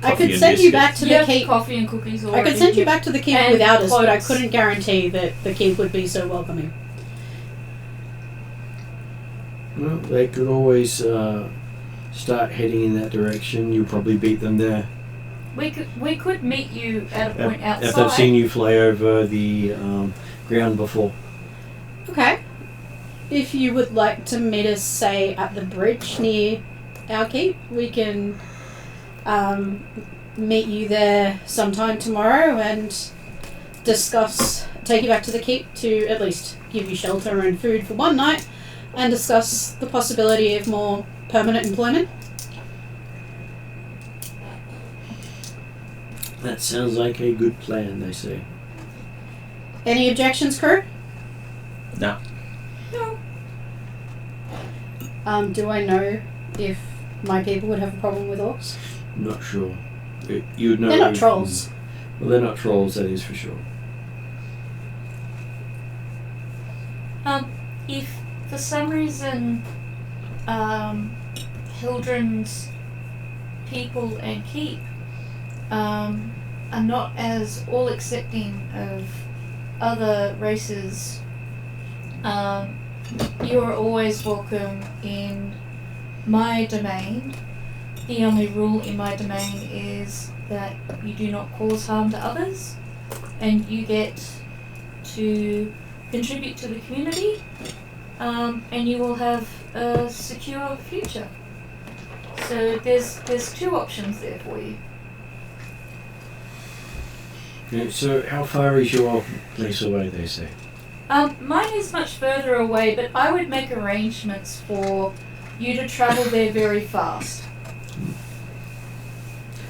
I coffee could and send you biscuits. back to Yeah, the keep. coffee and cookies I already. could send you back to the keep And without us, but I clothes. couldn't guarantee that the keep would be so welcoming. Well, they could always start heading in that direction. You'll probably beat them there. We could meet you at a point outside. After I've seen you fly over the ground before. Okay. If you would like to meet us, say, at the bridge near our keep, we can meet you there sometime tomorrow and take you back to the keep to at least give you shelter and food for one night and discuss the possibility of more permanent employment. That sounds like a good plan, they say. Any objections, crew? No. Do I know if my people would have a problem with orcs? Not sure. You would know. They're not trolls. Well, they're not trolls, that is for sure. If for some reason Hildren's people and keep are not as all accepting of other races, you are always welcome in my domain. The only rule in my domain is that you do not cause harm to others, and you get to contribute to the community, and you will have a secure future. So there's two options there for you. Okay, so how far is your place away, they say? Mine is much further away, but I would make arrangements for you to travel there very fast.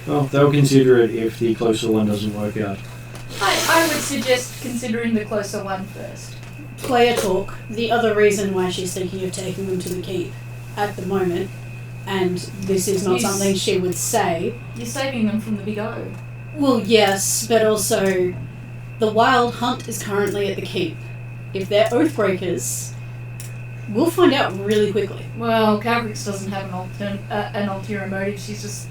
Well, they'll consider it if the closer one doesn't work out. I would suggest considering the closer one first. Player talk. The other reason why she's thinking of taking them to the keep at the moment, and this is not something she would say. You're saving them from the big O. Well, yes, but also the Wild Hunt is currently at the keep. If they're Oathbreakers, we'll find out really quickly. Well, Calcrix doesn't have an ulterior motive.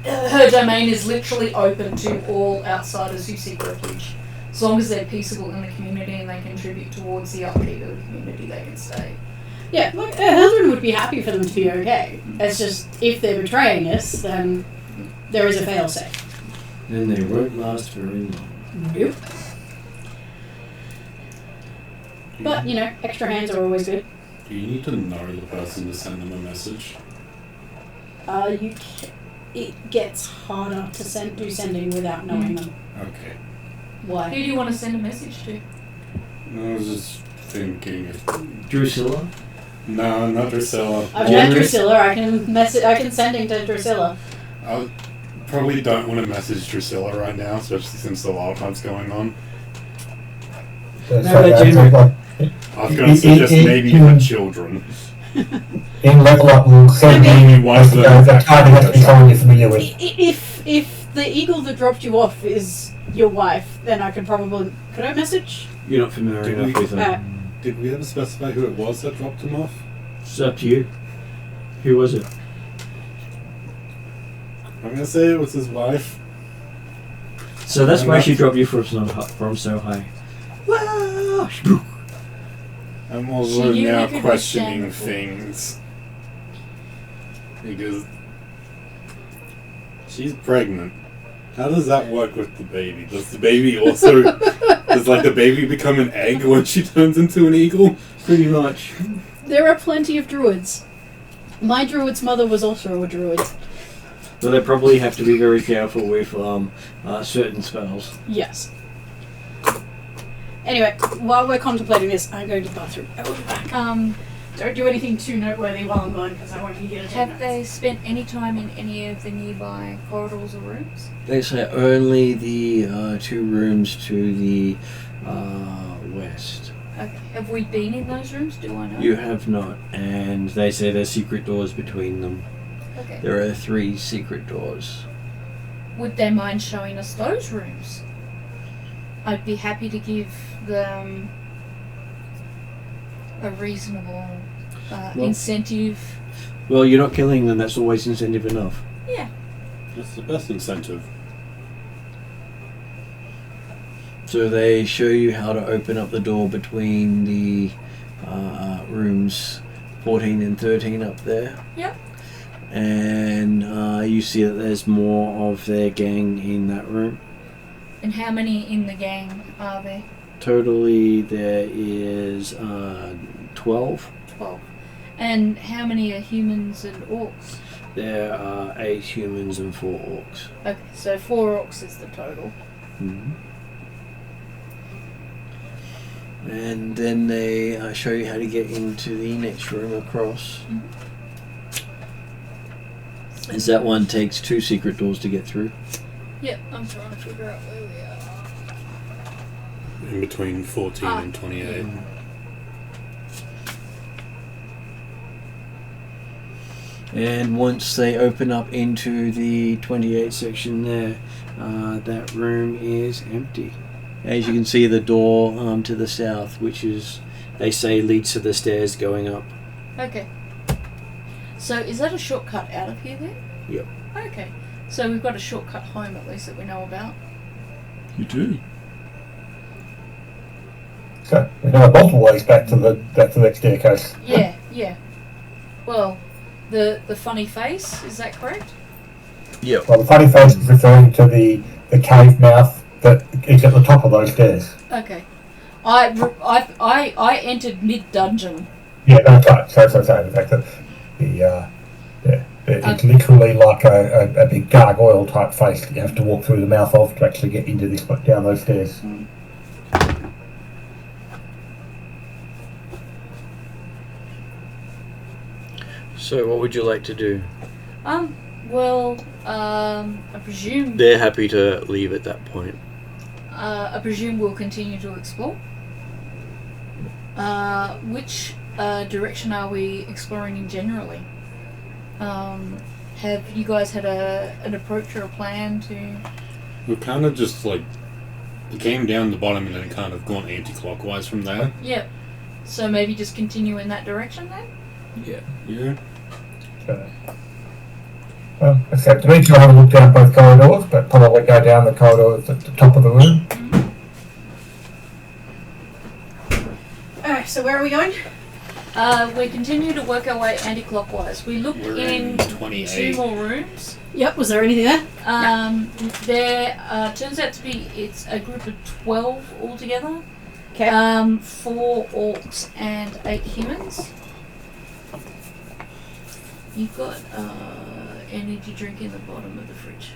Her domain is literally open to all outsiders who seek refuge. As long as they're peaceable in the community and they contribute towards the upkeep of the community, they can stay. Yeah, look, Hildren would be happy for them to be okay. It's just, if they're betraying us, then there is a failsafe. Then they won't last very long. Nope. But, you know, extra hands are always good. Do you need to know the person to send them a message? It gets harder to do sending without knowing them. Okay. Why? Who do you want to send a message to? I was just thinking. Drusilla? No, not Drusilla. I've met Drusilla. I can send him to Drusilla. I probably don't want to message Drusilla right now, especially since the wild hunt's going on. So that I was going to suggest maybe for children. in level up, we'll send you one of the target has to be someone you're familiar with. If the eagle that dropped you off is your wife, then I could I message? You're not familiar Did enough we- with them. Did we ever specify who it was that dropped him off? It's up to you. Who was it? I'm going to say it was his wife. So that's why she dropped you from so high. Wow! I'm also She knew now we could questioning withstand things. Because she's pregnant. How does that work with the baby? Does the baby also... does the baby become an egg when she turns into an eagle? Pretty much. There are plenty of druids. My druid's mother was also a druid. So they probably have to be very careful with certain spells. Yes. Anyway, while we're contemplating this, I'm going to the bathroom. I will be back. Don't do anything too noteworthy while I'm gone, because I won't be here to take Have notes. they spent any time in any of the nearby corridors or rooms? They say only the 2 rooms to the west. Okay. Have we been in those rooms? Do I know? You have not, and they say there's secret doors between them. Okay. There are 3 secret doors. Would they mind showing us those rooms? I'd be happy to give them a reasonable incentive. Well, you're not killing them, that's always incentive enough. Yeah. That's the best incentive. So they show you how to open up the door between the rooms 14 and 13 up there. Yep. And you see that there's more of their gang in that room. And how many in the gang are there? Totally there is 12. 12. And how many are humans and orcs? There are 8 humans and 4 orcs. Okay, so 4 orcs is the total. Mm-hmm. And then they show you how to get into the next room across. Mhm. As that one takes 2 secret doors to get through. Yep, I'm trying to figure out where we are. In between 14 and 28. And once they open up into the 28 section there, that room is empty. As you can see, the door to the south, which is, they say, leads to the stairs going up. Okay. So is that a shortcut out of here then? Yep. Okay. So we've got a shortcut home at least that we know about. You do? So we know multiple ways back to the staircase. Yeah, yeah. Well, the funny face, is that correct? Yep. Well, the funny face is referring to the cave mouth that is at the top of those stairs. Okay. I entered mid-dungeon. Yeah, that's right. So the fact that it's literally like a big gargoyle type face that you have to walk through the mouth of to actually get into this down those stairs. So what would you like to do? I presume They're happy to leave at that point. I presume we'll continue to explore. Which direction are we exploring in generally? Have you guys had an approach or a plan to... We're kind of just it came down the bottom and then kind of gone anti-clockwise from there. Yep. So maybe just continue in that direction then? Yeah. Yeah. Okay. Well, so Dimitri will have a look down both corridors, but probably go down the corridor at the top of the room. Alright, so where are we going? We continue to work our way anti-clockwise. We looked We're in in 28. 2 more rooms. Yep, was there anything there? There turns out to be, it's a group of 12 altogether. Okay. 4 orcs and 8 humans. You've got energy drink in the bottom of the fridge.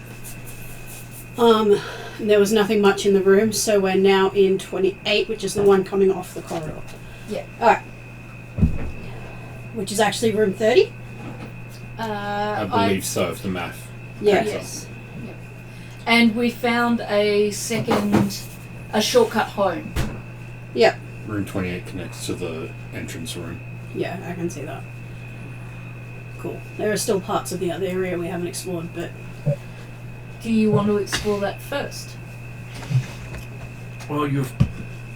There was nothing much in the room, so we're now in 28, which is the one coming off the corridor. Yeah. Alright. Which is actually room 30? I believe so, if the math. Yeah. Yes. Yep. And we found a shortcut home. Yeah. Room 28 connects to the entrance room. Yeah, I can see that. Cool. There are still parts of the other area we haven't explored, but... Do you want to explore that first? Well, you've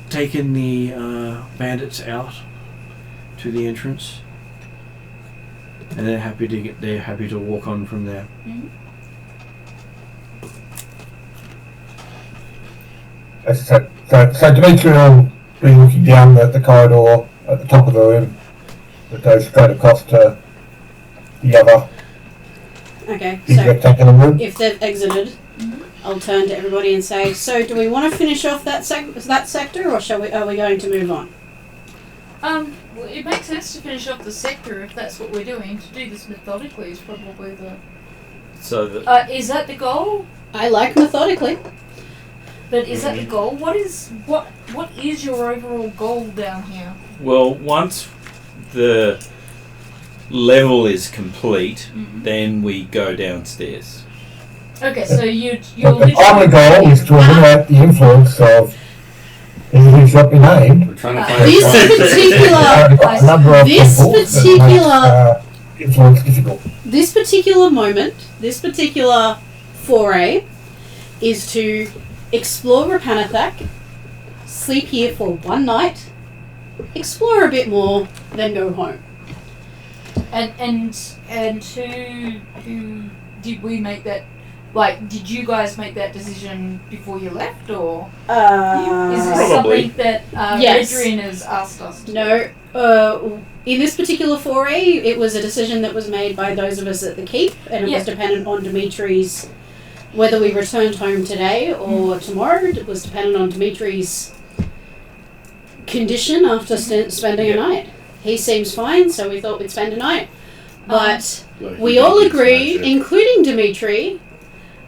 taken the bandits out to the entrance, and they're happy to walk on from there. Mm-hmm. So Dimitri will be looking down the corridor at the top of the room that goes straight across to the other Okay, big so rectangular room. if they've exited, I'll turn to everybody and say, so do we want to finish off that sector, or are we going to move on? Well, it makes sense to finish off the sector if that's what we're doing. To do this methodically is probably the... So that is that the goal? I like methodically. But is that the goal? What is your overall goal down here? well, once the level is complete, then we go downstairs. Okay, so you're The literally... primary goal is to eliminate the influence of anything shall be named. We're trying to find This A number of This people that particular- makes, influence difficult. This particular moment, this particular foray, is to explore Rapanathak, sleep here for one night, explore a bit more, then go home. And who did we make that? Like, did you guys make that decision before you left, or is this Probably. something that Yes. Adrian has asked us to do? No, in this particular foray, it was a decision that was made by those of us at the keep, and it was dependent on Dimitri's, whether we returned home today or tomorrow. It was dependent on Dimitri's condition after spending a night. He seems fine, so we thought we'd spend a night. But we all agreed, including Dimitri,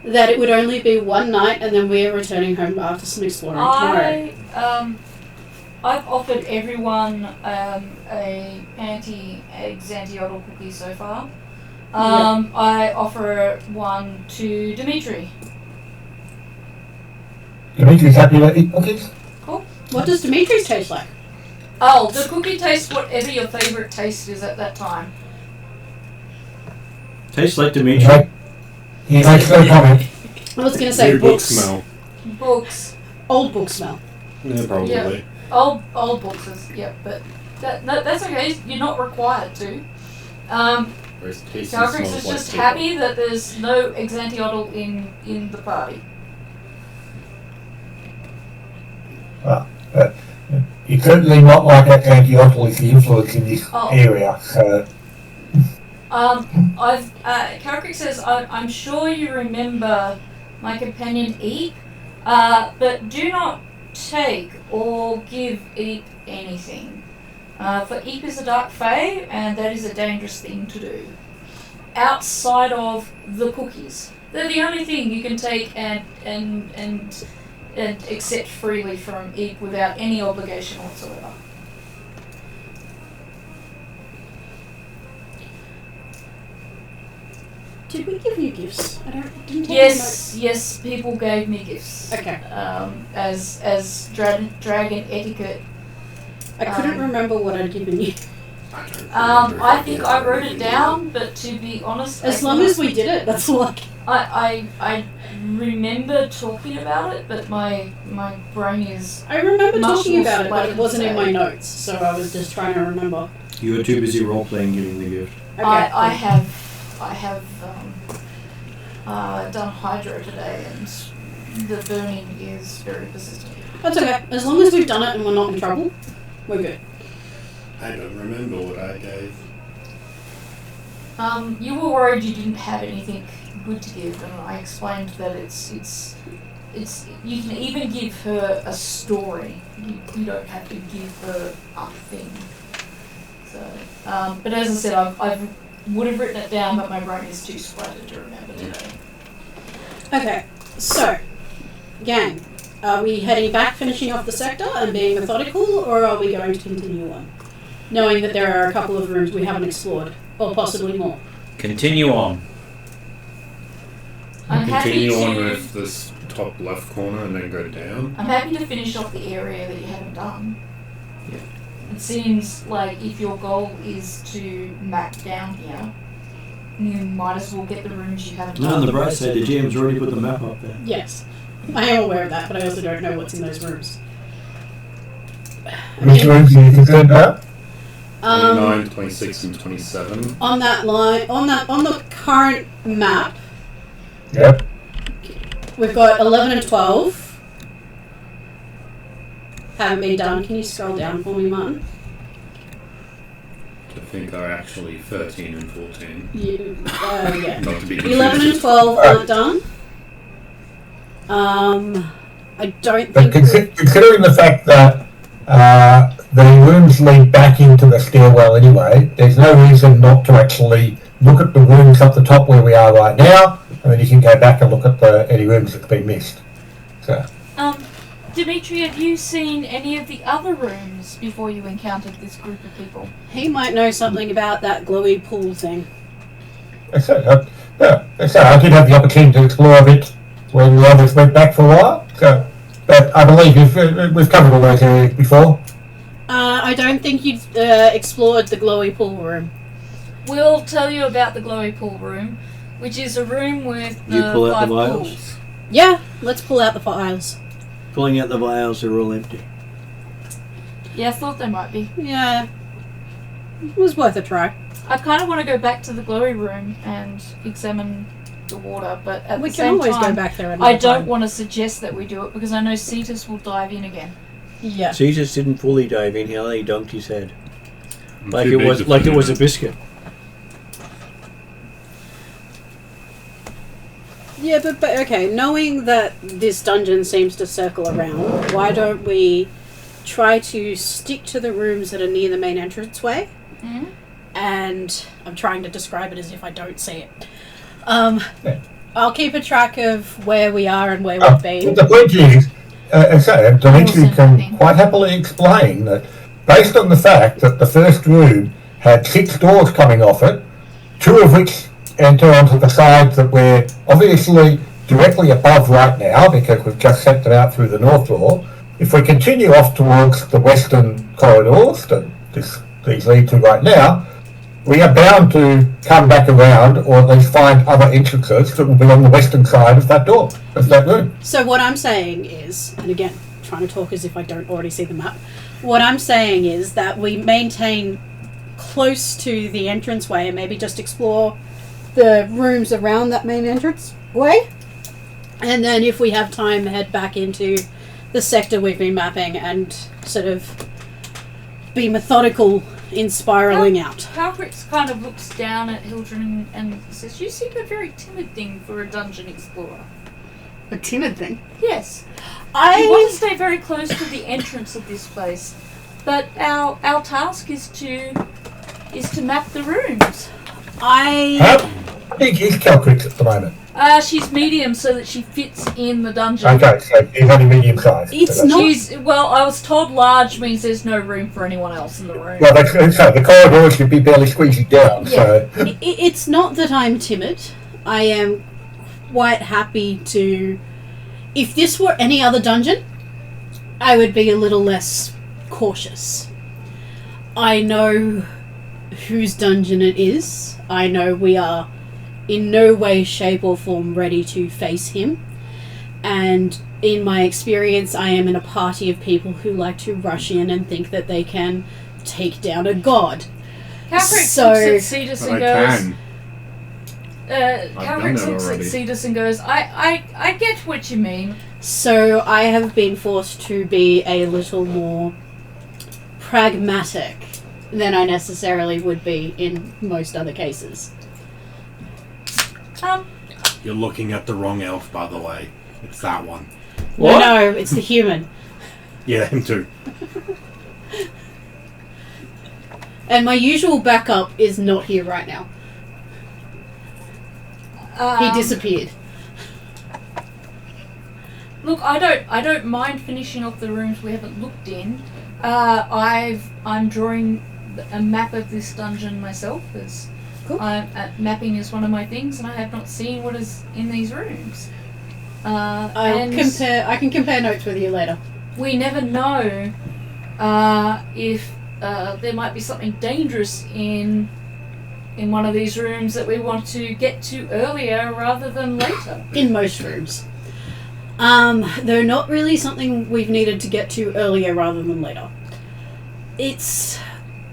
that it would only be one night, and then we're returning home after some exploring tomorrow. I've offered everyone a anti-Xantiodal cookie so far. I offer one to Dimitri. Dimitri's happy to eat cookies? What does Dimitri's taste like? Oh, the cookie tastes whatever your favourite taste is at that time. Tastes like Dimitri. He makes no comment. I was going to say New book books. smell. Books. Old book smell. Yeah, probably. Yeah. Old books is, but that's okay. You're not required to. Whereas tasty Calgrix smells is like just paper. happy that there's no Xantiodal in the party. It's certainly not like that Antiochal is the influence in this area, so... Calgrix says, I'm sure you remember my companion Eep, but do not take or give Eep anything. For Eep is a dark fae, and that is a dangerous thing to do. Outside of the cookies. They're the only thing you can take and accept freely from Eep without any obligation whatsoever. Did we give you gifts? Didn't take Yes, people gave me gifts. Okay. As dragon etiquette. I couldn't remember what I'd given you. I think I wrote it down, but to be honest, As long as we did it, that's all I remember talking about it, but my brain is... I remember much talking more about it, but slight it wasn't in my today. notes, so I was just trying to remember. You were too busy role-playing giving the gift. Okay. I have done hydro today, and the burning is very persistent. That's okay. As long as we've done it and we're not in trouble, we're good. I don't remember what I gave. You were worried you didn't have anything good to give, and I explained that it's you can even give her a story. You don't have to give her a thing. So, but as I said, I would have written it down, but my brain is too splattered to remember today. Okay. So, gang, are we heading back, finishing off the sector and being methodical, or are we going to continue on? Knowing that there are a couple of rooms we haven't explored, or possibly more. Continue on. I'm happy Continue on to. with this top left corner and then go down. I'm happy to finish off the area that you haven't done. Yeah. It seems like if your goal is to map down here, you might as well get the rooms you haven't No, on done. the bright side, the GM's already put the map up there. Yes. I am aware of that, but I also don't know what's in those rooms. Which rooms are you concerned about? 29, 26, and 27. On that line, on the current map, Yep. we've got 11 and 12. Haven't been done. Can you scroll down for me, Martin? I think are actually 13 and 14. Yeah. Not to be 11 and confused. 12 aren't done. I don't But think. considering the fact that the rooms lead back into the stairwell anyway, there's no reason not to actually look at the rooms up the top where we are right now, and then you can go back and look at any rooms that's been missed. So, Dimitri, have you seen any of the other rooms before you encountered this group of people? He might know something about that glowy pool thing. so I did have the opportunity to explore a bit when the others went back for a while. So, but I believe we've covered all those areas before. I don't think you've explored the glowy pool room. We'll tell you about the glowy pool room, which is a room with You pull out 5 the vials? pools. Yeah, let's pull out the files. Pulling out the vials, they're all empty. Yeah, I thought they might be. Yeah, it was worth a try. I kind of want to go back to the glowy room and examine the water, but at We the can same always time, go back there. I another don't time. want to suggest that we do it because I know Cetus will dive in again. Yeah. Jesus didn't fully dive in, he only dunked his head. I'm Like too it big was to like fit it was a in. biscuit. Yeah, but okay. Knowing that this dungeon seems to circle around, why don't we try to stick to the rooms that are near the main entranceway? Mm-hmm. And I'm trying to describe it as if I don't see it. Yeah. I'll keep a track of where we are and where we've been. The point is, Dimitri can quite happily explain that based on the fact that the first room had 6 doors coming off it, 2 of which enter onto the sides that we're obviously directly above right now because we've just sent them out through the north door. If we continue off towards the western corridors that these lead to right now, we are bound to come back around or at least find other entrances that will be on the western side of that door, of that room. So what I'm saying is, and again, trying to talk as if I don't already see the map, what I'm saying is that we maintain close to the entranceway and maybe just explore the rooms around that main entranceway, and then if we have time, head back into the sector we've been mapping and sort of be methodical in spiraling out. Calcrix kind of looks down at Hildren and says, "You seem a very timid thing for a dungeon explorer." A timid thing. Yes. We want to I stay very close to the entrance of this place, but our task is to map the rooms. How big is Calcrix at the moment? She's medium so that she fits in the dungeon. Okay, so he's only medium sized. It's not- I was told large means there's no room for anyone else in the room. Well, so the corridors should be barely squeezing down. So It's not that I'm timid. I am quite happy to. If this were any other dungeon, I would be a little less cautious. I know whose dungeon it is. I know we are in no way, shape, or form ready to face him. And in my experience, I am in a party of people who like to rush in and think that they can take down a god. Calcrix So- looks at Cetus But and I goes. can. Calcrix done that looks at already. Cetus and goes, I get what you mean. So I have been forced to be a little more pragmatic than I necessarily would be in most other cases. You're looking at the wrong elf, by the way. It's that one. What? No, it's the human. Yeah, him too. And my usual backup is not here right now. He disappeared. Look, I don't mind finishing off the rooms we haven't looked in. I'm drawing a map of this dungeon myself, as Cool. mapping is one of my things, and I have not seen what is in these rooms. I can compare notes with you later. We never know if there might be something dangerous in one of these rooms that we want to get to earlier rather than later. In most rooms. They're not really something we've needed to get to earlier rather than later. It's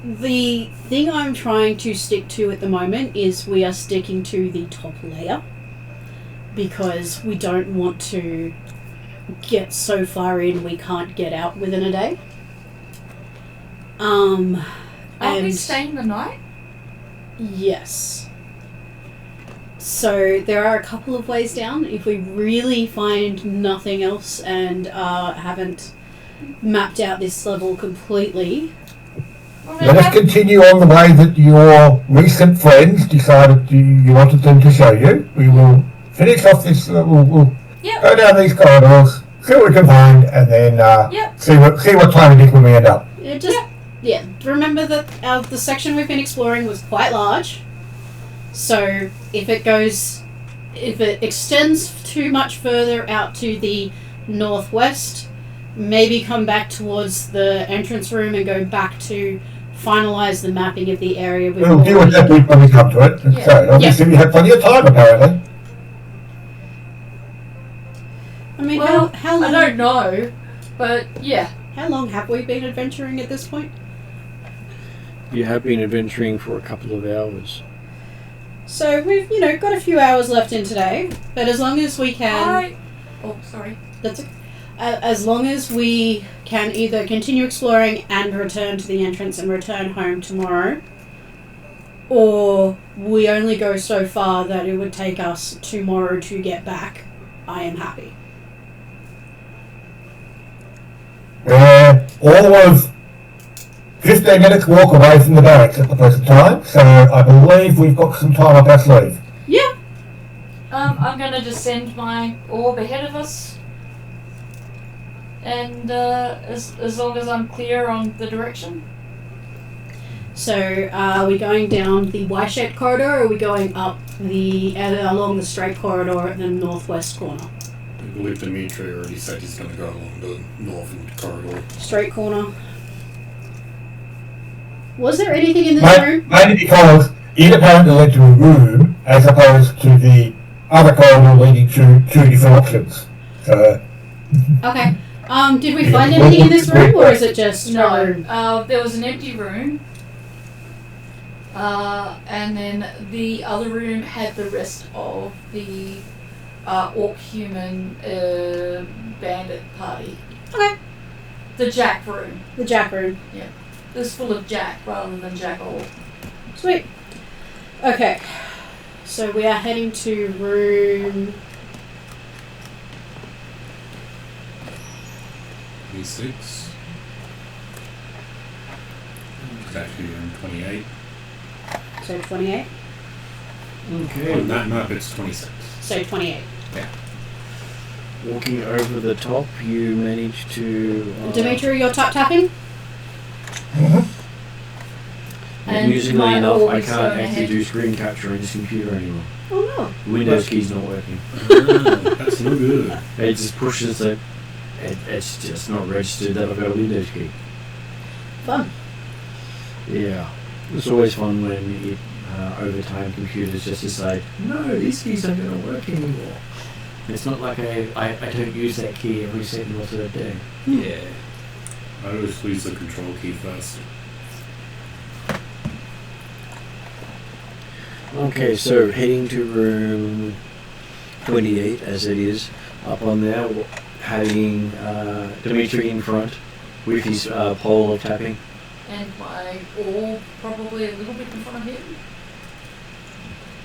the thing I'm trying to stick to at the moment is we are sticking to the top layer because we don't want to get so far in we can't get out within a day. Are we and staying the night? yes. So there are a couple of ways down. If we really find nothing else and haven't mapped out this level completely, Well, Let us continue on the way that your recent friends decided you wanted them to show you. We will finish off this. We'll Yep. go down these corridors, see what we can find, and then Yep. see what time it is when we end up. it just yeah. Remember that the section we've been exploring was quite large. So if it extends too much further out to the northwest, maybe come back towards the entrance room and go back to finalise the mapping of the area. We'll deal with that when we come to it. Yeah. So obviously we have plenty of time apparently. I mean, Well, how I long? don't know, but yeah. How long have we been adventuring at this point? You have been adventuring for a couple of hours. So we've got a few hours left in today, but as long as we can, Oh, sorry. that's okay. As long as we can either continue exploring and return to the entrance and return home tomorrow, or we only go so far that it would take us tomorrow to get back, I am happy. We're all of 15 minutes walk away from the barracks at the present time, so I believe we've got some time up our sleeve. Yeah. I'm gonna just send my orb ahead of us, and as long as I'm clear on the direction. So are we going down the Y-shaped corridor, or are we going up along the straight corridor at the northwest corner? I believe Dimitri already said he's going to go along the northern corridor. Straight corner. Was there anything in this room? Maybe because it apparently led to a room as opposed to the other corridor leading to two different options. So Okay. Did we find anything in this room, or is it just a room? No. There was an empty room, and then the other room had the rest of the orc human bandit party. Okay. The Jack room. The Jack room. It was full of Jack rather than Jack all. Sweet. Okay. So we are heading to room 26. It's actually in 28. so 28. Okay. On that map, it's 26. So 28. Walking over the top, you manage to. Dimitri, you're tapping? And Amusingly my enough, orb I is can't going actually ahead. do screen capture on this computer anymore. Oh The Windows key's not working. That's no good. It just pushes it. It's just not registered that I've got a Windows key. no. Fun. Yeah. It's always fun when over time computers just decide, no, these keys aren't going to work anymore. It's not like I don't use that key every second or third day. Yeah. I always use the control key first. Okay, so heading to room 28 as it is, up on there, having Dimitri in front with his pole of tapping. And my orb probably a little bit in front of him.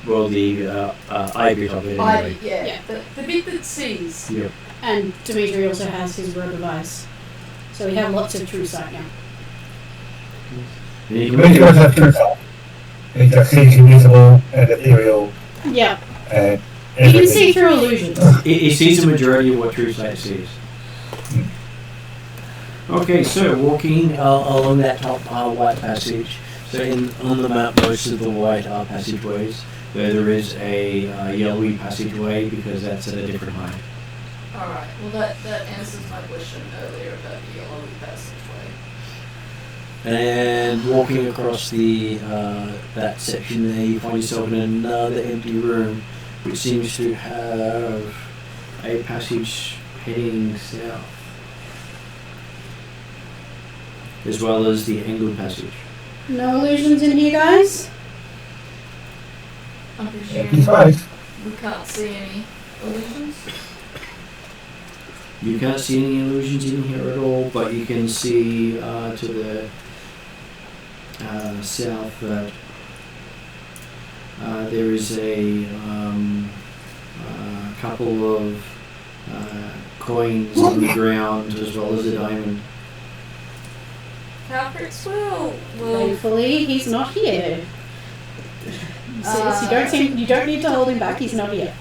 Well, the eye bit of it anyway. Yeah. The bit that sees. Yep. And Dimitri also has his robe of ice. So we have lots of true sight now. And you But he does have two sides. He just sees invisible and ethereal Yeah. and You can see through illusions. It sees the majority of what True Sight sees. Okay, so walking along that top white passage. So on the map, most of the white are passageways. There is a yellowy passageway because that's at a different height. Alright, well that answers my question earlier about the yellowy passageway. And walking across the that section there, you find yourself in another empty room, which seems to have a passage heading south, as well as the angled passage. No illusions in here, guys? I'm Empty presuming space. we can't see any illusions. You can't see any illusions in here at all, but you can see to the south that there is a couple of coins on the ground, as well as a diamond. Calcrix will Thankfully, he's not here. You don't need to hold him back. He's not here.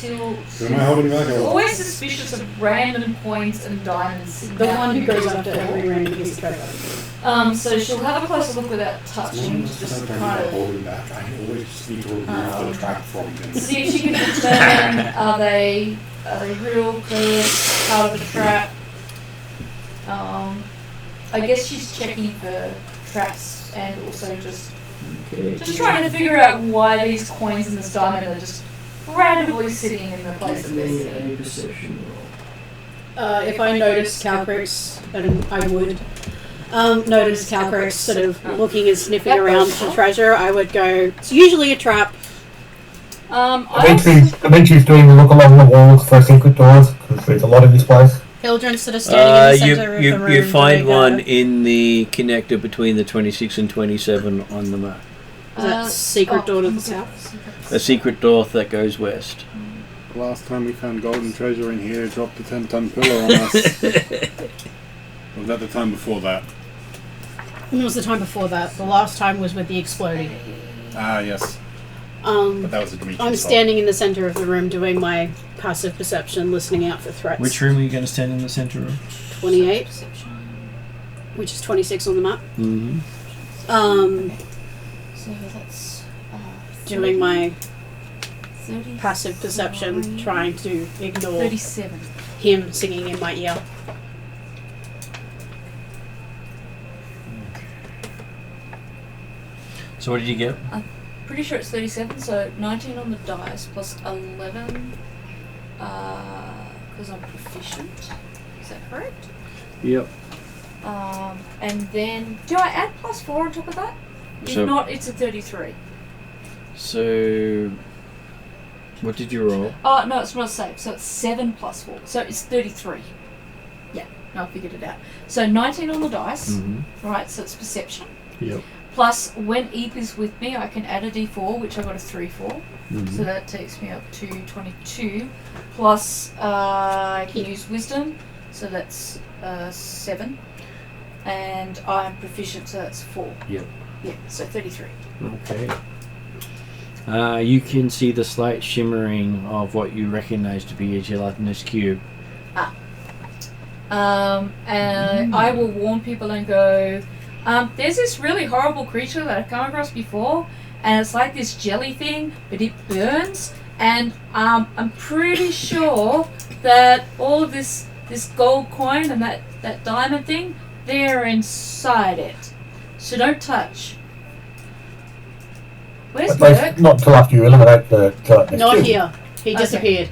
Who am I holding back? always suspicious of random coins and diamonds. The one who goes after every random piece of treasure. So she'll have a closer look without touching, just to kind of holding back. I always just need to remove the trap from him. see if she can determine are they real, clear, part of the trap. I guess she's checking for traps and also just trying to figure out why these coins and this diamond are just randomly sitting in the place that they're sitting. A perception roll. If I notice Calcrix, and I would notice Calcrix sort of looking and sniffing around for treasure, I would go, it's usually a trap. Eventually's doing a look along the walls for secret doors, because there's a lot in this place. Hildren's sort of standing in the centre of the room. You find one in the connector between the 26 and 27 on the map. Is that secret door to the south? A secret door that goes west. Last time we found golden treasure in here, it dropped a 10-ton pillar on us. Was that the time before that? It was the time before that. The last time was with the exploding. Ah, yes. But that was a Demetrius I'm standing in the centre of the room doing my passive perception, listening out for threats. Which room are you going to stand in the centre of? 28, which is 26 on the map. Mm-hmm. So that's Doing my 30, passive perception, trying to ignore 37. him singing in my ear. So what did you get? Pretty sure it's 37, so 19 on the dice plus 11 because I'm proficient. Is that correct? Yep. And then, do I add plus 4 on top of that? If So- not, it's a 33. So, what did you roll? Oh, no, it's not safe, so it's 7 plus 4, so it's 33. Yeah, I figured it out. So 19 on the dice, Mm-hmm. right, so it's perception. Yep. Plus, when Eep is with me, I can add a d4, which I got a 3 for. Mm-hmm. So that takes me up to 22. Plus, I can use wisdom, so that's 7. And I'm proficient, so that's 4. Yep. Yeah, so 33. Okay. You can see the slight shimmering of what you recognize to be a gelatinous cube. And I will warn people and go, there's this really horrible creature that I've come across before, and it's like this jelly thing, but it burns, and I'm pretty sure that all of this gold coin and that diamond thing, they're inside it. So don't touch. Where's At least Dirk? not till after you eliminate the gelatinous Not cube. here. He disappeared.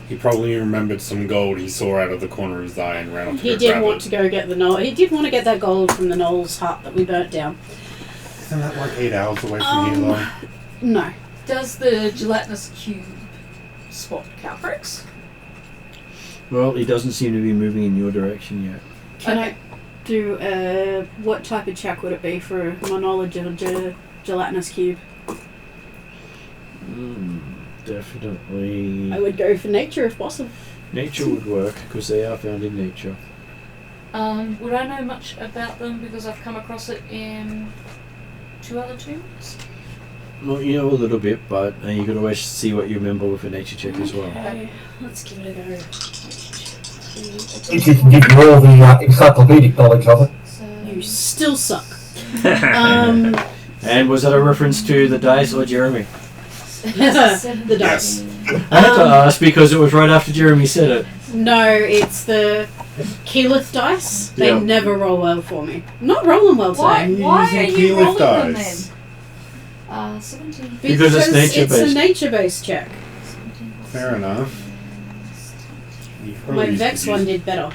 He probably remembered some gold he saw out of the corner of his eye and ran off to He go did grab want it. to go get the knoll. He did want to get that gold from the Knowles hut that we burnt down. Isn't that like 8 hours away from here, though? No. Does the gelatinous cube spot Calcrix? Well, he doesn't seem to be moving in your direction yet. Can I do what type of check would it be for my knowledge of a gelatinous cube? Definitely. I would go for nature if possible. Nature would work because they are found in nature. Would I know much about them because I've come across it in 2 other tombs? Well, you know a little bit, but you can always see what you remember with a nature check as well. Okay, let's give it a go. If you can give you all the encyclopedic knowledge of it. So You still suck. And was that a reference to the dice or Jeremy? The dice. I had to ask because it was right after Jeremy said it. No, it's the Keyleth dice. They Yeah. never roll well for me. I'm not rolling well Why? today. Why Using are you keyless rolling them then? dice. 17. Because it's nature-based. It's a nature-based check. 17. Fair enough. You My probably use Vex one did better.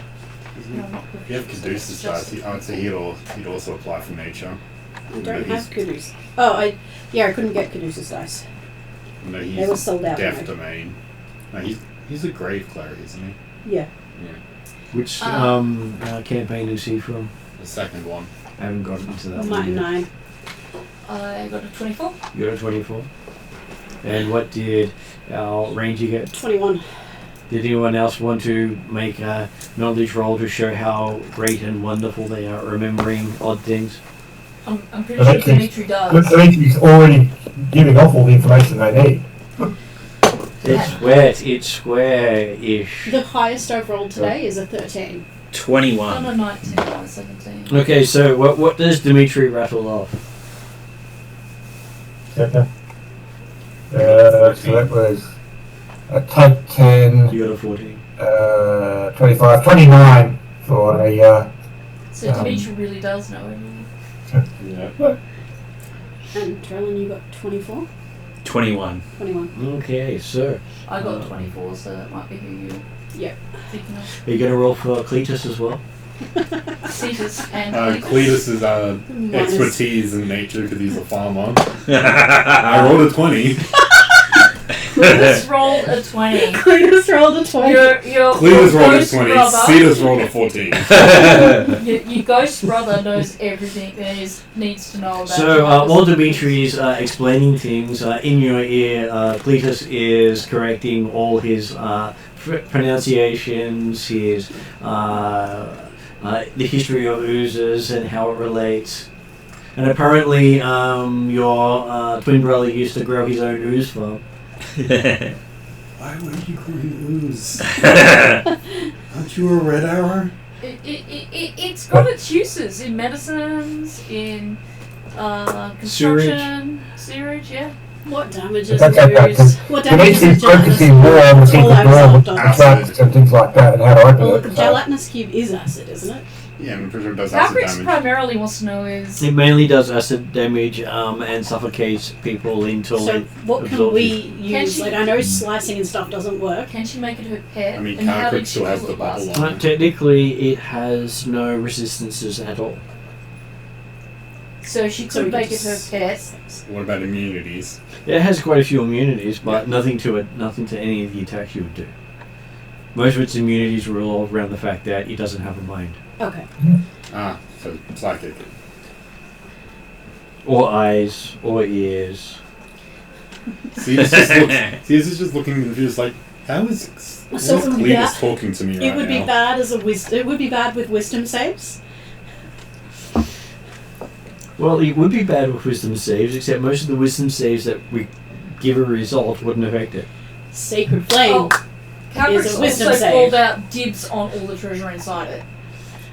No, not If you have Caduceus dice, I would say he'd also apply for nature. I don't have Caduceus. Oh, I couldn't get Caduceus dice. No, They were he's sold out. Death mate. Domain. No, he's a grave cleric, isn't he? Yeah. Which campaign is he from? The second one. I haven't gotten into that one Mighty yet. 9. I got a 24. You got a 24. And what did our ranger get? 21. Did anyone else want to make a knowledge roll to show how great and wonderful they are at remembering odd things? I'm pretty sure Dimitri does. Dimitri's already giving off all the information they need. It's wet, it's square-ish. The highest I've rolled today is a 13. 21. On a 19 and a 17. Okay, so what does Dimitri rattle off? Okay. So that was a type 10, You got a 14. 25, 29 for a. So Dimitri really does know everything. Yeah. And Trellin, you got 24? 21. 21. Okay, so I got 24, so that might be who you're thinking of. are you going to roll for Cletus as well? Cetus and Cletus's Minus- expertise in nature because he's a farmer. I rolled a 20. Cletus rolled a 20. Cletus rolled a 20. Your Cletus rolled a ghost 20. brother, Cetus rolled a 14. your ghost brother knows everything there needs to know about. So you. while Dimitri is explaining things, in your ear, Cletus is correcting all his pronunciations, his the history of oozes and how it relates. And apparently your twin brother used to grow his own ooze farm. Why would you growing ooze? Aren't you a red arrow? It's got its uses in medicines, in construction, sewage, yeah. What damages That's okay, lose? What damages Dimitri's the focusing more on the secret door with gelatinous? traps and things like that and how to open Well, it. the so- gelatinous cube is acid, isn't it? Yeah, I'm pretty sure it does acid Calcrix damage. primarily wants to know is It mainly does acid damage and suffocates people until So it what can absorbs we you. use? she- Like, I know slicing and stuff doesn't work. can she make it her pet? I mean, and how Calcrix did she still has kill the it last bubble time? on. Technically, it has no resistances at all. So she So could we make could it her just- pet. What about immunities? It has quite a few immunities, but nothing to any of the attacks you would do. Most of its immunities revolve around the fact that it doesn't have a mind. Okay. Ah, so psychic. Or eyes, or ears. This is just looking confused. Like, how is So it would be Cletus bad- talking to me right It would be now? bad as a wisdom. It would be bad with wisdom saves. Well, it would be bad with wisdom saves, except most of the wisdom saves that we give a result wouldn't affect it. Sacred flame. Oh, Calcrix Is a wisdom also save. called out dibs on all the treasure inside it.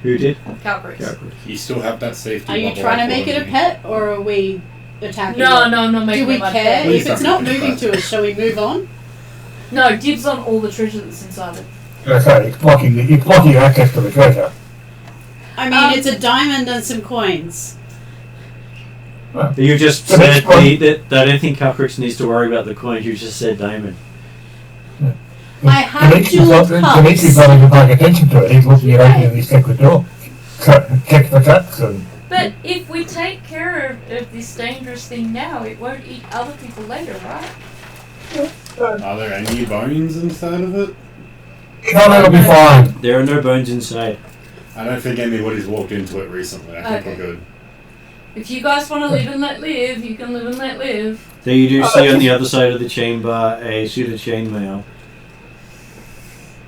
Who did? Calcrix. You still have that safety. Are you bubble trying to up make it a on you. pet, or are we attacking? No, it? no, I'm not making Do we it my care pet. Please if it's don't not make it moving a to us? Shall we move on? No, dibs on all the treasure that's inside it. Okay, it's blocking access to the treasure. I mean, it's a diamond and some coins. You just The said next one- that I don't think Calcrix needs to worry about the coins, you just said diamond. I have Dimitri's dual Dimitri's cups. not even paying attention to it. He's looking at opening the secret door. Check the traps and But if we take care of this dangerous thing now, it won't eat other people later, right? Are there any bones inside of it? no, it'll be fine. There are no bones inside. I don't think anybody's walked into it recently. I think Okay. we're good. If you guys want to live and let live, you can live and let live. So you do see on the other side of the chamber a suit of chainmail.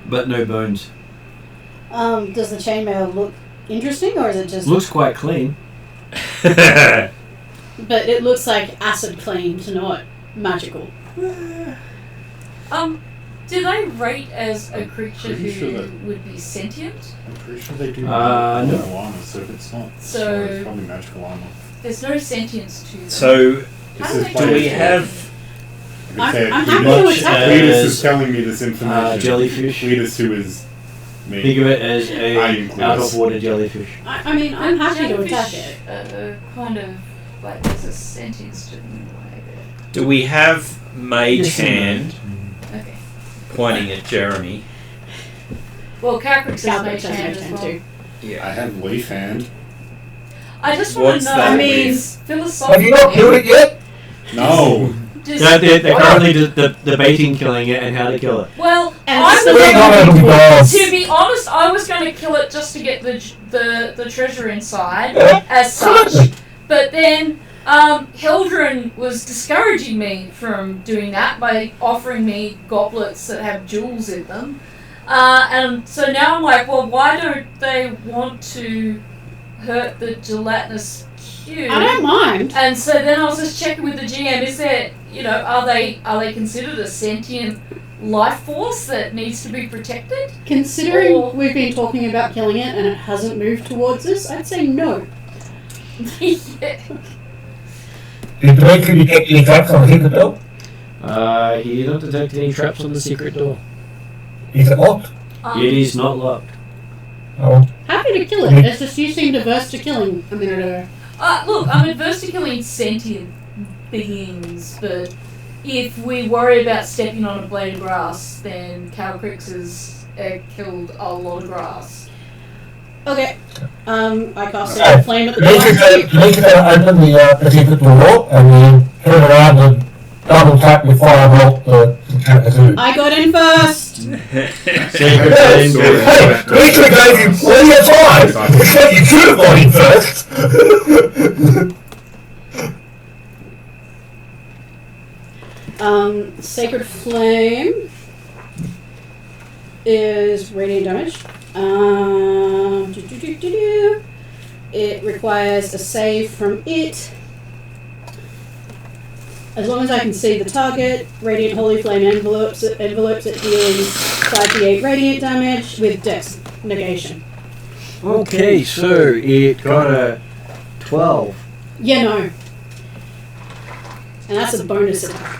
But no bones. Does the chainmail look interesting, or is it just? Looks quite clean. But it looks like acid cleaned, not magical. Do they rate as a creature Pretty sure who that- would be sentient? I'm pretty sure they do No. armor, so if it's not, So- it's probably magical armor. There's no sentience to them. So, How This do is they do we do it? have... I could say I'm it happy pretty to much. attack it. Cletus is telling me this information. Jellyfish. Cletus, who is me. Think of it as I a include out us. of water jellyfish. I mean, I'm happy to attack Jellyfish, it. kind of like there's a sentience to them in a way. Do we have Mage Yes and Hand But, okay. pointing at Jeremy? Well, Cacrix is Calvert mage has hand mage as hand well. too. I have leaf hand. I just want What's to know. that I mean, with? Have you not killed it yet? No. They're currently debating killing it and how to kill it. Well, And I it's was We're not able to go. to be honest, I was going to kill it just to get the treasure inside, Yeah. as such. But then Hildren was discouraging me from doing that by offering me goblets that have jewels in them. And so now I'm like, well, why don't they want to hurt the gelatinous cube? I don't mind. And so then I was just checking with the GM, is there, are they considered a sentient life force that needs to be protected? Considering Or- we've been talking about killing it and it hasn't moved towards us, I'd say no. Yeah. Did Demetri detect any traps on the secret door? He did not detect any traps on the secret door. Is it locked? It is not locked. Oh. Happy to kill it. It's just you seemed averse to killing a minute ago. Look, I'm adverse to killing sentient beings, but if we worry about stepping on a blade of grass, then Calcrix has killed a lot of grass. Okay. I cast a flame at the Demetri's door. going to open the secret door and then turn around and double tap with firebolt the food. I got in first. Sacred Hey, flame. Demetri gave you plenty of time! You should have gone in first! Sacred Flame is radiant damage. It requires a save from it. As long as I can see the target, Radiant Holy Flame envelopes it, dealing 5d8 radiant damage with Dex negation. Okay, so it got a 12. Yeah, no. And that's a bonus attack.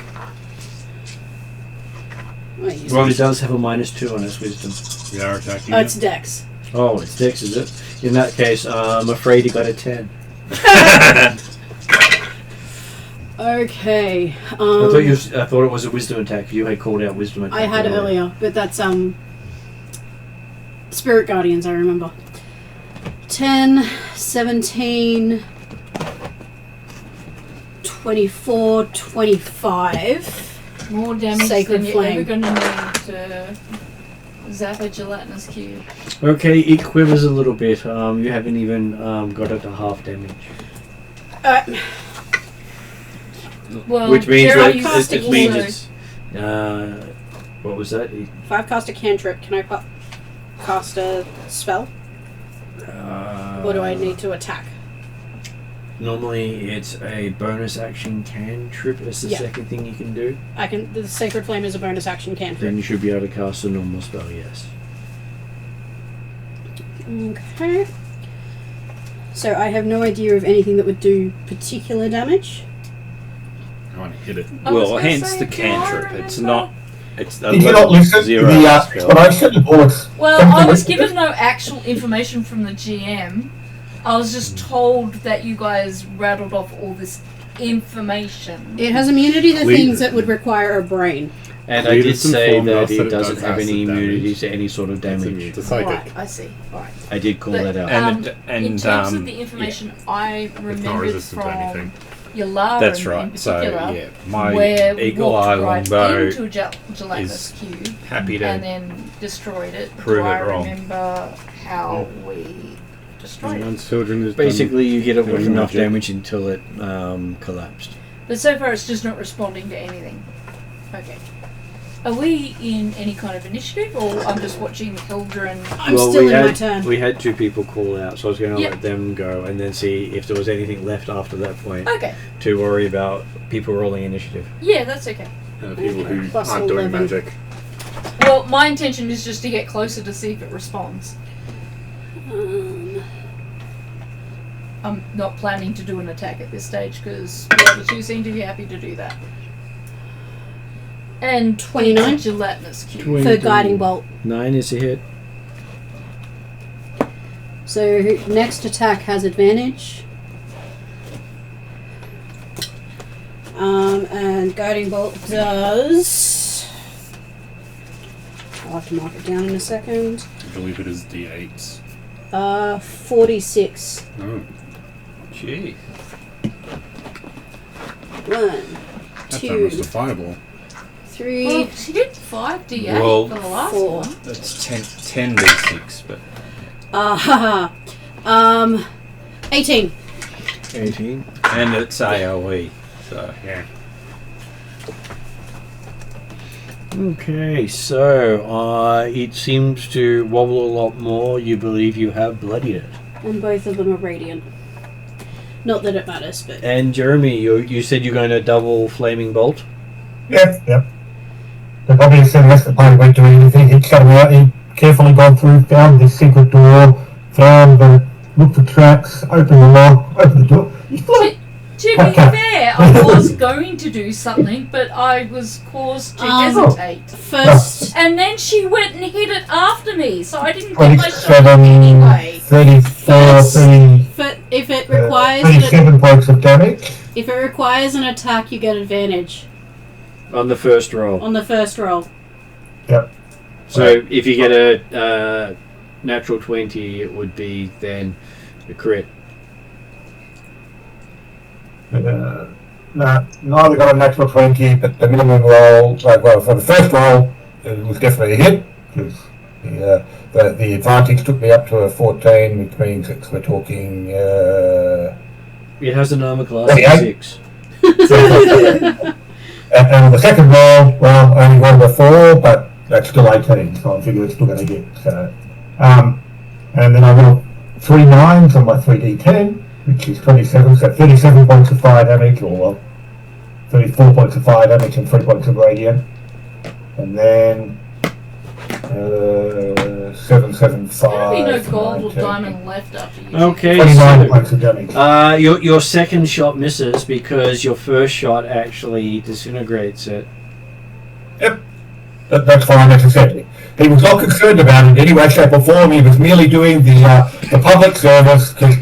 Well, it does have a -2 on its wisdom. We are attacking. Oh, it's Dex. Oh, it's Dex, is it? In that case, I'm afraid it got a 10. Okay. I thought it was a wisdom attack. You had called out wisdom attack. I had earlier, but that's Spirit Guardians, I remember. 10, 17, 24, 25. More damage Sacred than you're Flame. ever going to need to zap a gelatinous cube. Okay, it quivers a little bit. You haven't even got it to half damage. Well, Which means Jeremy that it means also- it's. What was that? If I cast a cantrip, can I cast a spell? Or do I need to attack? Normally, it's a bonus action cantrip. It's the Yeah. second thing you can do. The Sacred Flame is a bonus action Then cantrip. you should be able to cast a normal spell, yes. Okay. So I have no idea of anything that would do particular damage. I want to hit it. I was Well, gonna hence say, the do I cantrip. It's remember- not. It's a Did you not level listen to 0 the spell. explanation or it's Well, something I was different? given no actual information from the GM. I was just told that you guys rattled off all this information. It has immunity to Please. things that would require a brain. And I did Cletus say informed that us that it it doesn't does have any acid immunity damage. to any sort of It's immune damage. to psychic. Right, I see. Alright. I did call But- that out. In terms of the information I It's not remembered resistant to from anything. Yalaran That's in right. So particular, yeah, my where we eagle walked eye right longbow into a gelatinous cube happy and to. then destroyed it. prove Do I it wrong. remember how we destroyed it? Once children is Basically, you hit it with Doing enough magic. damage until it collapsed. But so far it's just not responding to anything. Okay. Are we in any kind of initiative, or I'm just watching Hilda and... I'm still in my turn. We had 2 people call out, so I was going to Yep. let them go and then see if there was anything left after that point Okay. to worry about people rolling initiative. Yeah, that's okay. People who Plus aren't doing 11. magic. Well, my intention is just to get closer to see if it responds. I'm not planning to do an attack at this stage because the other 2 seem to be happy to do that. And 29? Gelatinous cube. 20. For guiding bolt. 9 is a hit. So next attack has advantage. And guiding bolt does. I'll have to mark it down in a second. I believe it is D8s. 46. Oh, Gee. 1, that's 2, almost a fireball. 3, Well, she did 5d8 Well, for the last 4. one. That's 10 d6, but 18. 18. and it's AOE. So Yeah. Okay, so it seems to wobble a lot more. You believe you have bloodied it. And both of them are radiant. Not that it matters, but And Jeremy, you said you're going to double flaming bolt? Yep. They've obviously left the party won't do anything. He's come out, he carefully gone through, found the secret door, looked for tracks, opened the lock, opened the door. He's bloody. To be fair, I was going to do something, but I was caused to hesitate. first, And then she went and hit it after me, so I didn't get my shot 27, anyway. 34, 30, if it requires 37 points of damage. if it requires an attack, you get advantage On the first roll. on the first roll. Yep. So if you get a natural 20, it would be then a crit. No, neither got a natural 20, but the minimum roll, for the first roll, it was definitely a hit, because the advantage took me up to a 14, which means we're talking... It has an armor class of 38. 6. and the second roll, well, I only rolled a 4, but that's still 18, so I figure it's still going to hit. So, and then I rolled 3 9s on my 3d10, which is 27, so 37 points of fire damage, or well, 34 points of fire damage and 3 points of radiant. And then 7, 7, 5. There'll be no gold or 19. diamond left after you. Okay, 29 so points of damage. your second shot misses because your first shot actually disintegrates it. Yep. That's fine, as I said. He was not concerned about it in any way, shape or form. He was merely doing the public service, because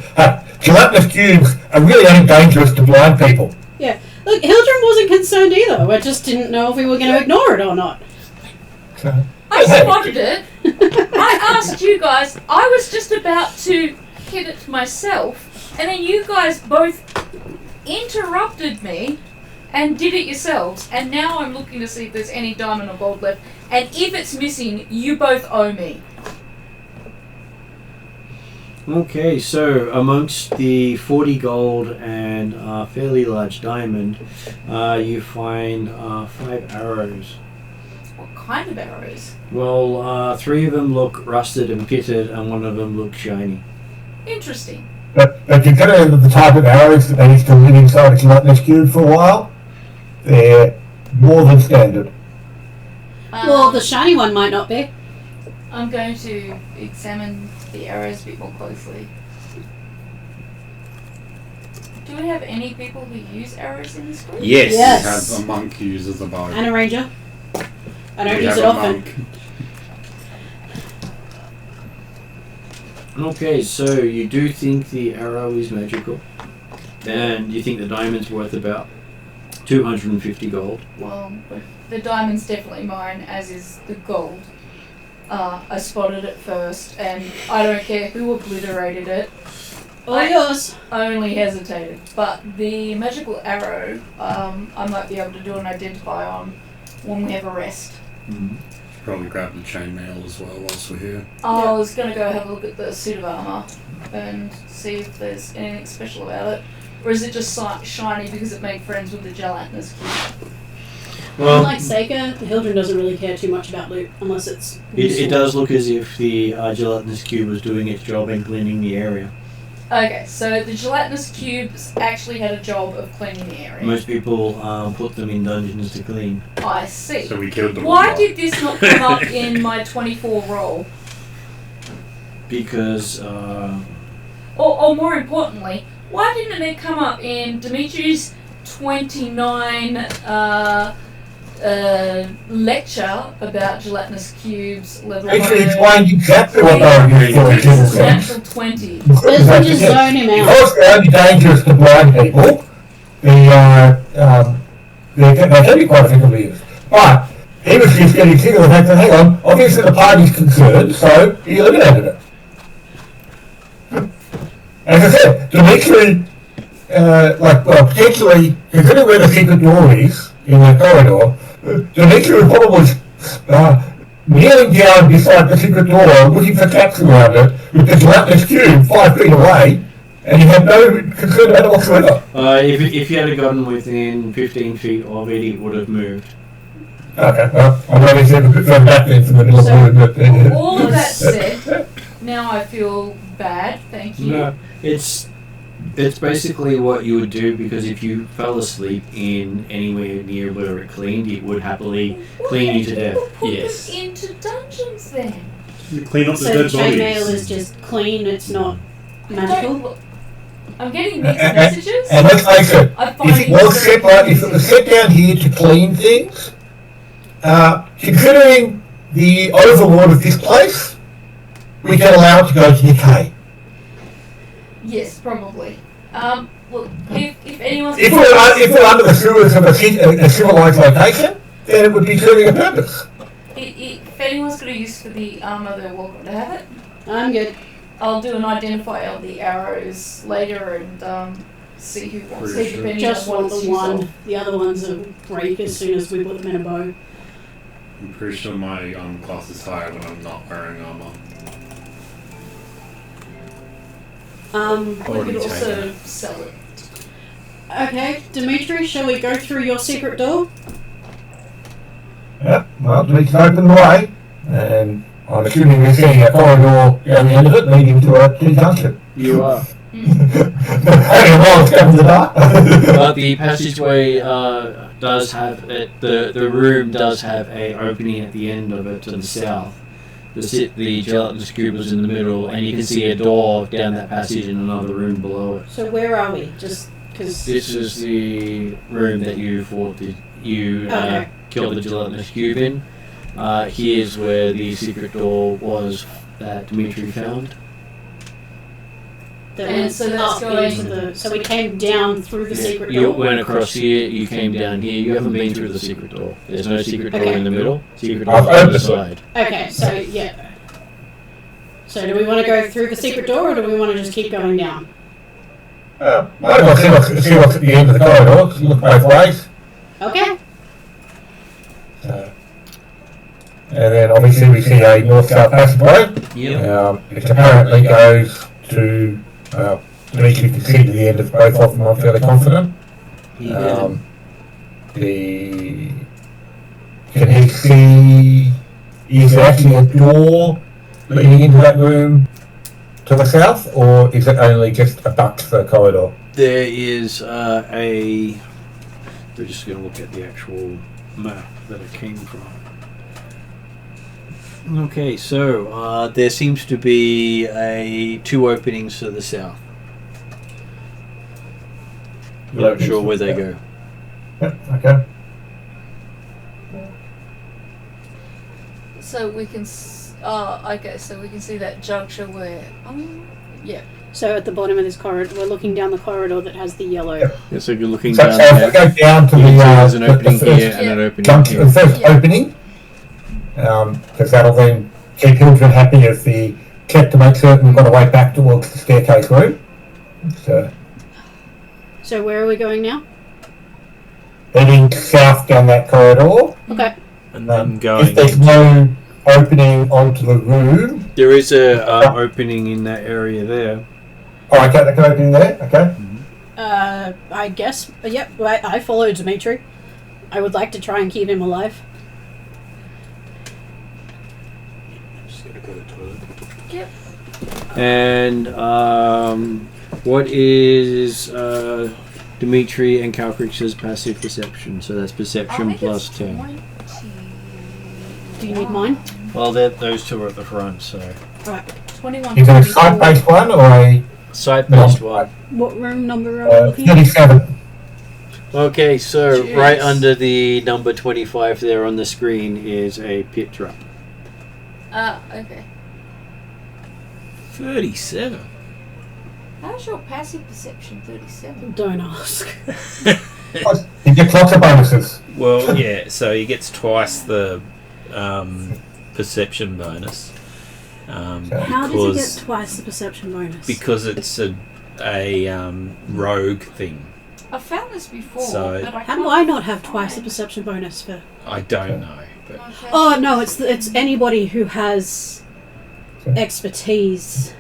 gelatinous cubes are really only dangerous to blind people. Yeah. Look, Hildren wasn't concerned either. I just didn't know if we were going to ignore it or not. I spotted it. I asked you guys. I was just about to hit it myself, and then you guys both interrupted me and did it yourselves. And now I'm looking to see if there's any diamond or gold left. And if it's missing, you both owe me. Okay, so amongst the 40 gold and a fairly large diamond, you find 5 arrows. What kind of arrows? Well, 3 of them look rusted and pitted, and 1 of them looks shiny. Interesting. But considering the type of arrows that they used to live inside a gelatinous cube for a while, they're more than standard. Well, the shiny one might not be. I'm going to examine the arrows a bit more closely. Do we have any people who use arrows in this group? yes. Yes. We have a monk who uses a bow. And a ranger. I don't We use have it a often. monk. Okay, so you do think the arrow is magical, and you think the diamond's worth about 250 gold. Well, the diamond's definitely mine, as is the gold. I spotted it first, and I don't care who obliterated it. All yours. I only hesitated. But the magical arrow, I might be able to do an identify on when we have a rest. Probably grab the chainmail as well whilst we're here. I was going to go have a look at the suit of armour and see if there's anything special about it. Or is it just shiny because it made friends with the gelatinous cube? Well, Unlike Seika, the Hildren doesn't really care too much about loot unless it's it useful. does look as if the gelatinous cube was doing its job in cleaning the area. Okay, so the gelatinous cubes actually had a job of cleaning the area. Most people put them in dungeons to clean. I see. So we killed them. Why did this not come up in my 24 roll? Because Or more importantly, why didn't it come up in Dimitri's 29 lecture about gelatinous cubes level Actually 1? explained exactly what they were used for. This is natural 20. Let's just zone him out. Because they're only dangerous to blind people, they can be quite effectively used. But he was just getting sick of the fact that, hang on, obviously the party's concerned, so he eliminated it. As I said, Dimitri, potentially, considering where the secret door is in the corridor, Dimitri was probably kneeling down beside the secret door, looking for traps around it, with the gelatinous cube 5 feet away, and he had no concern about it whatsoever. if you had gotten within 15 feet of it, it would have moved. Okay, well, I'm going to say a bit further back then from the middle of the room, but... All of that said, now I feel bad, thank you. No, it's basically what you would do, because if you fell asleep in anywhere near where it cleaned, it would happily clean you to death. People put Yes. them into dungeons then. You clean up the So dead chainmail bodies. is just clean, it's not Don't magical. look. I'm getting mixed messages. And let's face it, I'm if finding it was set down here to clean things, considering the overlord of this place, we can allow it to go to decay. Yes, probably. Look, if anyone's If we're under the sewers of a civilized location, then it would be serving a purpose. if anyone's got a use for the armor, they're welcome to have it. I'm good. I'll do an identify of the arrows later and see who wants Pretty it, sure. depending Just on what want it's the used one. of. The other ones will break as soon as we put them in a bow. I'm pretty sure my class is higher when I'm not wearing armor. We Already could also taken. sell it. Okay, Dimitri, shall we go through your secret door? Yeah, well, we can open the way, and I'm assuming we're seeing a corridor down the end of it leading to a T-junction. You are. Hey, well, it's in the dark. But the passageway does have the room does have a opening at the end of it to the south. The gelatinous cube was in the middle, and you can see a door down that passage in another room below it. So where are we? Just because... This is the room that you fought Okay. killed the gelatinous cube in. Here's where the secret door was that Dimitri found. And so that's going- into the... So we came down through the secret You door? went across here, you came down here. You haven't been through the secret door. There's no secret door Okay. in the middle. Secret door I've on the opened it. side. Okay, so yeah. So do we want to go through the secret door or do we want to just keep going down? Might as well see what's at the end of the corridor, look both ways. Okay. And then obviously we see a north-south passageway, Yep. which apparently goes to, Dimitri can see to the end of both of them, I'm fairly confident. Can he see, is there actually a door leading into that room to the south, or is it only just a duct for a corridor? There is a. We're just going to look at the actual map that it came from. Okay, so there seems to be two openings to the south. Not sure where they go. Yep, okay. So we can. Okay, so we can see that juncture where. Yeah. So at the bottom of this corridor, we're looking down the corridor that has the yellow. Yep. Yeah, so you're looking So down if we there. go down to You can see there's an the opening first here and an opening junction, here. the first Yeah. opening, because that'll then keep Hildren happy if the check to make certain we've got a way back towards the staircase room. So where are we going now? Heading south down that corridor. Okay. And then If going. there's no opening onto the room, There is a opening in that area there. oh, okay, that can open there, okay. I guess. Yep. I follow Dimitri. I would like to try and keep him alive. Just gotta go to the toilet. Yep. And what is Dimitri and Calcrix's passive perception? So that's perception plus 10. Do you need mine? Well, those two are at the front, so. Right. 21. Is it a site-based one or a Site-based one. What room number are we looking at? 37? Okay, so Jeez. right under the number 25 there on the screen is a pit trap. Okay. 37. How's your passive perception 37? Don't ask. You get lots of bonuses. Well, yeah, so he gets twice the perception bonus. How does he because- get twice the perception bonus? Because it's a rogue thing. I found this before, So- but I How can't do I not have find twice the it. perception bonus for? I don't know, but My passive Oh no, it's anybody who has expertise.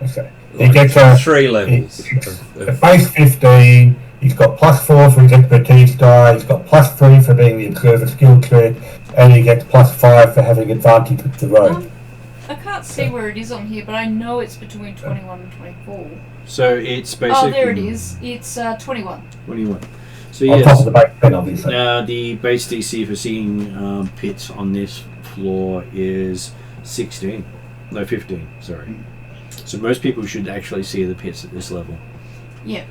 Okay. He gets a 3 levels. a base 15. He's got +4 for his expertise die. He's got +3 for being the observer skill check, and he gets +5 for having advantage with the road. I can't see where it is on here, but I know it's between 21 and 24. So it's basically. Oh, there it is. It's 21. 21. So On top yes, of the base 10, obviously. the base DC for seeing pits on this floor is 16. No, 15, sorry. So most people should actually see the pits at this level. Yeah.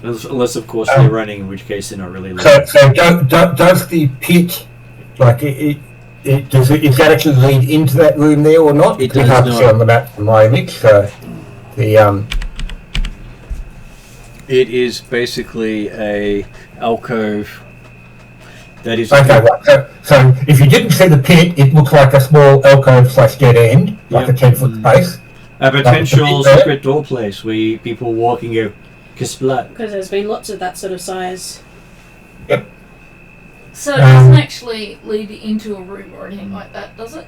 Unless of course, they're running, in which case they're not really So does the pit, like, is that actually lead into that room there or not? It Because does hard to see not. on the map from my image, so the, It is basically a alcove that is. okay, right. So if you didn't see the pit, it looks like a small alcove / dead end, like Yep. a 10-foot space. A potential There. secret door place where people walking go kasplat. Because there's been lots of that sort of size. So it doesn't actually lead into a room or anything like that, does it?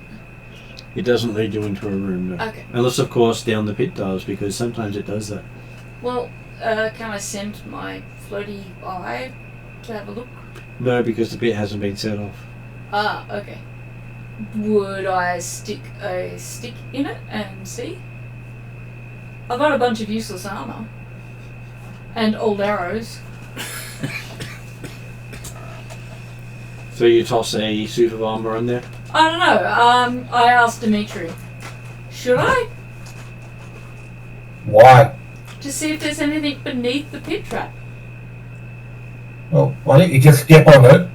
It doesn't lead you into a room, no. Okay. Unless of course down the pit does, because sometimes it does that. Well, can I send my floaty eye to have a look? No, because the pit hasn't been set off. Ah, okay. Would I stick a stick in it and see? I've got a bunch of useless armour. And old arrows. So you toss a suit of armour on there? I don't know. I asked Dimitri. Should I? Why? To see if there's anything beneath the pit trap. Well, why don't you just step on it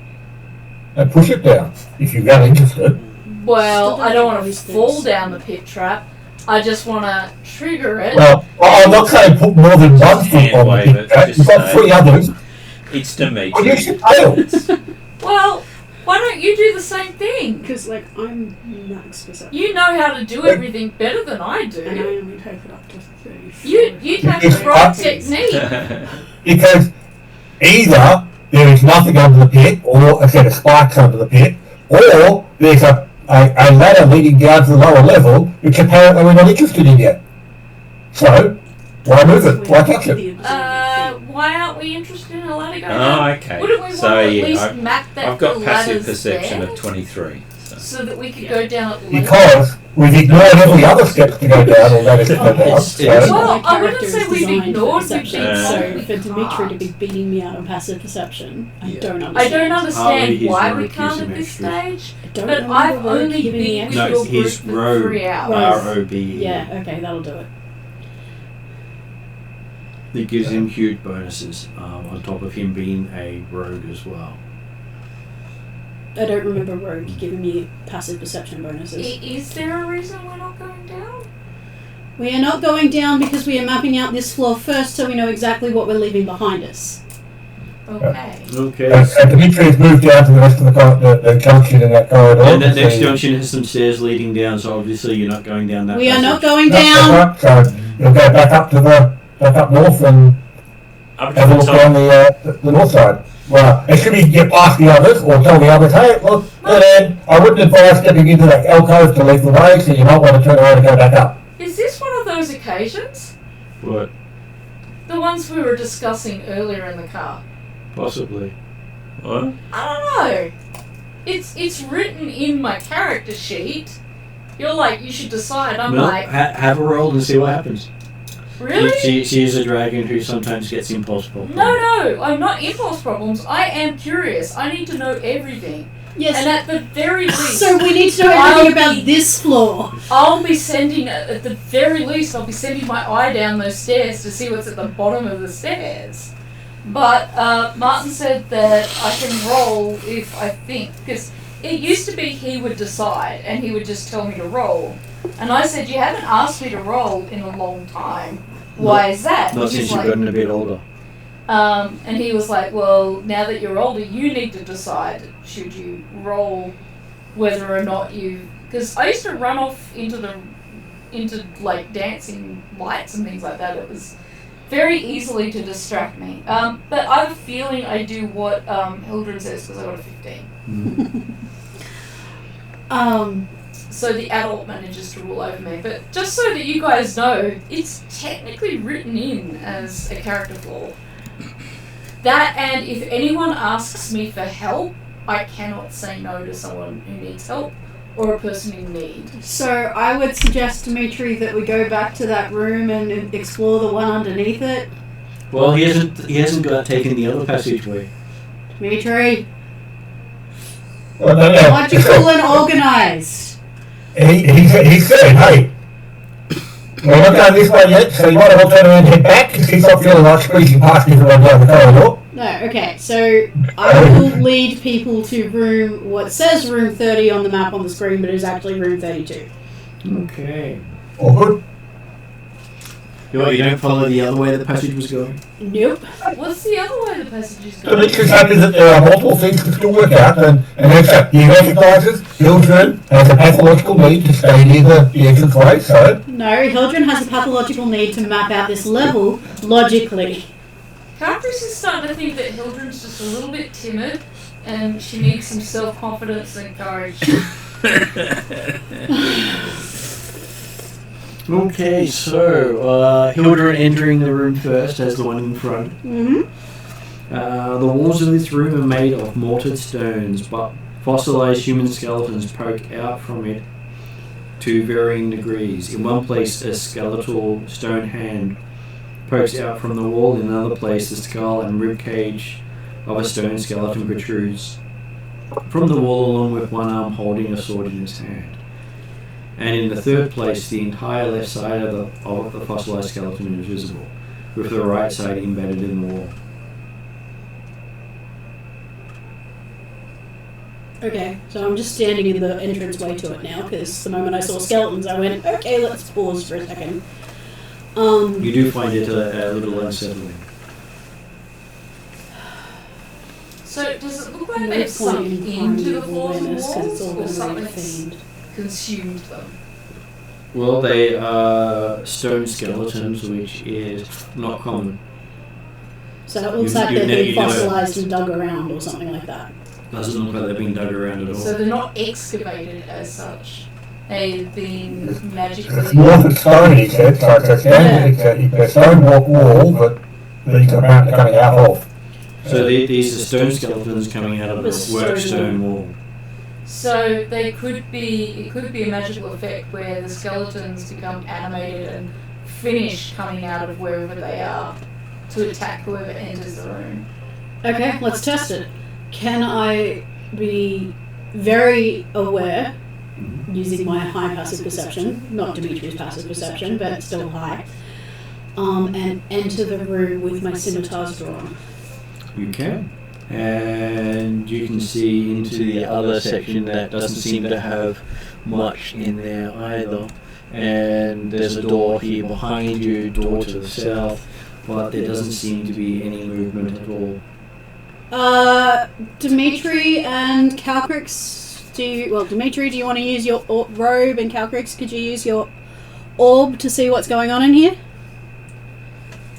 and push it down, if you're that interested. Well, Still I don't want to these fall things. down the pit trap. I just want to trigger it. Well, I'm not saying put more than one foot Hand on the wave pit it, trap. just You've got say. 3 others. It's Well, you Dimitri. should fail. Well, why don't you do the same thing? Because like I'm max perception. You know how to do everything better than I And I do. only take it up to 34. You'd have It's the right up- technique. Because either there is nothing under the pit, or a set of spikes under the pit, or there's a ladder leading down to the lower level, which apparently we're not interested in yet. So, why move it? Why touch it? Why aren't we interested in a ladder going Oh, down? okay. Wouldn't we want So to at yeah, least map that I've got the passive ladder's perception there, of 23. so that we could go down at least. Because we've ignored every other step to go down, or ladder to go down. It's- So, Well, My I wouldn't character say is we've designed ignored for perception, the so things for we Dimitri to can't. be beating me out on passive perception, I Yeah. don't understand. I don't Oh, understand he's why rogue, we he's can't an at this extra. stage, I don't but remember I've Rogue only giving me been with extra. No, your group he's for rogue. 3 hours. R-O-B. Yeah, okay, that'll do it. It gives him huge bonuses, on top of him being a rogue as well. I don't remember Rogue giving me passive perception bonuses. Is there a reason we're not going down? We are not going down because we are mapping out this floor first so we know exactly what we're leaving behind us. Okay. Okay. and Dimitri has moved down to the rest of the junction in that corridor. And that to next see- junction has some stairs leading down, so obviously you're not going down that We are not passage. going No, down! that's right. So you'll go back up to back up north and Up to have a the look down top. the north side. Well, as soon as you get past the others, or tell the others, hey, look, then I wouldn't advise stepping into that alcove to leave the way, so you might want to turn around and go back up. Is this one of those occasions? What? The ones we were discussing earlier in the car. Possibly. What? I don't know. It's written in my character sheet. You're like, you should decide. I'm Well, like, have a roll and see what happens. really? She is a dragon who sometimes gets impulse problems. No, I'm not impulse problems. I am curious. I need to know everything. Yes. And at the very least, So we need to know everything about this floor. I'll be sending, at the very least, I'll be sending my eye down those stairs to see what's at the bottom of the stairs. But Martin said that I can roll if I think, because it used to be he would decide and he would just tell me to roll. And I said, you haven't asked me to roll in a long time. Why is that? Not And since he's you've like, gotten a bit older. and he was like, well, now that you're older, you need to decide should you roll whether or not you... Because I used to run off into like dancing lights and things like that. It was very easily to distract me. But I have a feeling I do what Hildren says because I got a 15. So the adult manages to rule over me. But just so that you guys know, it's technically written in as a character flaw. That, and if anyone asks me for help, I cannot say no to someone who needs help or a person in need. So I would suggest, Dimitri, that we go back to that room and explore the one underneath it. Well, he hasn't taken the other passageway. Dimitri, Well, no. logical and organised. He said, hey, we're not going this way yet, so you might as well turn around and head back because he's not feeling like squeezing past everyone down the corridor. No, okay, so I will lead people to what says room 30 on the map on the screen, but is actually room 32. Okay. All good. You don't follow the other way the passage was going? Nope. What's the other way the passage is So going? this is happy that there are multiple things to still work out, and he recognises Hildren has a pathological need to stay near the entrance way, so... No, Hildren has a pathological need to map out this level logically. Caprice is starting to think that Hildren's just a little bit timid and she needs some self-confidence and courage. Okay, so Hildren entering the room first as the one in front. Mm-hmm. The walls of this room are made of mortared stones, but fossilized human skeletons poke out from it to varying degrees. In one place, a skeletal stone hand pokes out from the wall. In another place, the skull and rib cage of a stone skeleton protrudes from the wall, along with one arm holding a sword in his hand. And in the third place, the entire left side of the fossilized skeleton is visible, with the right side embedded in the wall. Okay, so I'm just standing in the entranceway to it now, because the moment I saw skeletons, I went, okay, let's pause for a second. You do find it a little unsettling. So does it look like No they've sunk point in into the primeval floors and awareness, 'cause it's all walls, or gonna be something's fiend. consumed them? Well, they are stone skeletons, which is not common. So it looks You- like you they've know- been you know- fossilized and dug around or something like that. Doesn't look like they've been dug around at all. So they're not excavated as such. They've been It's magically... mortared stone, he said, so it's a standard, it's a stone wall, but these are apparently coming out of. So these are stone skeletons coming out of a worked stone wall. So it could be a magical effect where the skeletons become animated and finish coming out of wherever they are to attack whoever enters the room. Okay, let's test it. Can I be very aware, using my high passive perception, not Dimitri's passive perception, but still high, and enter the room with my scimitars drawn? You can. And you can see into the other section that doesn't seem to have much in there either. And there's a door here behind you, door to the south, but there doesn't seem to be any movement at all. Dimitri and Calcrix, Dimitri, do you want to use your robe, and Calcrix, could you use your orb to see what's going on in here?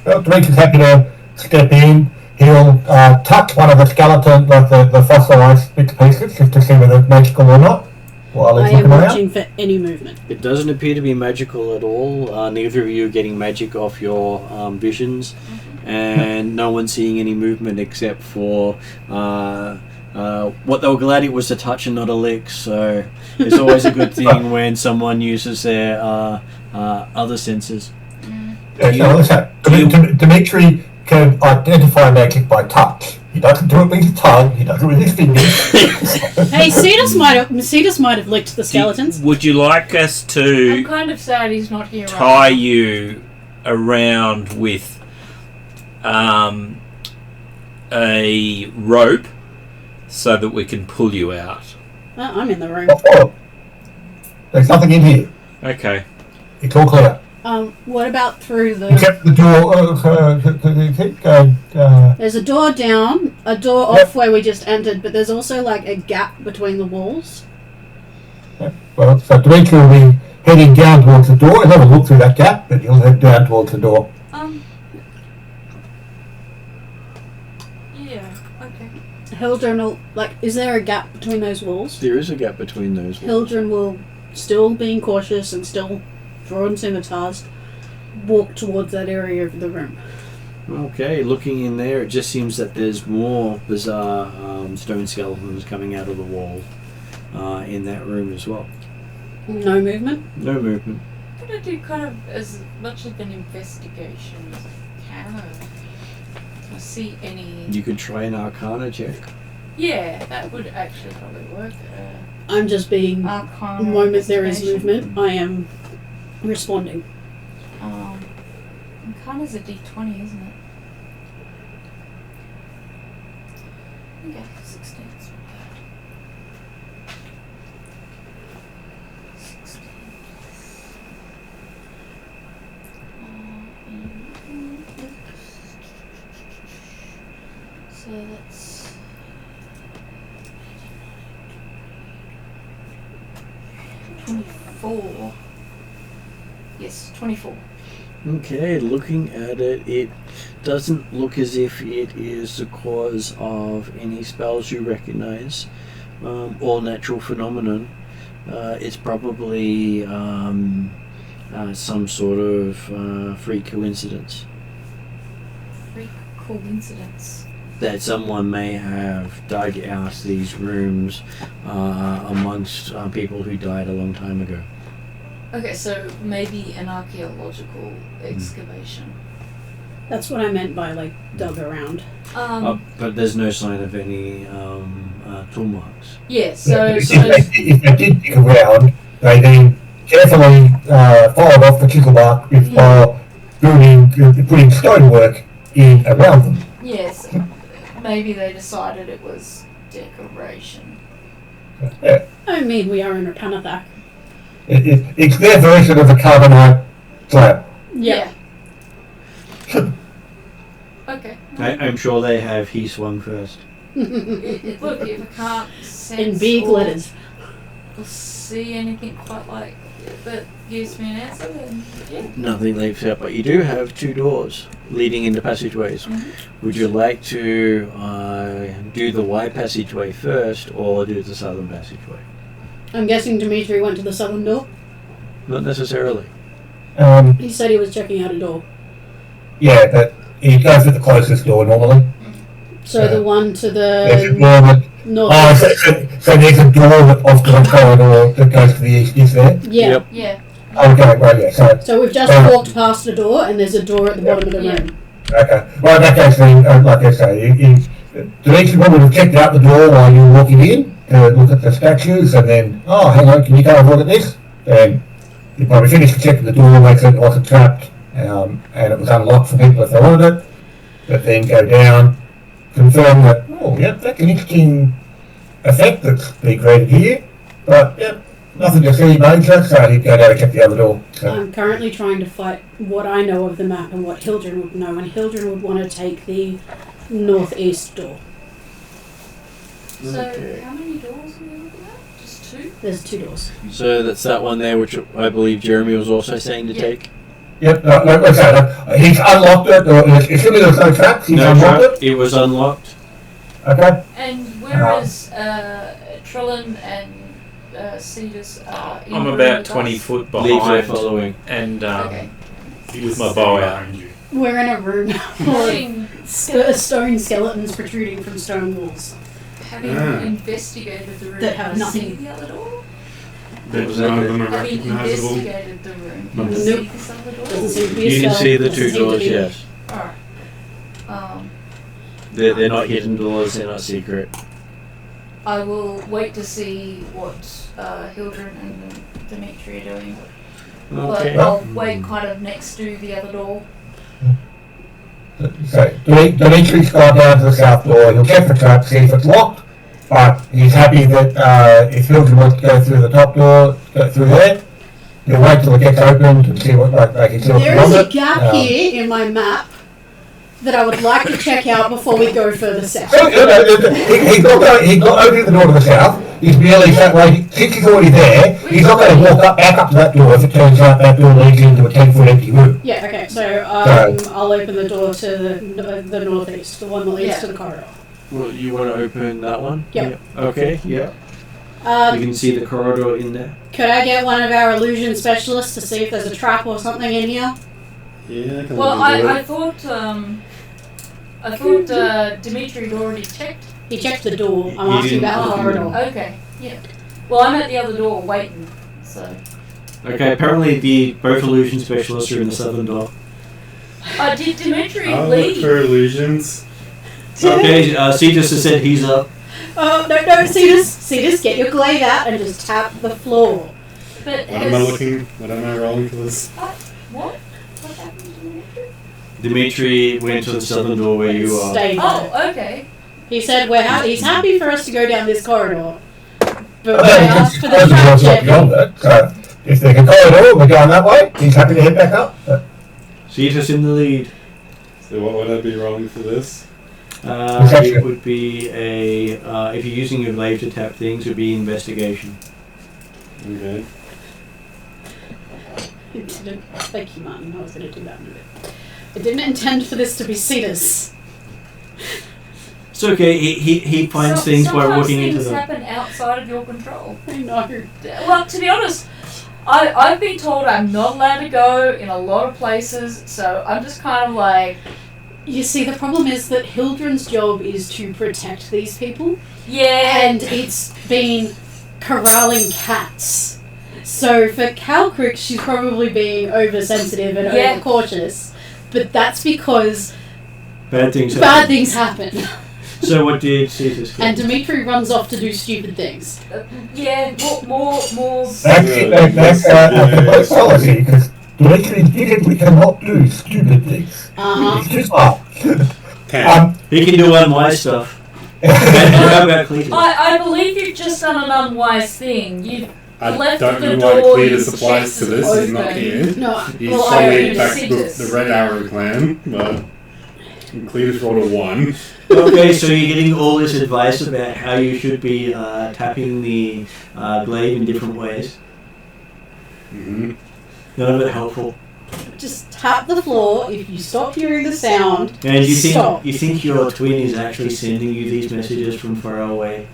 Well, Dimitri's happy to step in. He'll touch one of the skeleton, like the fossilized bits of pieces, just to see whether it's magical or not, while I he's am looking around. watching for any movement. It doesn't appear to be magical at all. Neither of you are getting magic off your visions. and no one's seeing any movement except for what they were glad it was a touch and not a lick. So it's always a good thing when someone uses their other senses. Dimitri can identify magic by touch. He doesn't do it with his tongue. He does it with his fingers. Hey, Cetus might have licked the skeletons. Would you like us I'm to kind of sad he's not here tie right now. you around with a rope so that we can pull you out? I'm in the room. Oh, there's nothing in here. Okay. It's all clear. What about through the... Except the door. There's a door down, a door off where we just entered, but there's also like a gap between the walls. Well, so Dimitri will be heading down towards the door. He'll have a look through that gap, but he'll head down towards the door. Yeah, okay. Hildren will... is there a gap between those walls? There is a gap between those walls. Hildren will, still being cautious and still drawing scimitars, walk towards that area of the room. Okay, looking in there, it just seems that there's more bizarre stone skeletons coming out of the wall in that room as well. No movement? No movement. I'm gonna do kind of as much of an investigation as I can. I see any... You could try an Arcana check. Yeah, that would actually probably work. I'm just being... Arcana The moment there is investigation. movement, I am responding. Arcana's a d20, isn't it? Okay, 16. It's not bad. 16. So that's 24. Yes, 24. Okay, looking at it, it doesn't look as if it is the cause of any spells you recognize or natural phenomenon. It's probably some sort of freak coincidence Freak coincidence. that someone may have dug out these rooms amongst people who died a long time ago. Okay, so maybe an archaeological excavation. That's what I meant by, dug around. But there's no sign of any tool marks. Yeah, so If they did dig around, they then carefully followed off the chickle bark before putting stonework in around them. yes, maybe they decided it was decoration. Yeah. I mean, we are in Rapanathak. It's their version of a carbonite slab. Yeah. Okay. I'm sure they have he swung first. Look, if I can't sense In big or letters. see anything quite like that gives me an answer, then yeah. Nothing leaps out, but you do have two doors leading into passageways. Would you like to do the wide passageway first or do the southern passageway? I'm guessing Dimitri went to the southern door. Not necessarily. He said he was checking out a door. Yeah, but he goes to the closest door normally. So the one to There's a the door that, north. so there's a door off to the corridor that goes to the east, is there? Yeah. Yep. Yeah. Okay, right, yeah, So we've just walked past a door and there's a door at the bottom of the Yeah. room. okay. Well, in that case then, like I say, Dimitri probably would have checked out the door while you were walking in to look at the statues and then, oh, hang on, can you come and look at this? And you probably finished checking the door, makes it wasn't trapped, and it was unlocked for people if they wanted it, but then go down, confirm that, oh, yep, that's an interesting effect that's being created here, but, yep, nothing to see major, so he'd go down and check the other door. So. I'm currently trying to fight what I know of the map and what Hildren would know, and Hildren would want to take the northeast door. So Okay. how many doors are we looking at? Just two? There's two doors. So that's that one there, which I believe Jeremy was also saying to Yeah. take. Yep, like I said, he's unlocked it, assuming there's no traps, he's No unlocked trap. it. It was unlocked. Okay. And whereas Trillin and Cetus are in I'm room about with 20 us? foot Leaves are behind following. and Okay. with my bow out. We're in a room Having, stone skeletons protruding from stone walls. having investigated the room, That have can I nothing. see the other door? None of them are Having recognizable. investigated the room, Nope. can I see this other door? Doesn't seem to be a You can spell. see the Doesn't two seem to doors, be- yes. Alright. They're not hidden doors, they're not secret. I will wait to see what Hildren and Dimitri are doing. Okay. But I'll wait kind of next to the other door. So, Dimitri's gone down to the south door. He'll check the trap, see if it's locked. But he's happy that if Hildren wants to go through the top door, go through there. He'll wait till it gets opened and see what they can see what's There is beyond a it. gap here in my map that I would like to check out before we go further south. He's not opening the door to the south. He's merely that way. Since he's already there, he's not going to walk back up to that door if it turns out that door leads into a 10-foot empty room. Yeah, okay, so I'll open the door to the northeast, the one that leads to the corridor. Well, you want to open that one? Yep. Okay, yeah. You can see the corridor in there. Could I get one of our illusion specialists to see if there's a trap or something in here? Yeah, I can Well, look into I it. thought Dimitri had already checked. He checked the door. I'm He asking didn't about the open the corridor. Okay, yeah. Well, I'm at the other door waiting, so. Okay, apparently both illusion specialists are in the southern door. Did Dimitri I'll look leave? for illusions. Okay, Cetus has said he's up. Oh, no, Cetus, get your glaive out and just tap the floor. But What am I looking? What am I rolling for this? What? What happened to Dimitri? Dimitri went to the southern door where you are. Stay there. Oh, okay. He said he's happy for us to go down this corridor. But But when I then asked for the the trap door's not check, beyond it. So if there's a corridor, we're going that way. He's happy to head back up. Cetus in the lead. So what would I be rolling for this? It would be if you're using your glaive to tap things, it would be investigation. Okay. Thank you, Martin. I was going to do that in a bit. I didn't intend for this to be Cetus. It's okay, he finds things by walking into them. Sometimes things happen outside of your control. I know. Well, to be honest, I've been told I'm not allowed to go in a lot of places, so I'm just kind of like... You see, the problem is that Hildren's job is to protect these people, Yeah, and it's been corralling cats. So for Calcrick, she's probably being oversensitive and Yeah. overcautious, but that's because Bad things bad things happen. So what did Cetus get? And Dimitri runs off to do stupid things. yeah, more... That's a complete policy because Dimitri physically cannot do stupid things. He's too smart. He can do unwise stuff. And how about Cletus? I believe you've just done an unwise thing. You've I left don't the know why door, Cletus you applies to checked this. it He's not open. here. No, He's well, probably I back to Cetus. the Red Arrow clan, but Cletus rolled a 1. Okay, so you're getting all this advice about how you should be tapping the glaive in different ways. Mm-hmm. None of it helpful. just tap the floor. If you stop hearing the sound, And stop. you think your twin is actually sending you these messages from far away?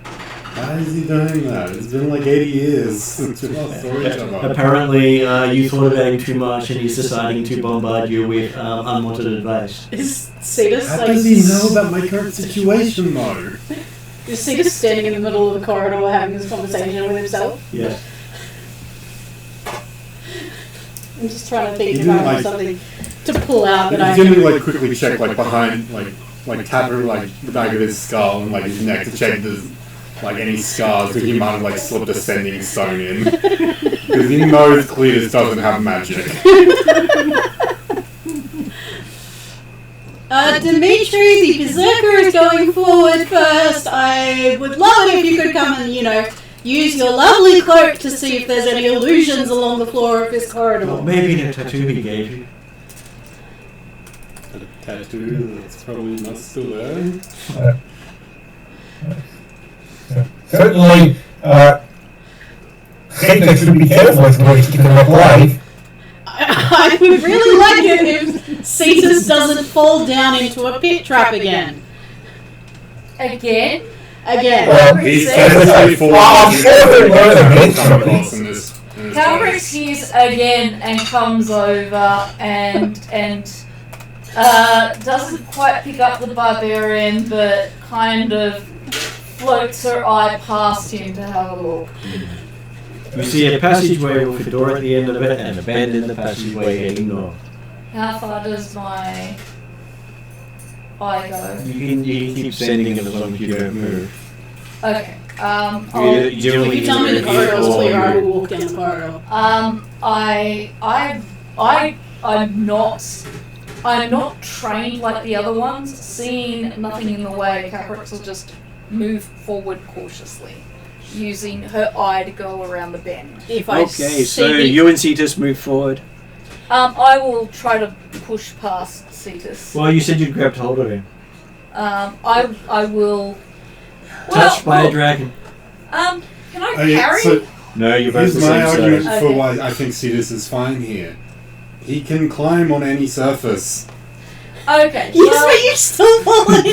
Why is he doing that? It's been like 80 years since we last saw each other. Apparently, you thought about him too much, and he's deciding to bombard you with unwanted advice. Is Cetus How like? does he know about my current situation, though? Is Cetus standing in the middle of the corridor having this conversation with himself? Yeah. I'm just trying to think He didn't, about like- something to pull out that I He didn't can. like quickly check like behind, like tap her like the back of his skull and like his neck to check there's like any scars because he might have like slipped a sending stone in because he knows Cletus doesn't have magic. Dimitri, the Berserker is going forward first. I would love it if you could come and, use your lovely cloak to see if there's any illusions along the floor of this corridor. Well, maybe the tattoo he gave you. A tattoo that's probably not still there. Certainly, Satan should be careful as to what he's sticking up blade. I would really like it if Cetus doesn't fall down into a pit trap again. Again? Again. Well, He's Cetus- definitely I'm sure there were come eventually. across in this Calric sees again and comes over and doesn't quite pick up the barbarian, but kind of floats her eye past him to have a look. You see a passageway with a door at the end of it and a bend in the passageway heading north. How far does my eye go? You can keep sending it as long as you don't move. Okay. If you tell me the corridor is clear, I will walk down the corridor. I'm not trained like the other ones. Seeing nothing in the way, Caprix will just move forward cautiously, using her eye to go around the bend. If I so you and Cetus move forward. I will try to push past Cetus. Well, you said you grabbed hold of him. I will. Touched by a dragon. Can I carry? So No, you're both here's the my same argument size. for why I think Cetus is fine here. He can climb on any surface. Okay. Yes, well, but you're still falling.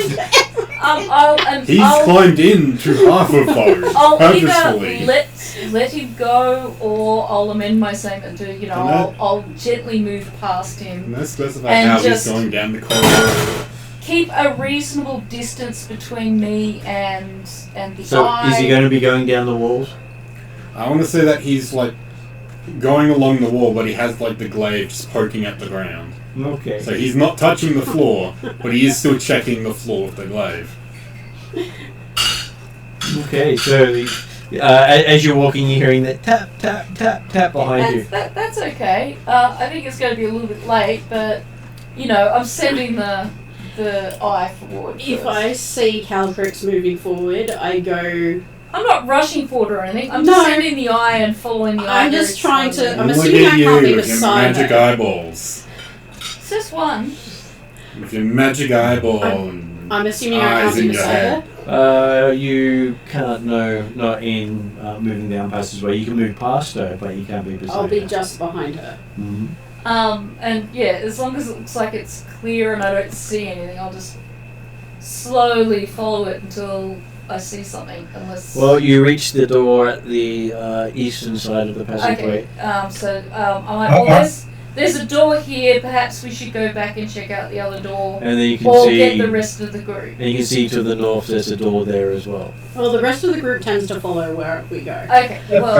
He's climbed into half of those I'll purposefully. either let him go, or I'll amend my statement to, I'll gently move past him. Let's specify And how he's just- going down the corridor. Keep a reasonable distance between me and the So eye. is he going to be going down the walls? I want to say that he's like going along the wall, but he has like the glaive just poking at the ground. Okay. So he's not touching the floor, but he is still checking the floor with the glaive. Okay, so as you're walking, you're hearing that tap, tap, tap, tap behind you. That's okay. I think it's going to be a little bit late, but I'm sending the eye forward. If first. I see Caltrix moving forward, I go. I'm not rushing forward or anything. I'm No. just sending the eye and following the eye. I'm just very trying to- slowly. I'm Look assuming at I you can't be with your beside magic her. eyeballs. It's just one. With your magic eyeball and I'm assuming I eyes can't be in your beside head. her. You can't, no, not in moving down passageway. You can move past her, but you can't be beside I'll be her. just behind her. Mhm. And yeah, as long as it looks like it's clear and I don't see anything, I'll just slowly follow it until I see something. Unless. Well, you reach the door at the eastern side of the passageway. Okay. I'm like, there's a door here. Perhaps we should go back and check out the other door, And then you can or see, get the rest of the group. and you can see to the north there's a door there as well. Well, the rest of the group tends to follow where we go. Okay. Well,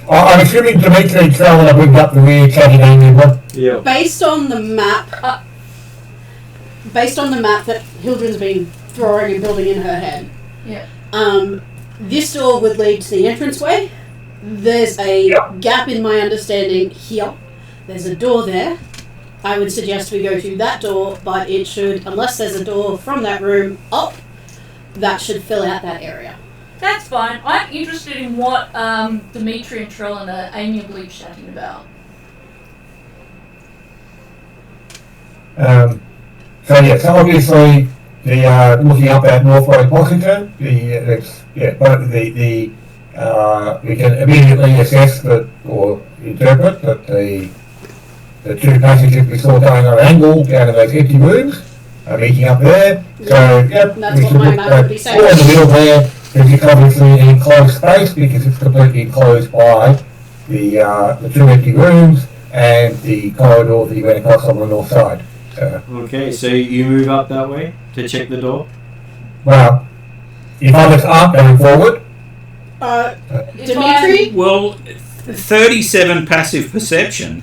I'm assuming Dimitri travelling up with up the rear Canadian one. Yeah. Based on the map that Hildren's been drawing and building in her head, yeah. this door would lead to the entranceway. There's a gap in my understanding here. There's a door there. I would suggest we go to that door, but it should, unless there's a door from that room up, that should fill out that area. That's fine. I'm interested in what Dimitri and Trellin are amiably chatting about. So obviously they are looking up at Northway Washington. We can immediately assess or interpret that the two passages we saw going on an angle down in those empty rooms are meeting up there. So That's we what should my look map at would be saying. all in the middle there. It's obviously an enclosed space because it's completely enclosed by the two empty rooms and the corridor that you went across on the north side. Okay, so you move up that way to check the door? Well, if I look up and forward, Dimitri? Well, 37 passive perception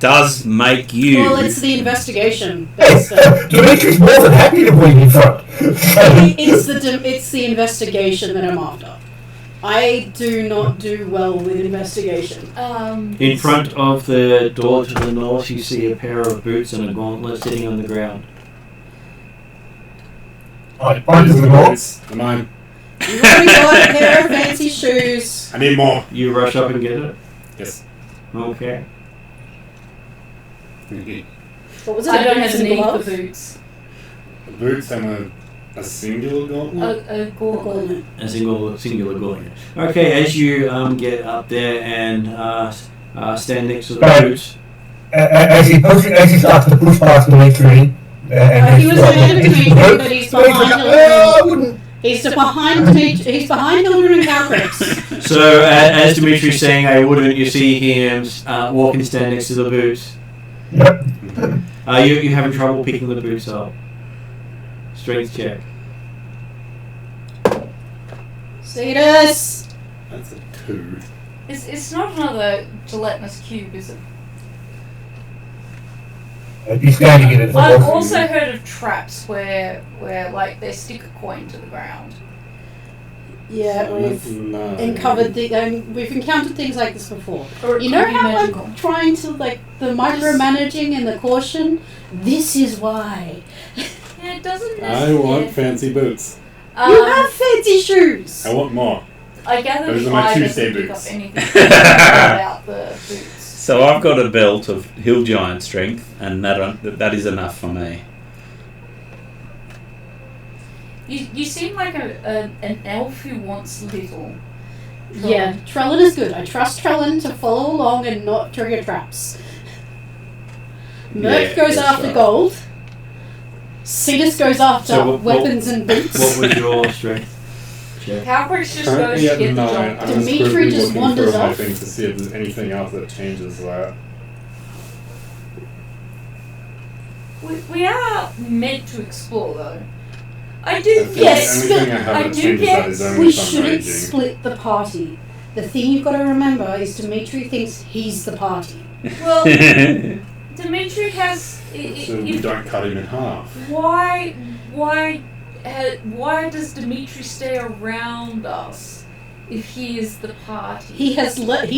does make you. Well, it's the investigation. That's Dimitri's more than happy to bring in front. it's the investigation that I'm after. I do not do well with investigation. In front of the door to the north, you see a pair of boots and a gauntlet sitting on the ground. I point to the north. Am I? You've already got a pair of fancy shoes. I need more. You rush up and get it? Yes. Okay. What was it? I don't have Boots the and need for gloves? boots. Boots and a singular gauntlet. A gauntlet. A singular gauntlet. Okay, as you get up there and stand next to the boots. As he starts to push past Dimitri, He was going to be, but he's behind a little. He's behind Hildren and Calcrix. So, as Dimitri's saying, "I wouldn't," you see him walk and stand next to the boots. Yep. You having trouble picking the boots up? Strength check. Cetus! That's a 2. It's not another gelatinous cube, is it? He's standing in it. I've also heard of traps where like they stick a coin to the ground. Yeah, we've we've encountered things like this before. Or it You know could be how magical. I'm trying to, like, the micromanaging and the caution? This is why. Yeah, it doesn't I want fancy boots. You have fancy shoes! I want more. I gather Those the are my eye Tuesday doesn't pick up boots. anything about the boots. So I've got a belt of hill giant strength, and that is enough for me. You seem like an elf who wants little. Yeah, Trellin is good. I trust Trellin to follow along and not trigger traps. Merc Yeah, goes that's after right. gold. Cetus goes after So what- weapons and boots. What was your strength check? Calcrix just goes Currently to at get the 9. job I'm done. Dimitri desperately just looking wanders through my off. things to see if there's anything else that changes that. We are meant to explore, though. I do That's Yes, the only but thing I have I that do changes get- that is only We some shouldn't raging. split the party. The thing you've got to remember is Dimitri thinks he's the party. Well, Dimitri has. So we don't cut him in half. Why does Dimitri stay around us if he is the party? He has let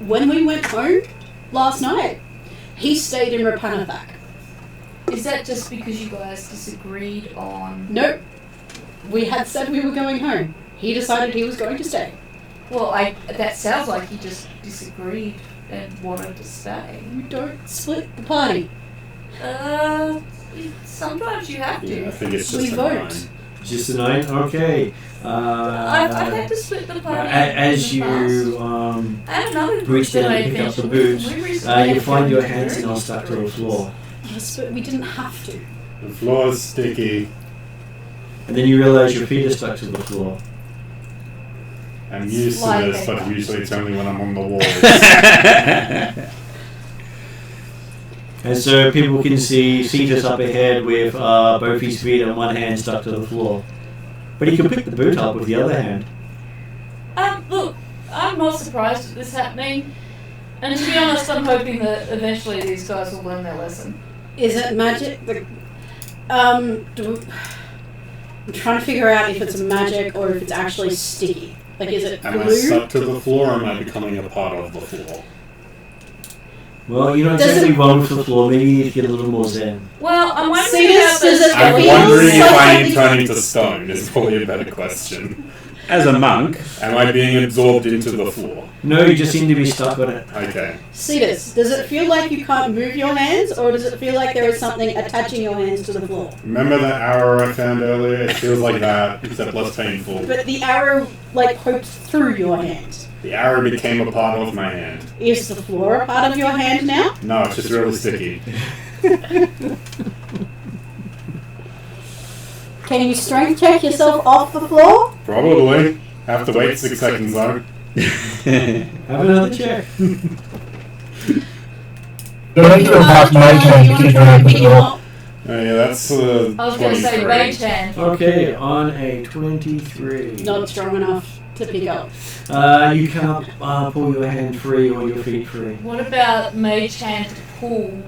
when we went home last night, he stayed in Rapanathak. Is that just because you guys disagreed on? Nope. We had said we were going home. He decided he was going to stay. Well, that sounds like he just disagreed and wanted to stay. You don't split the party. Sometimes you have to. Yeah, I think it's We just a vote. 9. Just a 9? Okay. I've had to split the party. As in the past. you and another group reach that down I and pick up the eventually- boots, we recently you had find your very hands are now good stuck to the experiences. floor. Yes, but we didn't have to. The floor is sticky. And then you realise your feet are stuck to the floor. I'm used to Slide this, but paper. usually it's only when I'm on the walls. And so people can see Cetus up ahead with both his feet and one hand stuck to the floor. But he can pick the boot up with the other hand. Look, I'm not surprised at this happening. And to be honest, I'm hoping that eventually these guys will learn their lesson. Is it magic? I'm trying to figure out if it's magic or if it's actually sticky. Like, is it Am I glue? stuck to the floor or am I becoming a part of the floor? Well, you don't Does exactly it- run with the floor. Maybe you need to get a little more zen. Well, I'm wondering See this? about this. Does it I'm feels wondering if like I am something- turning to stone is probably a better question. As a monk, Am I being absorbed into the floor? No, you just seem to be stuck on it. Okay. Cetus, does it feel like you can't move your hands, or does it feel like there is something attaching your hands to the floor? Remember that arrow I found earlier? It feels like that, except less painful. But the arrow, like, poked through your hand. The arrow became a part of my hand. Is the floor a part of your hand now? No, it's just really sticky. Can you strength check yourself off the floor? Probably. Have to wait 6 seconds though. Have another check. Don't need to pass my turn You to want to keep try and going pick the him door. up? Oh yeah, that's I was going to say 23. rage hand. Okay, on a 23. Not strong enough to pick up. You cannot pull your hand free or your feet free. What about mage hand to pull him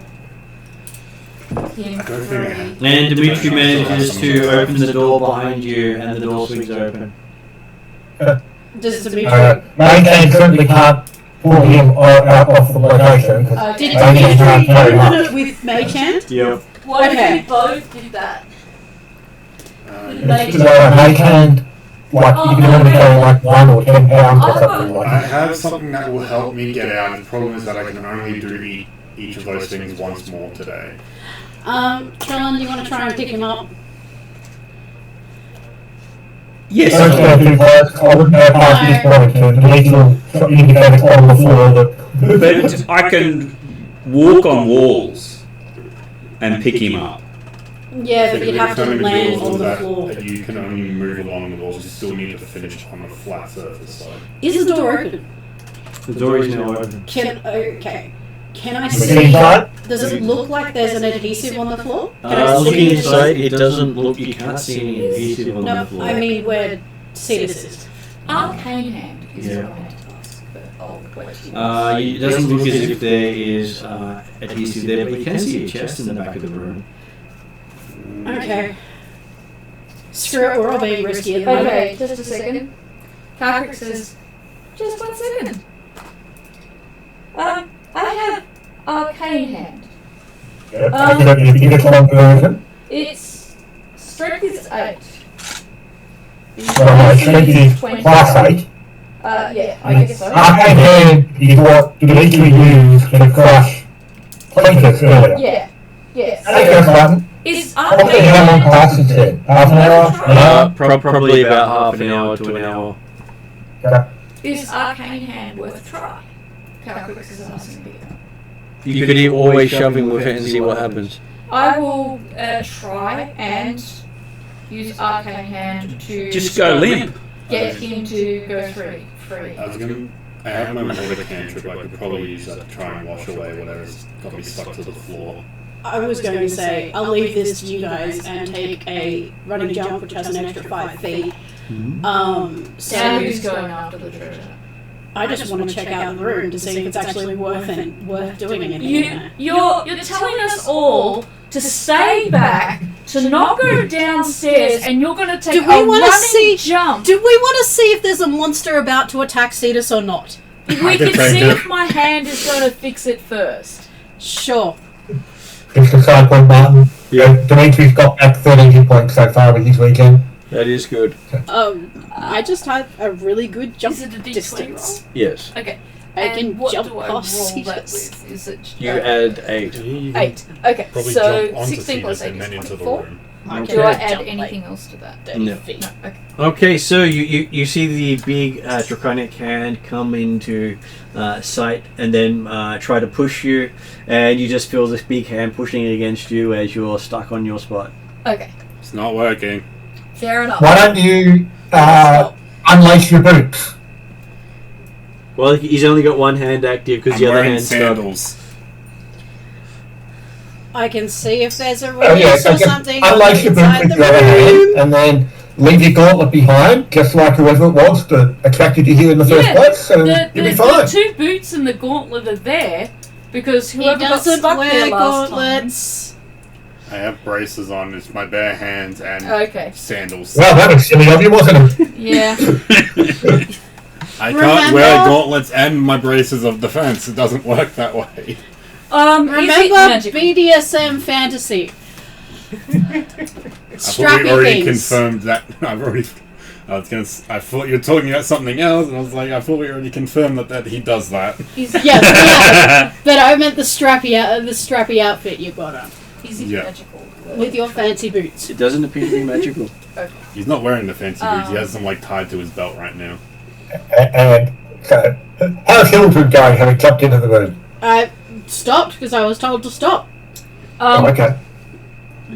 I don't think I free? have. And Dimitri manages to open the door behind you, and the door swings open. Does Dimitri... Maintain certainly can't pull him out off the location. 'Cause Did I think Dimitri it's very open much. it with mage hand? Yep. What Okay. if we both did that? It's maintained, like, you can only carry like 1 or 10 pounds or something like I that. have something that will help me get out. The problem is that I can only do each of those things once more today. Trellin, do you want to try and pick him up? yes, First I- thing was, I wouldn't go past this point, so the legal indicator on the floor that but I can walk on walls and pick him up. Yeah, but you'd have to Determined land rules on the that floor. You can only move along the walls. You still need to finish on a flat surface. So. Is the door open? The door is now open. Can I See see? inside? Does it look like there's an adhesive on the floor? Can I see Looking it? inside, it doesn't look. You can't see any adhesive on the No, floor. I mean where Cetus is. Arcane hand is Yeah. what I meant to ask, but I'll wait till It doesn't look as if there is adhesive there, but you can see a chest in the back of the room. Okay. Screw it, we're all being risky at the moment. Okay, just a second. Karkrik says, just 1 second. I have arcane hand. Have you got your unicorn version? Its strength is 8. Well, my strength is class 8. Yeah, I guess so. Arcane hand is what Dimitri used to crush Cletus earlier. Yeah. Yes. Hey, press the button. Is What do you arcane have on hand class instead? Half an hour? Probably about half an hour to an hour. Okay. is arcane hand worth a try? Karkrik is asking me. You could always shove him with it and see what happens. I will try and use arcane hand to Just go limp. get him to go free. I have my mortar cantrip. I could probably use that to try and wash away whatever's got me stuck to the floor. I was going to say, I'll leave this to you guys and take a running jump, which has an extra 5 feet. So Now who's going after the treasure? I just want to check out the room to see if it's actually worth doing anything. You're telling us all to stay back, to not go downstairs, and you're going to take Do we a wanna running see- jump. Do we want to see if there's a monster about to attack Cetus or not? We I can can take see it. if my hand is going to fix it first. Sure. It's the side point button. Yeah. Dimitri's got back 13 hit points so far with his weekend. That is good. I just had a really good jump Is it a D20 distance. Yes. Okay. I And can what jump do I past roll that Cetus. with? Is it You add 8. 8? Okay, Probably so jump onto 16 plus 8 and then is into the 24. room. I Do I can add jump, anything else to that? 30 No. feet. No, okay. Okay, so you see the big draconic hand come into sight and then try to push you, and you just feel this big hand pushing it against you as you're stuck on your spot. Okay, It's not working. fair enough. Why don't you unlace your boots? Well, he's only got one hand active because I'm the other wearing hand's stuck. sandals. I can see if there's a Oh yeah, release so or just something unlace your boots inside with the your other hand, room. and then leave your gauntlet behind, just like whoever it was that attracted you here in the first Yeah, place, and you'll be the fine. 2 boots and the gauntlet are there because He whoever got doesn't stuck wear there last gauntlets. I have braces on. It's my bare hands and time. Okay, sandals. Well, that was silly of you, wasn't it? yeah. I can't Remember- wear gauntlets and my braces of defense. It doesn't work that way. Is it Remember magical? BDSM fantasy. I thought Strappy we already things. confirmed that. I thought you were talking about something else, and I was like, I thought we already confirmed that he does that. Is, Yes, yeah, but I meant the strappy outfit you got on is it Yeah. magical? with your fancy boots. It doesn't appear to be magical. He's not wearing the fancy boots. He has them like tied to his belt right now. And so, how's Hildred going, having jumped into the room? I stopped because I was told to stop. Okay.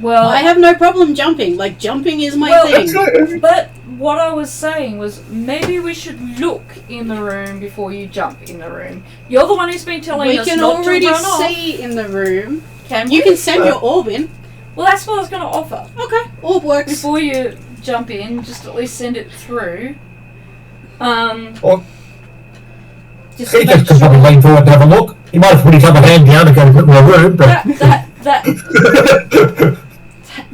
Well, I have no problem jumping. Like jumping is my Well, thing. Excellent. but what I was saying was maybe we should look in the room before you jump in the room. You're the one who's been telling We us can not already to run off. see in the room. Can You we? can send your orb in. Well, that's what I was going to offer. Okay, orb works. Before you jump in, just at least send it through. Well, Just to he make just could probably sure lean forward and have a look. He might have put his other hand down to go to the room, but...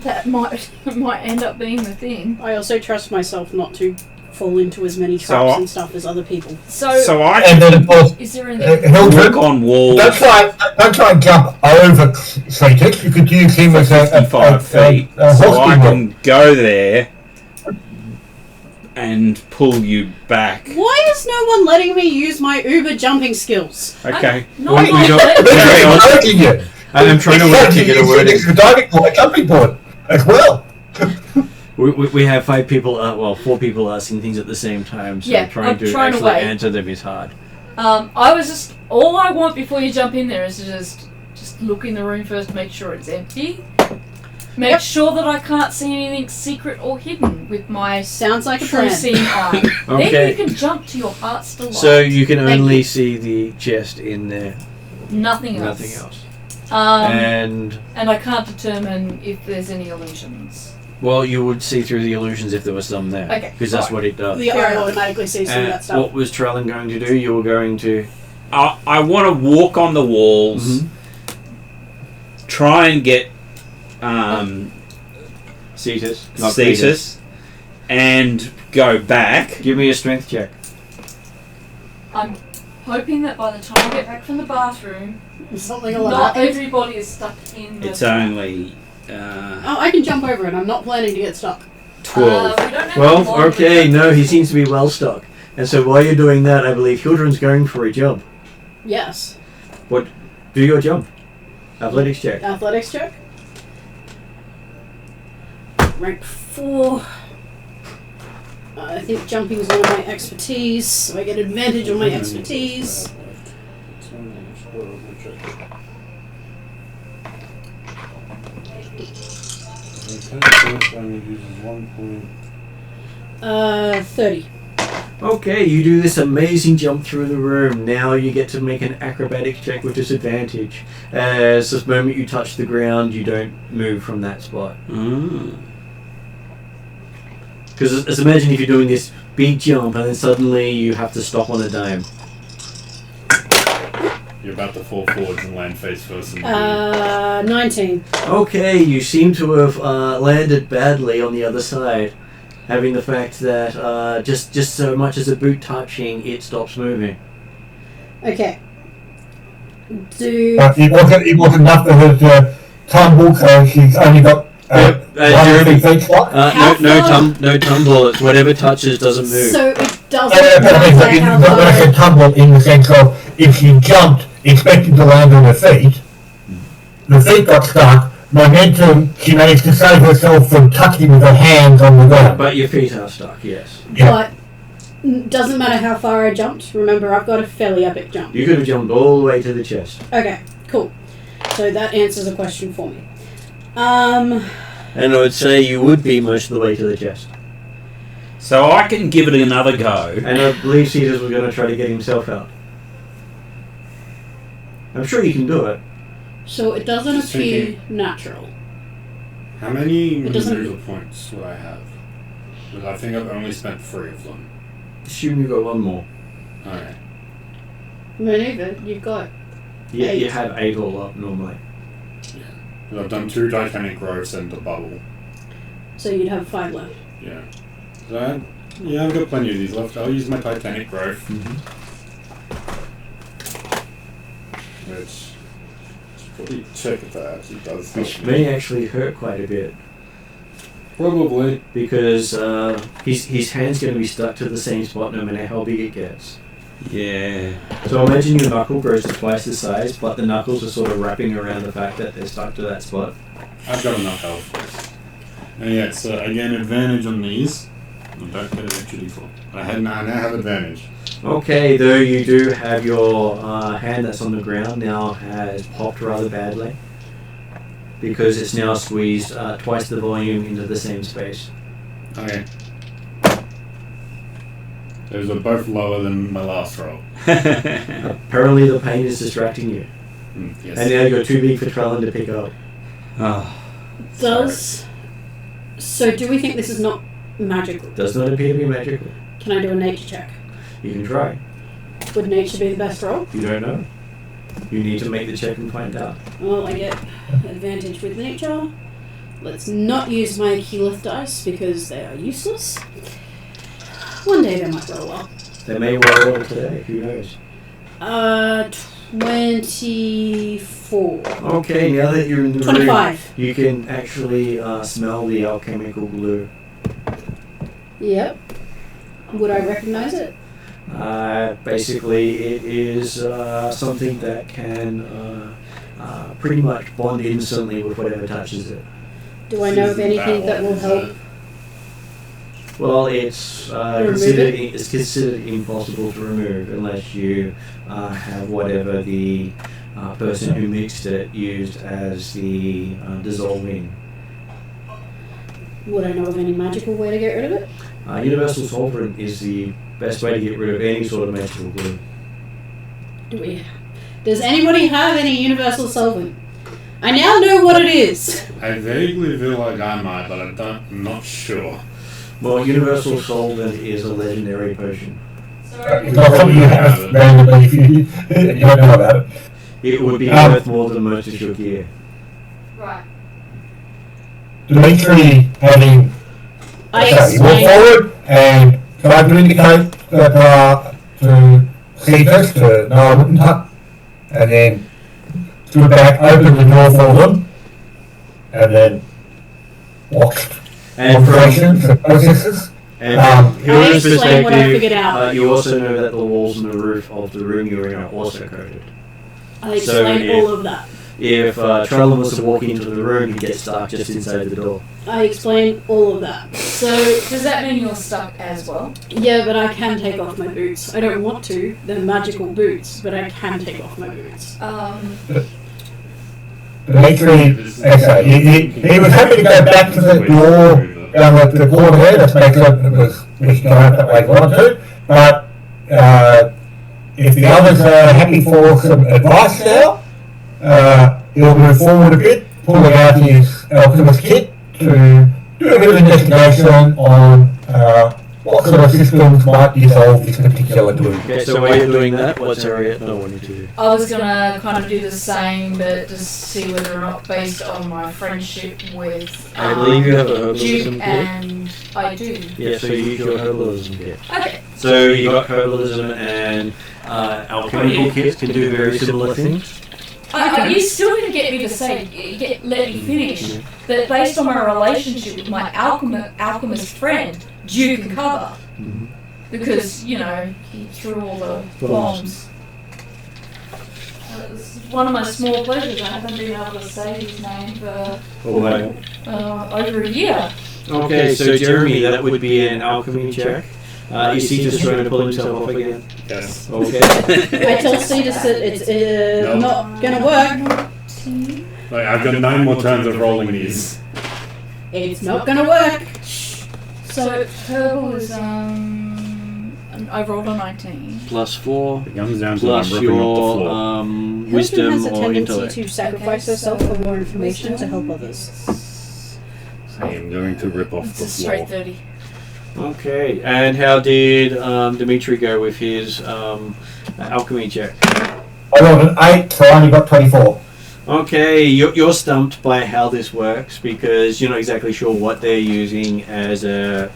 that might end up being the thing. I also trust myself not to fall into as many So traps I- and stuff as other people. So, I And then, of course, is there anything? Hildred, walk on walls. don't try and jump over Cetus. You could use him as a 55 feet, a so I hostage. can go there and pull you back. Why is no one letting me use my Uber jumping skills? Okay. No, We I'm don't- not letting- Carry on. Encouraging you. I'm trying to work to get a word in. It's a diving board, a jumping board as well. We have 5 people, 4 people asking things at the same time, so Yeah, trying I'm to trying to actually wait. answer them is hard. I was just all I want before you jump in there is to just look in the room first, make sure it's empty. Make sure that I can't see anything secret or hidden with my Sounds like a true plan. seeing eye. Okay. Then you can jump to your heart's delight. So you can Thank only you. see the chest in there, Nothing else. nothing else. And And I can't determine if there's any illusions. well, you would see through the illusions if there was some there, Okay, because that's fine. what it does. The eye automatically sees through And that stuff. what was Trellin going to do? You were going to. I want to walk on the walls, try and get Cetus. Cetus, and go back. Give me a strength check. I'm hoping that by the time I get back from the bathroom, Something will not happen. everybody is stuck in the... It's only Oh, I can jump over it. I'm not planning to get stuck. 12. we don't have 12? a lot of Okay, it. no, he seems to be well stuck. And so while you're doing that, I believe Hildren's going for a jump. Yes. Do your jump. Athletics check. Athletics check. Rank 4. I think jumping is one of my expertise, so I get advantage on my expertise. Only uses 1 point. 30. Okay, you do this amazing jump through the room. Now you get to make an acrobatics check with disadvantage. As the moment you touch the ground, you don't move from that spot. Because imagine if you're doing this big jump and then suddenly you have to stop on a dime. You're about to fall forwards and land face first. In the 19. Okay, you seem to have landed badly on the other side, having the fact that just so much as a boot touching, it stops moving. Okay. It wasn't enough for her to tumble, so she's only got Jeremy, 1 feet slot. no tumble. It's whatever touches doesn't move. So it doesn't But matter how when I said far... tumble in the sense of if she jumped expecting to land on her feet, the feet got stuck, momentum, she managed to save herself from touching with her hands on the ground. But your feet are stuck, yes. Yeah. But doesn't matter how far I jumped. Remember, I've got a fairly epic jump. You could have jumped all the way to the chest. Okay, cool. So that answers a question for me. And I would say you would be most of the way to the chest. So I can give it another go. And I believe Cetus was going to try to get himself out. I'm sure you can do it. So it doesn't Just appear thinking. natural. How many It doesn't- maneuver points would I have? Because I think I've only spent 3 of them. Assume you got one more. Alright. Maneuver, you've got... Yeah, you 8. have 8 all up normally. I've done 2 Titanic growths and a bubble. So you'd have 5 left. Yeah. So I've got plenty of these left. I'll use my Titanic growth. Which... Probably check if that actually does Which help. may actually hurt quite a bit. Probably. Because his hand's going to be stuck to the same spot no matter how big it gets. Yeah. So imagine your knuckle grows to twice the size, but the knuckles are sort of wrapping around the fact that they're stuck to that spot. I've got enough health. And yeah, so again, advantage on these. I don't get an extra d4. I now have advantage. Okay, though you do have your hand that's on the ground now has popped rather badly. Because it's now squeezed twice the volume into the same space. Okay. Those are both lower than my last roll. Apparently the pain is distracting you. Yes. And now you're too big for Trellin to pick up. Oh. Does... So do we think this is not magical? Does not appear to be magical. Can I do a nature check? You can try. Would nature be the best roll? You don't know. You need to make the check and find out. Well, I get advantage with nature. Let's not use my Keyleth dice because they are useless. One day they might roll well. They may well roll today, who knows? 24. Okay, now that you're in the 25. room, you can actually smell the alchemical glue. Yep. Would I recognize it? Basically, it is something that can pretty much bond instantly with whatever touches it. Do I know of anything that will help? Well, it's considered impossible to remove unless you have whatever the person who mixed it used as the dissolving Would I know of any magical way to get rid of it? Universal solvent is the best way to get rid of any sort of magical glue. Does anybody have any universal solvent? I now know what it is. I vaguely feel like I might, but I'm not sure. Well, universal solvent is a legendary potion. It's not something you have randomly if you don't know about it. It would be worth more than most of your gear. Right. Dimitri having you walk forward and try to indicate that to seekers to Noah Wittentuck, and then stood back, open the door for them, and then watched operations and processes. And from I his explain what I figured out. you also know that the walls and the roof of the room you're in are also coated. I explain all of that. If Trellin was to walk into the room, he'd get stuck just inside the door. I explain all of that. So does that mean you're stuck as well? Yeah, but I can take off my boots. I don't want to. They're magical boots, but I can take off my boots. Dimitri, he was happy to go back to the door down at the corner there, just make sure it was pushed out that way he wanted to, but if the others are happy for some advice now, he'll move forward a bit, pulling out his alchemist kit to do a bit of investigation on what sort of systems might dissolve this particular glue. Okay, so while you're doing that, what's Harriet not wanting to do? I was gonna kind of do the same, but just see whether or not based on my friendship with I believe you have a herbalism Duke, kit. and I do. Yeah, so you use your herbalism kit. Okay. So you got herbalism and alchemical kits can do very similar things. You still didn't get me to say, let me finish, that based on my relationship with my alchemist friend, Duke and Cover, because, you know, he threw all the bombs. It's one of my small pleasures. I haven't been able to say his name for over a year. Okay, so Jeremy, that would be an alchemy check. Is he just trying to pull himself off again? Yes. Okay. I tell Cetus that it's not going to work. Like, I've got 9 more turns of rolling these. It's not going to work. So herbal is I rolled a 19. Plus 4. It comes down to Plus I'm ripping off the floor. Wisdom wisdom has a or tendency intellect. to sacrifice herself for more information to help others. I am going to rip off It's the a straight floor. 30. Okay, and how did Dimitri go with his alchemy check? I rolled an 8, so I only got 24. Okay, you're stumped by how this works because you're not exactly sure what they're using as a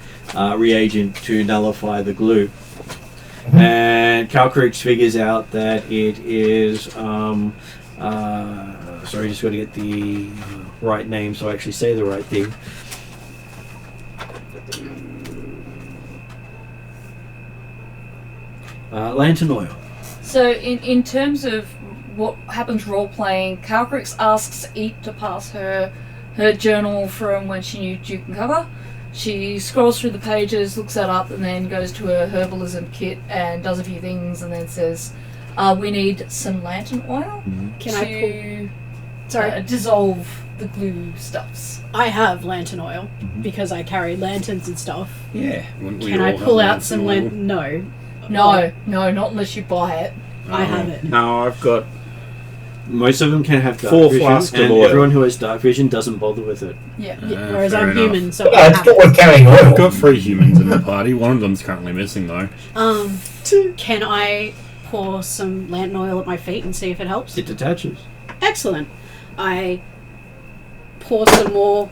reagent to nullify the glue. And Calcrix figures out that it is, sorry, just got to get the right name so I actually say the right thing. Lantern oil. So in terms of what happens role playing, Calcrix asks Eep to pass her journal from when she knew Duke and Cover. She scrolls through the pages, looks that up, and then goes to her herbalism kit and does a few things, and then says, "We need some lantern oil Can I to dissolve the glue stuffs." I have lantern oil because I carry lanterns and stuff. Yeah. Wouldn't we Can all I have pull out lantern some oil? lantern? No. No, not unless you buy it. I have it. No, I've got Most of them can have dark 4 vision, flasks of and oil. everyone who has dark vision doesn't bother with it. Yeah. Whereas fair I'm enough. human, so Yeah, I it's have not worth carrying I've oil. got 3 humans in the party. One of them's currently missing, though. Can I pour some lantern oil at my feet and see if it helps? It detaches. Excellent. I pour some more.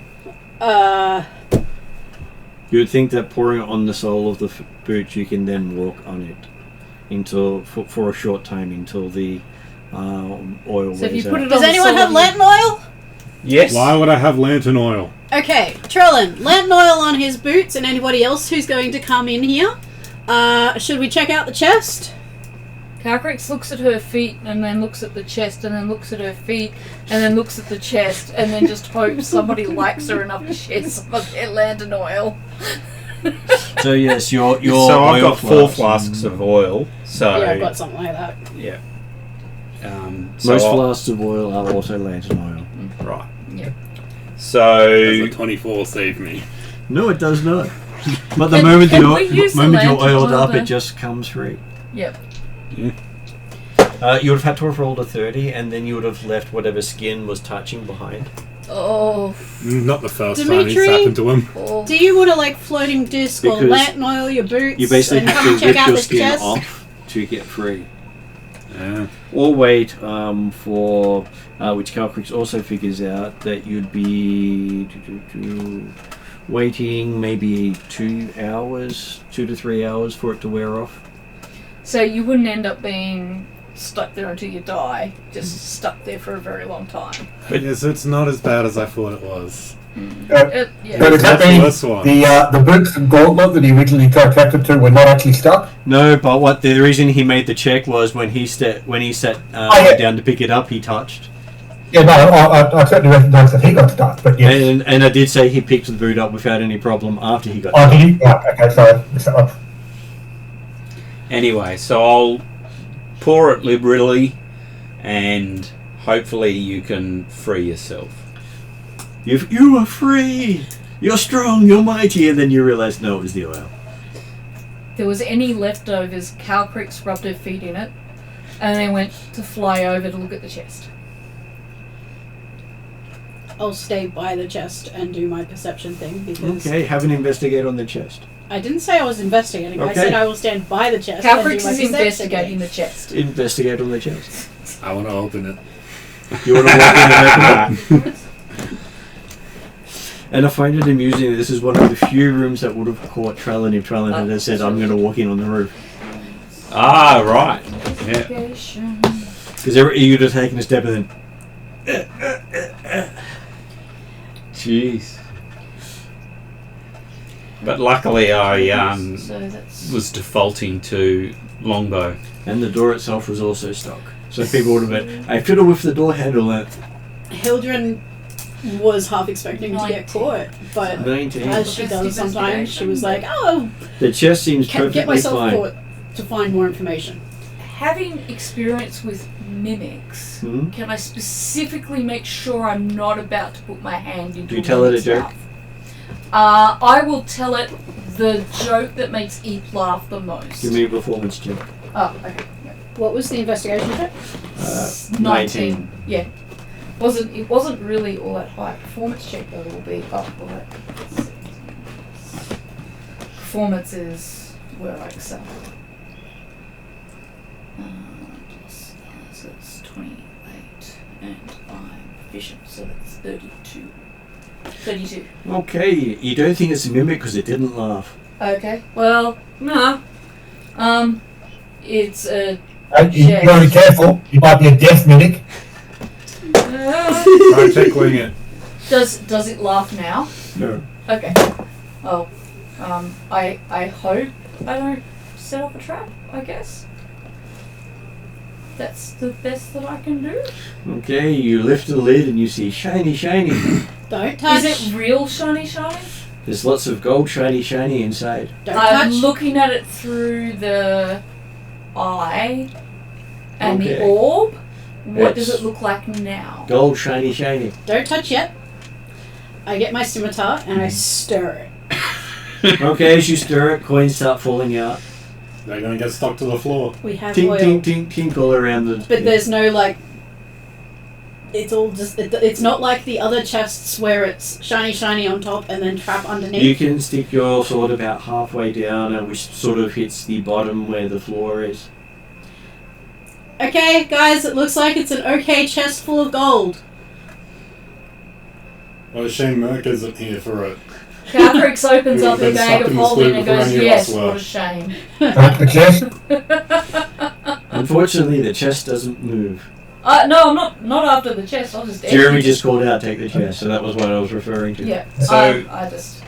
You would think that pouring it on the sole of the boot, you can then walk on it until for a short time until the oil So if you wears put out. it Does on anyone the have sole lantern oil? yes. Why would I have lantern oil? Okay, Trellin, lantern oil on his boots and anybody else who's going to come in here. Should we check out the chest? Calcrix looks at her feet and then looks at the chest and then looks at her feet and then looks at the chest and then just hopes somebody likes her enough to share some of their lantern oil. So yes, your So I've oil got 4 flasks of oil. So Yeah, I've got something like that. yeah. Most flasks of oil are also lantern oil. Right. Yeah. Does So a 24 save me? No, it does not. But the Can- moment can you're we use the moment you're lantern oiled oil up, then? it just comes free. Yep. You would have had to have rolled a 30, and then you would have left whatever skin was touching behind. Oh. Not the first time Dimitri? it's happened to him. Oh. Do you want to like floating disc or Because lantern oil your boots? You basically and have come to check rip out your this skin chest? off to get free. Yeah. Or wait for which Calcrix also figures out that you'd be waiting maybe 2 to 3 hours for it to wear off. So you wouldn't end up being stuck there until you die, just stuck there for a very long time. But yes, it's not as bad as I thought it was. Yeah. So does that That's mean the worst one. the boots and gauntlet that he originally contracted to were not actually stuck? No, but what the reason he made the check was when he sat yeah. down to pick it up, he touched. Yeah, no, I certainly recognise that he got stuck, but yes. And I did say he picked the boot up without any problem after he got Oh, stuck. did he? Right, okay, sorry. Missed that one. Anyway, so I'll pour it liberally, and hopefully you can free yourself. You are free! You're strong, you're mighty, and then you realise, no, it was the oil. If there was any leftovers, Calcrix rubbed her feet in it, and then went to fly over to look at the chest. I'll stay by the chest and do my perception thing because Okay, have an investigate on the chest. I didn't say I was investigating. I Okay. said I will stand by the chest. and do Calcrix my is perception investigating thing. the chest. Investigate on the chest. I want to open it. You want to walk in and open it? And I find it amusing that this is one of the few rooms that would have caught Trellin if Trellin had said, I'm going to walk in on the roof. Ah, right. Yeah. Investigation. Because you'd have taken a step and then... Jeez. But luckily I So that's was defaulting to longbow. And the door itself was also stuck. So people would have been, I fiddle with the door handle that. Hildren was half expecting to get 19. caught, but 19. as she does sometimes, she was like, "Oh, The chest seems can get perfectly myself fine. caught to find more information." having experience with mimics. Hmm? Can I specifically make sure I'm not about to put my hand into Do you tell it a mimic's joke? mouth? I will tell it the joke that makes Eep laugh the most. Give me a performance check. Oh, okay. Yeah. What was the investigation check? 19. Yeah. It wasn't really all that high. Performance check though will be up all that. Performance is where I excel. So it's 28 and I'm proficient, so that's 32. 32. Okay, you don't think it's a mimic because it didn't laugh. Okay. Well, no. It's a You gotta be careful. You might be a deaf mimic. Try tickling it. Does it laugh now? No. Okay. Oh, I hope I don't set off a trap, I guess. That's the best that I can do. Okay, you lift the lid and you see shiny, shiny. Don't touch. Is it real shiny? There's lots of gold shiny, shiny inside. Don't I'm touch. looking at it through the eye and Okay. the orb. What does It's- it look like now? Gold shiny, shiny. Don't touch yet. I get my scimitar and I stir it. Okay, as you stir it, coins start falling out. They're going to get stuck to the floor. We have Tink, oil, tink, tink, tink all around the... but there's no like. It's all just. It's not like the other chests where it's shiny, shiny on top and then trap underneath. You can stick your sword about halfway down, and which sort of hits the bottom where the floor is. Okay, guys, it looks like it's an okay chest full of gold. Well, shame Merc isn't here for it. Calcrix opens We've up the been bag stuck of in the holding sloop and before goes, any of yes, us were." what a shame. Take the chest. Unfortunately, the chest doesn't move. No, I'm not after the chest, I'll just Jeremy empty it. just called out, take the chest, so that was what I was referring to. Yeah, So- I just...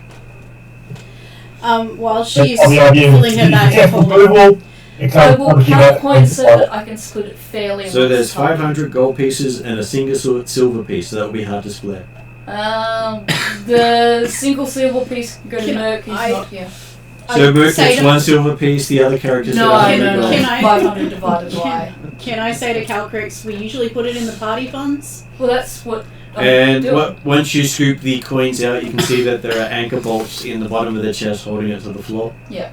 While she's On the idea of filling her bag of careful holding. approval, you I can't will obviously count that- coins so that I can split it fairly. So there's amongst the party. 500 gold pieces and a single silver piece, so that would be hard to split. The single silver piece can go to Can Merc, he's I- not here. So Merc say gets to- one silver piece, the other characters No, get no, 100 no. gold. Can I- 500 divided by... Can I say to Calcrix, we usually put it in the party funds? Well, that's what And once you scoop the coins out, you can see that there are anchor bolts in the bottom of the chest holding it to the floor. Yeah.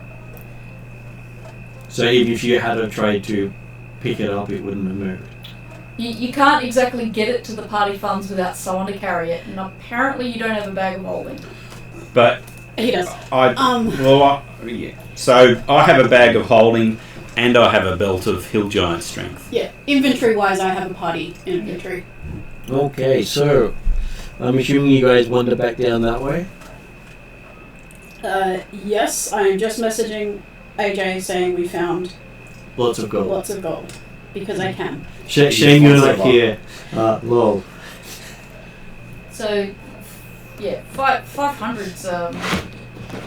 So even if you had tried to pick it up, it wouldn't have moved. You can't exactly get it to the party funds without someone to carry it, and apparently you don't have a bag of holding. But He does. yeah. So I have a bag of holding, and I have a belt of hill giant strength. Yeah. Inventory-wise, I have a party inventory. Okay, so I'm assuming you guys wander back down that way. Yes, I am just messaging AJ saying we found Lots of gold. lots of gold. Because I can. Shane, you're not here. Lol. So, yeah, 500's a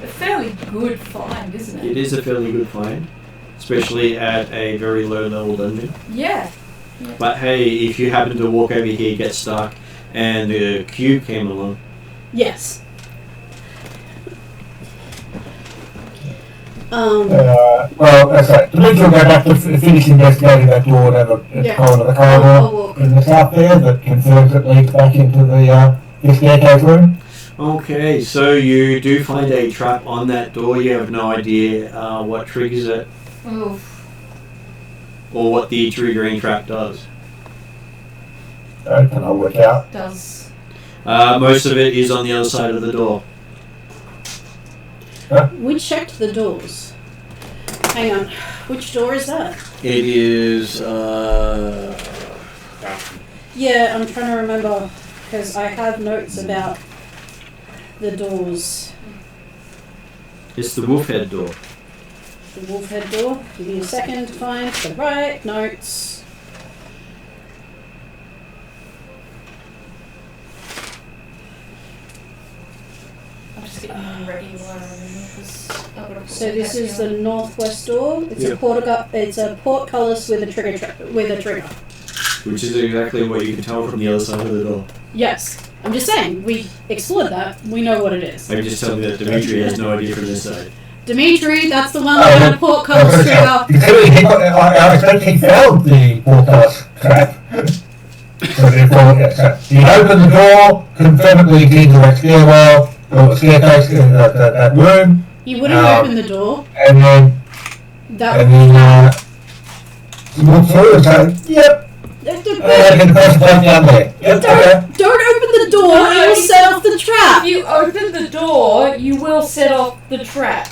fairly good find, isn't it? It is a fairly good find, especially at a very low level dungeon. Yeah. But hey, if you happen to walk over here, get stuck, and the cube came along. Yes. Well, that's right. Dimitri will go back to finish investigating that door and have a call to the corridor in the south there that confirms it leads back into the staircase room. Okay, so you do find a trap on that door. You have no idea what triggers it. Oof. Or what the triggering trap does. Can I work out? Does. Most of it is on the other side of the door. We checked the doors. Hang on. Which door is that? It is. Yeah, I'm trying to remember because I have notes about the doors. It's the wolfhead door. The wolfhead door. Give me a second to find the right notes. I'm just getting them ready while I remember because I've got to put So them this back is down. the northwest door. It's Yeah. it's a portcullis with a trigger. Which is exactly what you can tell from the other side of the door. Yes. I'm just saying, we explored that. We know what it is. I'm just telling you that Dimitri has no idea from this side. Dimitri, that's the one that had a portcullis trigger. I expect he found the portcullis trap. So therefore, you open the door, confirm it leads into that stairwell, or the staircase in that room. You wouldn't open the door. And then, walk through and say, yep, I can press the button down there. Yep, okay. Don't open the door, it will set off the trap. If you open the door, you will set off the trap.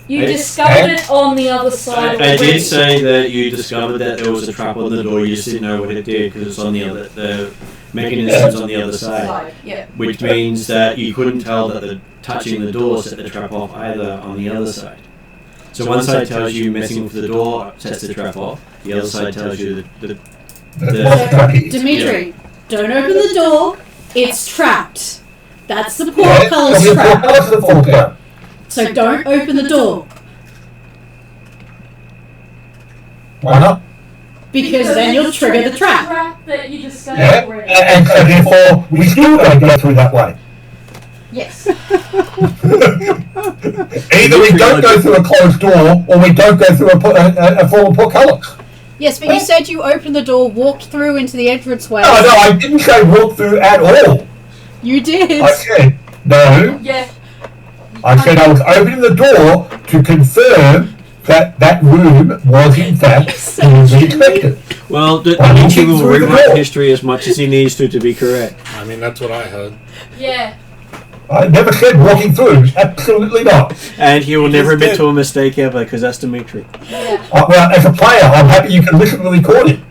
You Hey. discovered it on the other side. I already. did say that you discovered that there was a trap on the door. You just didn't know what it did because it's on the other. The mechanism's on the other side, Yeah. which means that you couldn't tell that the touching the door set the trap off either on the other side. So one side tells you messing with the door sets the trap off. The other side tells you the Dimitri, don't open the door, it's trapped. That's the Yeah, portcullis the trap. portcullis that falls down. So don't open the door. Why not? Because then you'll trigger the trap. Trap that you discovered Yeah, already. and so therefore we still don't go through that way. Yes. Either we don't go through a closed door, or we don't go through a formal portcullis. Yes, but you said you opened the door, walked through into the entranceway. No, I didn't say walk through at all. You did. I said no. Yeah. I said I was opening the door to confirm that that room was in fact as we expected. Well, Well, Dimitri will through the rewrite door. history as much as he needs to be correct. I mean, that's what I heard. Yeah. I never said walking through. Absolutely not. And he will never just admit did. to a mistake ever because that's Dimitri. Yeah. Well, as a player, I'm happy you can listen to the recording.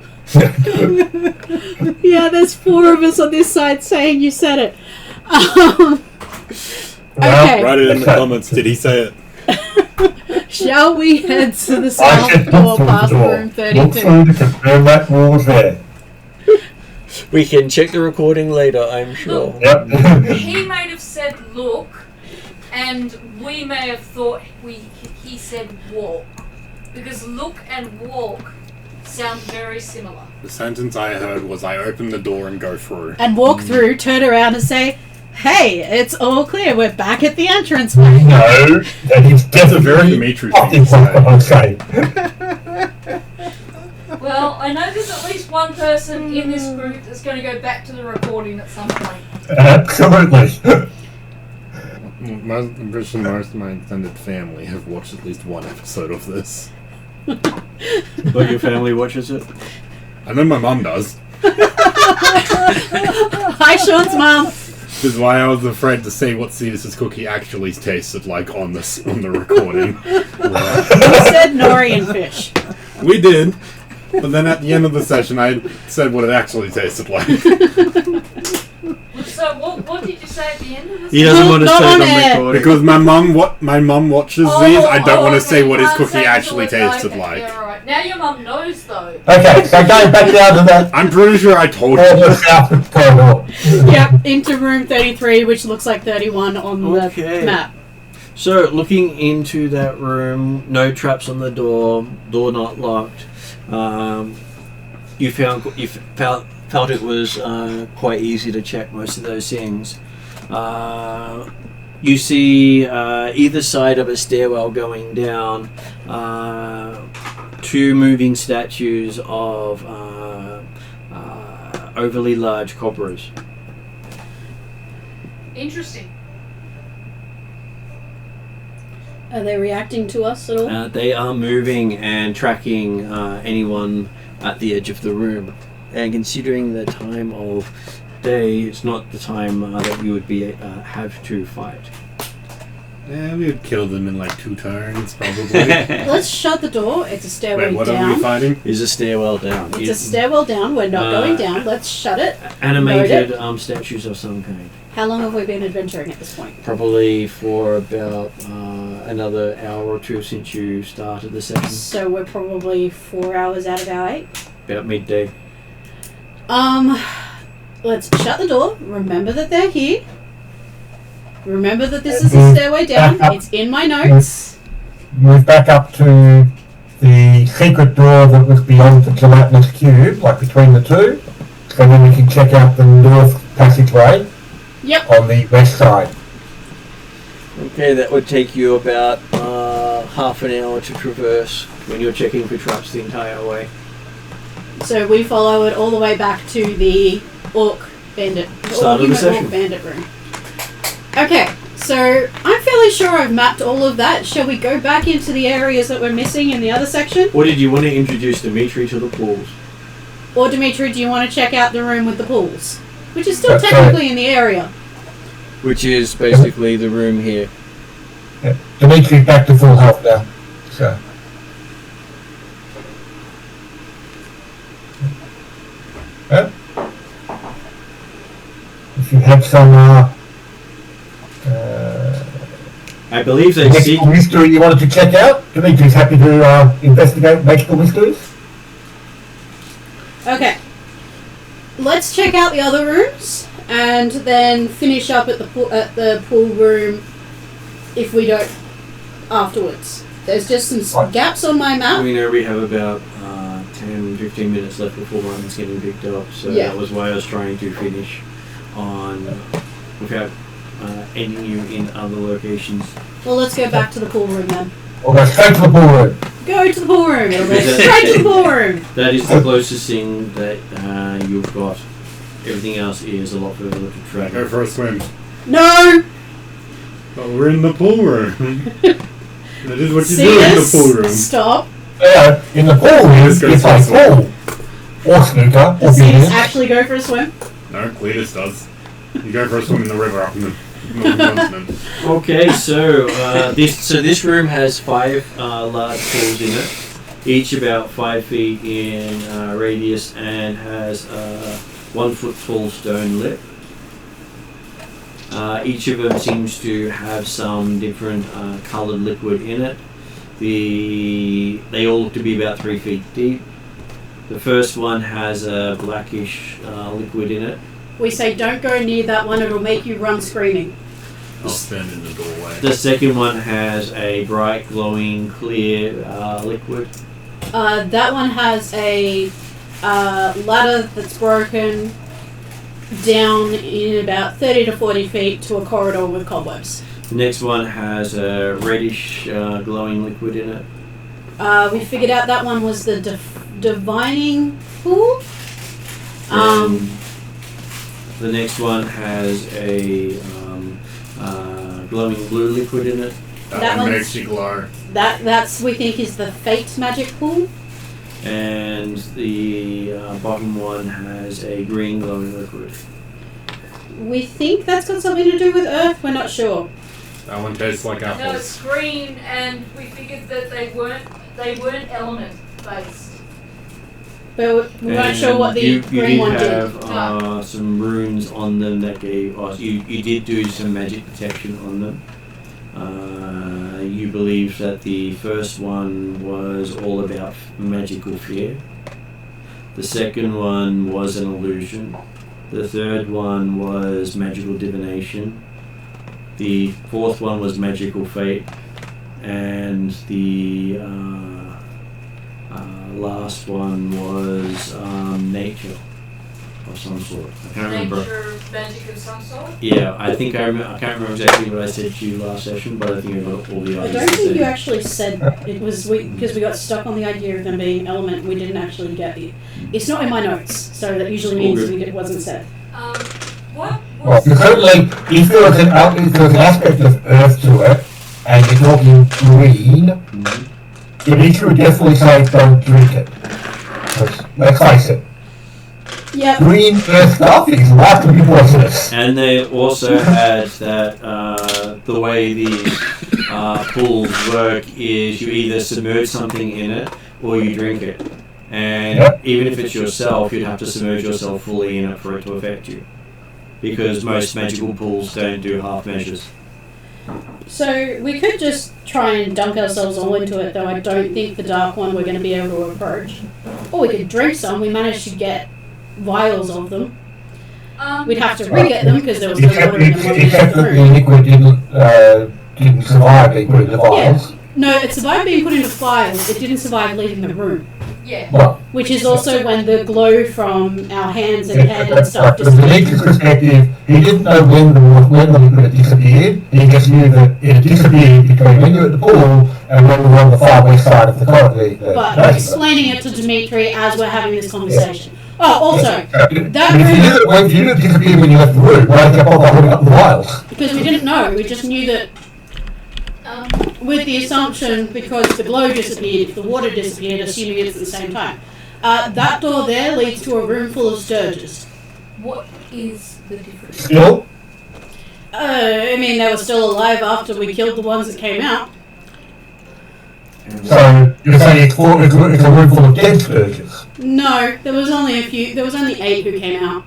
Yeah, there's 4 of us on this side saying you said it. Okay. Write it in the comments. Did he say it? Shall we head to the I south said door look through the past door. room Look 32? through to confirm that wall was there. We can check the recording later, I'm sure. Yep. He might have said look, and we may have thought he said walk. Because look and walk sound very similar. The sentence I heard was, I open the door and go through. And walk through, turn around and say, hey, it's all clear, we're back at the entranceway. No, that is That's a very definitely Dimitri not thing to what I'm saying. Well, Well, I know there's at least one person in this group that's going to go back to the recording at some point. Absolutely. I'm pretty sure most of my extended family have watched at least one episode of this. But your family watches it? I know my mum does. Hi, Sean's mum. Which is why I was afraid to say what Cetus's cookie actually tasted like on the recording. You said nori and fish. We did, but then at the end of the session, I said what it actually tasted like. So what did you say at the end of this? He doesn't want to Not say on it on air. recording. Because my mum watches these. I don't want to say what his Can't cookie say actually until it- tasted okay, like. Yeah, right. Now your mum knows though. Okay, so going back down to the I'm pretty sure I told the you. south corridor. Yep, into room 33, which looks like 31 on Okay. the map. So, looking into that room, no traps on the door not locked. You felt it was quite easy to check most of those things. You see either side of a stairwell going down, two moving statues of overly large cobras. Interesting. Are they reacting to us at all? They are moving and tracking anyone at the edge of the room. And considering the time of day, it's not the time that you would be have to fight. Yeah, we would kill them in like 2 turns, probably. Let's shut the door. It's a stairway Wait, what are we down. fighting? Is a stairwell down. It's a stairwell down. We're not going down. Let's shut it. Animated statues of some kind. How long have we been adventuring at this point? Probably for about another hour or two since you started the session. So we're probably 4 hours out of our 8. About midday. Let's shut the door. Remember that they're here. Remember that this is a stairway down. It's in my notes. Move back up to the secret door that was beyond the gelatinous cube, like between the two. So then we can check out the north passageway Yep. on the west side. Okay, that would take you about half an hour to traverse when you're checking for traps the entire way. So we follow it all the way back to the Orc Bandit. Start of the session. Orc Bandit room. Okay, so I'm fairly sure I've mapped all of that. Shall we go back into the areas that we're missing in the other section? Or did you want to introduce Dimitri to the pools? Or Dimitri, do you want to check out the room with the pools? Which is still That's technically in the area. Which is basically the room here. Yeah. Dimitri's back to full health now. So. Yeah. If you had some I believe they see. magical mystery you wanted to check out, Dimitri's happy to investigate magical mysteries. Okay. Let's check out the other rooms and then finish up at the pool room if we don't afterwards. There's just some gaps on my map. We know we have about 10-15 minutes left before one's getting picked up, so Yeah. that was why I was trying to finish on without ending you in other locations. Well, let's go back to the pool room then. We'll go straight to the pool room. Go to the pool room. It'll go Yeah. straight to the pool room. That is the closest thing that you've got. Everything else is a lot further to Go travel. for a swim. No! But we're in the pool room. That is what you See do in the this? pool room. Stop. In the pool room, Let's go you play for a pool. Or snooker, or Does Cetus billiards. actually go for a swim? No, Cletus does. You go for a swim in the river up in the northern continent. Okay, so this room has 5 large pools in it, each about 5 feet in radius, and has 1 foot tall stone lip. Each of them seems to have some different coloured liquid in it. They all look to be about 3 feet deep. The first one has a blackish liquid in it. We say don't go near that one, it'll make you run screaming. I'll stand in the doorway. The second one has a bright, glowing, clear liquid. That one has a ladder that's broken down in about 30 to 40 feet to a corridor with cobwebs. The next one has a reddish, glowing liquid in it. We figured out that one was the divining pool. The next one has a glowing blue liquid in it. That one one's- makes you glow. That's we think is the fate magic pool. And the bottom one has a green glowing liquid. We think that's got something to do with Earth. We're not sure. That one tastes like No, apples. it's green, and we figured that they weren't element based. But we weren't And sure what the you green did one have did. some runes on them that gave us. You did do some magic protection on them. You believe that the first one was all about magical fear. The second one was an illusion. The third one was magical divination. The fourth one was magical fate. And the last one was nature of some sort. I can't remember. Nature magic of some sort. Yeah, I think I can't remember exactly what I said to you last session, but I think I got all the I others. don't think the you same. actually said it was because we got stuck on the idea of them being element. We didn't actually get it. It's not in my notes, so that usually means it wasn't said. What Well, was you certainly, if there was an aspect of Earth to it, and you're talking green, Dimitri would definitely say don't drink it. Because, let's face it, Yep. green Earth stuff is likely to be poisonous. And they also had that the way these pools work is you either submerge something in it or you drink it. And Yep. even if it's yourself, you'd have to submerge yourself fully in it for it to affect you. Because most magical pools don't do half measures. So we could just try and dunk ourselves all into it, though I don't think the dark one we're going to be able to approach. Or we could drink some. We managed to get vials of them. We'd have to re-get them because there was no water in them when we Except left the that the room. liquid didn't survive being put in the vials. No, it survived being put into vials. It didn't survive leaving the room. yeah. Well, Which is also when the glow from our hands and head and stuff from disappeared. Dimitri's perspective, he didn't know when the liquid had disappeared. He just knew that it had disappeared between when you were at the pool and when we were on the far west side of the corridor. But explaining it to Dimitri as we're having this conversation. Oh, also, But if you knew that you didn't disappear when you left the room, why did you bother holding up the vials? because we didn't know, we just knew that with the assumption, because the glow disappeared, the water disappeared, assuming it's at the same time. That door there leads to a room full of sturges. What is the difference? Still, I mean, they were still alive after we killed the ones that came out. so you're saying it's a room full of dead sturges. No, there was only 8 who came out.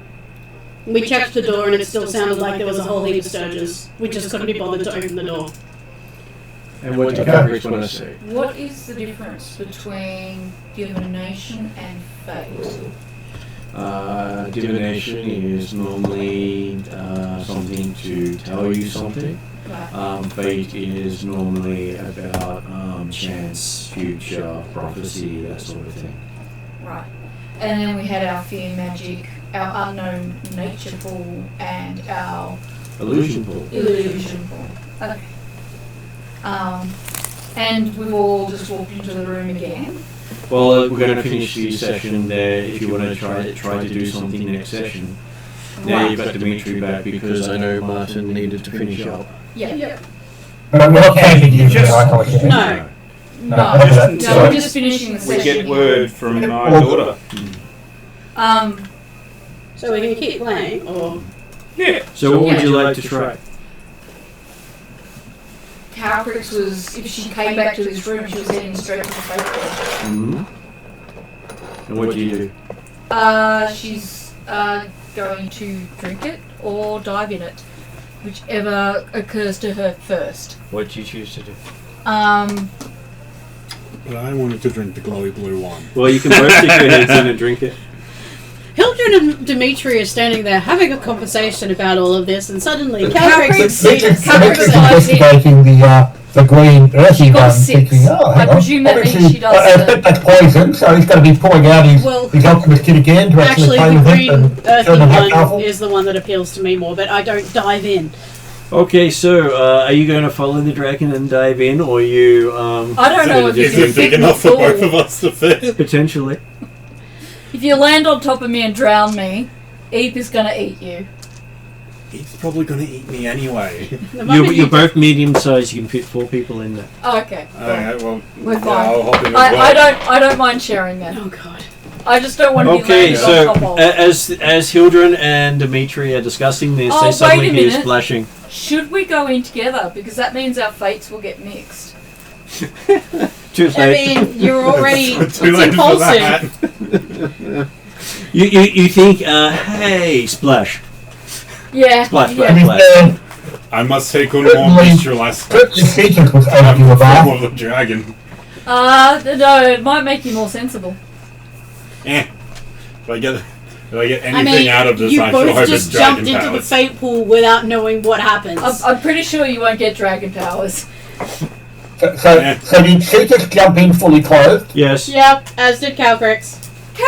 We checked the door and it still sounded like there was a whole heap of sturges. We just couldn't be bothered to open the door. And what did Caprics want to say? What is the difference between divination and fate? Divination is normally something to tell you something. Right. Fate is normally about chance, future, prophecy, that sort of thing. Right. And then we had our fear magic, our unknown nature pool, and our Illusion pool. illusion pool. Okay. And we've all just walked into the room again. Well, we're going to finish the session there. If you want to try to do something next session. Now you've got Dimitri back because I know Martin needed to finish up. Yeah. But we're not counting you, Just- right? I see. No. No, Just- no, we're just finishing the We session. get word from my Well, daughter. So we can keep playing, or Yeah. So what would you like to try? Calcrix was, if she came back to this room, she was heading straight to the fate door. And what do you do? She's going to drink it or dive in it, whichever occurs to her first. What do you choose to do? But I wanted to drink the glowy blue one. Well, you can both stick your heads in and drink it. Hildred and Dimitri are standing there having a conversation about all of this, and suddenly Calcrix- Calcrix Dimitri's Calcrix- investigating the green earthy She got one, 6. thinking, oh, I hang on. presume that means Obviously, she does the- that's poison, so he's going to be pulling out his alchemist kit again to actually Actually, play the with it green and earthy show them how one powerful. is the one that appeals to me more, but I don't dive in. Okay, so are you going to follow the dragon and dive in, or are you? I don't know if you Is can it big fit enough for the both pool. of us to fit? Potentially. If you land on top of me and drown me, Eve is gonna eat you. He's probably going to eat me anyway. The moment You're both medium sized. You can fit 4 people in there. Oh, okay. Alright, well, We're yeah, fine. I'll hop in as I well. don't mind sharing that. Oh god. I just don't want to be Okay, landed so on top of. as Hildren and Dimitri are discussing this, Oh, they wait suddenly a hear minute. splashing. Should we go in together? Because that means our fates will get mixed. Too I late. mean, you're already. It's Too late for impulsive. that. You think, hey, splash. Yeah. Splash, yeah. I mean, splash. I must take on more mystical aspects. the secret was I'm opening the the bath. form of the dragon. No, it might make you more sensible. If I get anything I mean, out of this, you I sure both hope it's just dragon jumped into the powers. fate pool without knowing what happens. I'm pretty sure you won't get dragon powers. So did she just jump in fully clothed? Yes. Yep, as did Calcrix.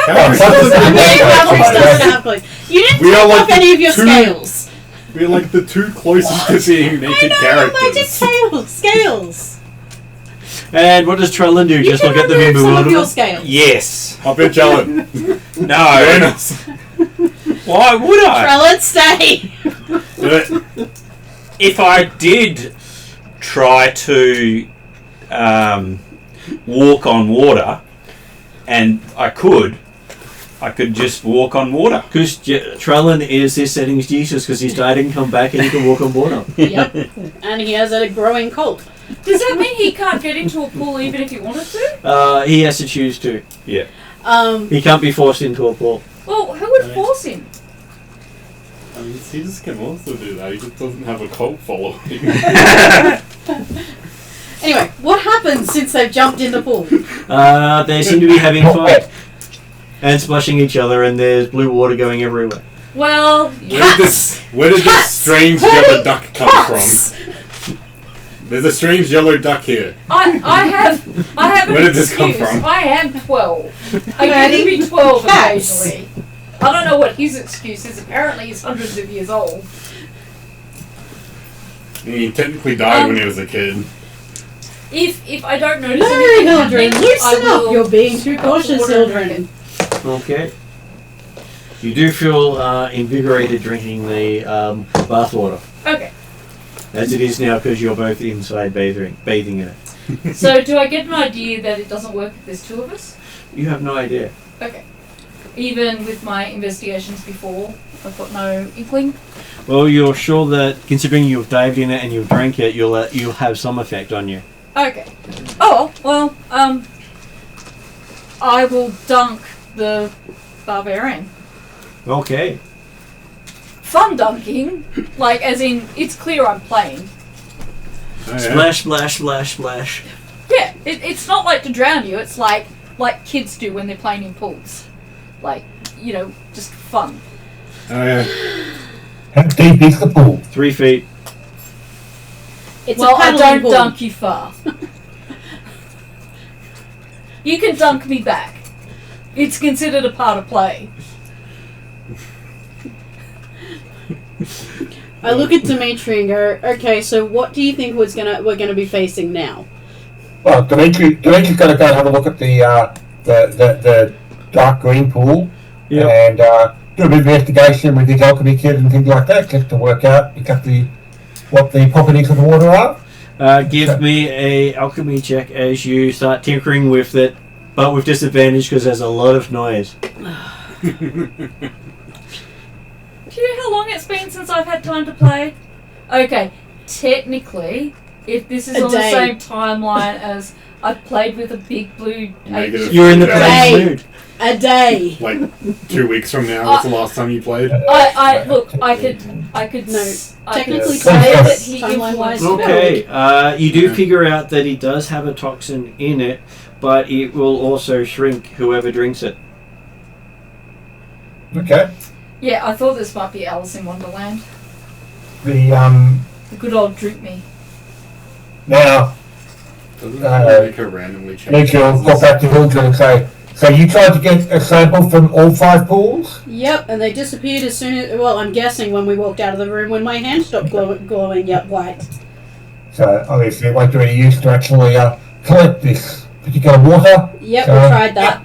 Powers Oh, doesn't I mean mean, that. Calcrix doesn't have clothes. You didn't We take are like off any of your two- scales. We're like the two closest to seeing I naked know, characters. magic scales. And what does Trellin do? You Just can look at them in remove some of your bewilderment? scales. Yes. Hop in, Jalen. Join No. us. Why would I? Trellin, stay. Do it. If I did try to walk on water, and I could just walk on water. Because Trellin is this setting's Jesus because he's died and come back and he can walk on water. Yep. And he has a growing cult. Does that mean he can't get into a pool even if he wanted to? He has to choose to. Yeah. He can't be forced into a pool. Well, who would force him? I mean, Jesus can also do that. He just doesn't have a cult following. Anyway, what happens since they've jumped in the pool? They seem to be having fun and splashing each other, and there's blue water going everywhere. Well, Where did this strange yellow duck come from? There's a strange yellow duck here. I have an Where did this come excuse. from? I am 12. I get to be 12 occasionally. I don't know what his excuse is. Apparently he's hundreds of years old. He technically died when he was a kid. If I don't notice No, anything Hildren, happening, I loosen up. will You're being too cautious, water Hildren. Okay. You do feel invigorated drinking the bath water, Okay. as it is now because you're both inside bathing in it. So do I get an idea that it doesn't work if there's 2 of us? You have no idea. Okay. Even with my investigations before, I've got no inkling. Well, you're sure that considering you've dived in it and you've drank it, you'll have some effect on you. Okay. Oh, well, I will dunk the barbarian. Okay. Fun dunking, like as in it's clear I'm playing. Oh, yeah. Splash, splash, splash, splash. Yeah, it's not like to drown you. It's like kids do when they're playing in pools, like just fun. Oh, yeah. How deep is the pool? 3 feet. It's Well, a I paddling don't pool. dunk you far. You can dunk me back. It's considered a part of play. I look at Dimitri and go, okay, so what do you think we're gonna be facing now? Well, Dimitri's going to go and have a look at the dark green pool Yep. and do a bit of investigation with his alchemy kit and things like that, just to work out exactly what the properties of the water are. Give me a alchemy check as you start tinkering with it, but with disadvantage because there's a lot of noise. Do you know how long it's been since I've had time to play? Okay, technically, if this is A on the day. same timeline as I've played with a big blue Negative. You're in the Yeah. playing Hey. mood. A day. Like 2 weeks from now, was the last time you played? I could No, I could technically say timeline- that he timeline-wise, influenced me. Okay, you do Yeah. figure out that it does have a toxin in it, but it will also shrink whoever drinks it. Okay. Yeah, I thought this might be Alice in Wonderland. The The good old drink me. now Doesn't Uh, it make her randomly change? Nick will go back to Hildren and say, So you tried to get a sample from all 5 pools? Yep, and they disappeared as soon as, well, I'm guessing when we walked out of the room when my hand stopped glowing yet white. So obviously it won't do any use to actually collect this particular water. Yep, So, we tried that.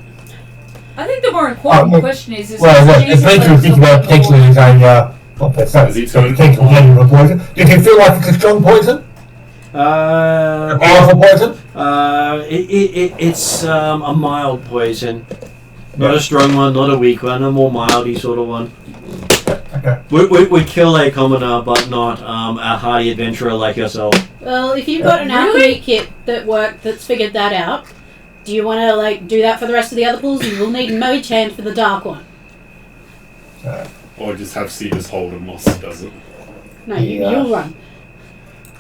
I think the more important question is Well, the Jesus adventure like thinking about something potentially is a Has he turned potential blind? genuine poison. Did you feel like it's a strong poison? A powerful poison? It's a mild poison. Not a strong one, not a weak one, a more mildy sort of one. Okay. Would kill a commoner, but not a hardy adventurer like yourself. Well, if you've got an alchemy kit that's figured that out, do you want to do that for the rest of the other pools? You will need Mage Hand for the dark one. Or just have Cetus hold him whilst he does it. No, Yeah. you'll run.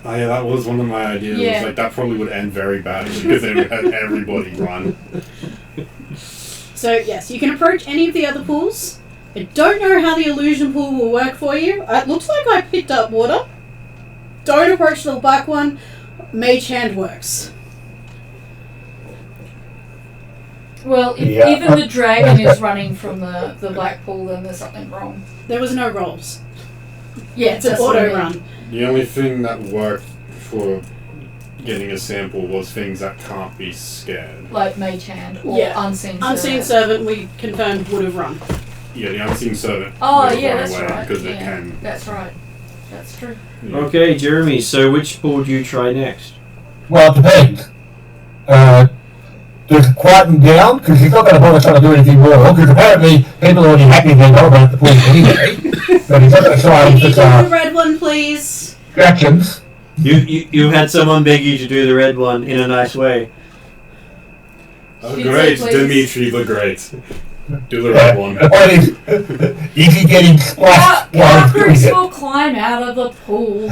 Oh yeah, that was one of my ideas. Yeah. Like that probably would end very badly because they would have everybody run. So yes, you can approach any of the other pools. I don't know how the illusion pool will work for you. It looks like I picked up water. Don't approach the black one. Mage Hand works. Well, if Yeah. even the dragon is running from the black pool, then there's something wrong. There was no rolls. Yeah, It's an that's what I auto mean. run. The only thing that worked for getting a sample was things that can't be scared. Like Mage Hand or Yeah. Unseen Unseen Servant. Servant, we confirmed would have run. Yeah, the unseen servant. Oh, would have yeah, run that's away right. because Yeah, it can. that's right. That's true. Yeah. Okay, Jeremy, so which pool do you try next? Well, it depends. Does it quieten down? Because he's not going to bother trying to do anything more. Because apparently people are already happy they know about the pool anyway. But he's not going to try Can and you just do the red one, please? distractions. You had someone beg you to do the red one in a nice way. Oh, Pizza, great, please. Dimitri the Great. Do the red one. The point is he getting splashed while he's doing Chris it? will climb out of the pool.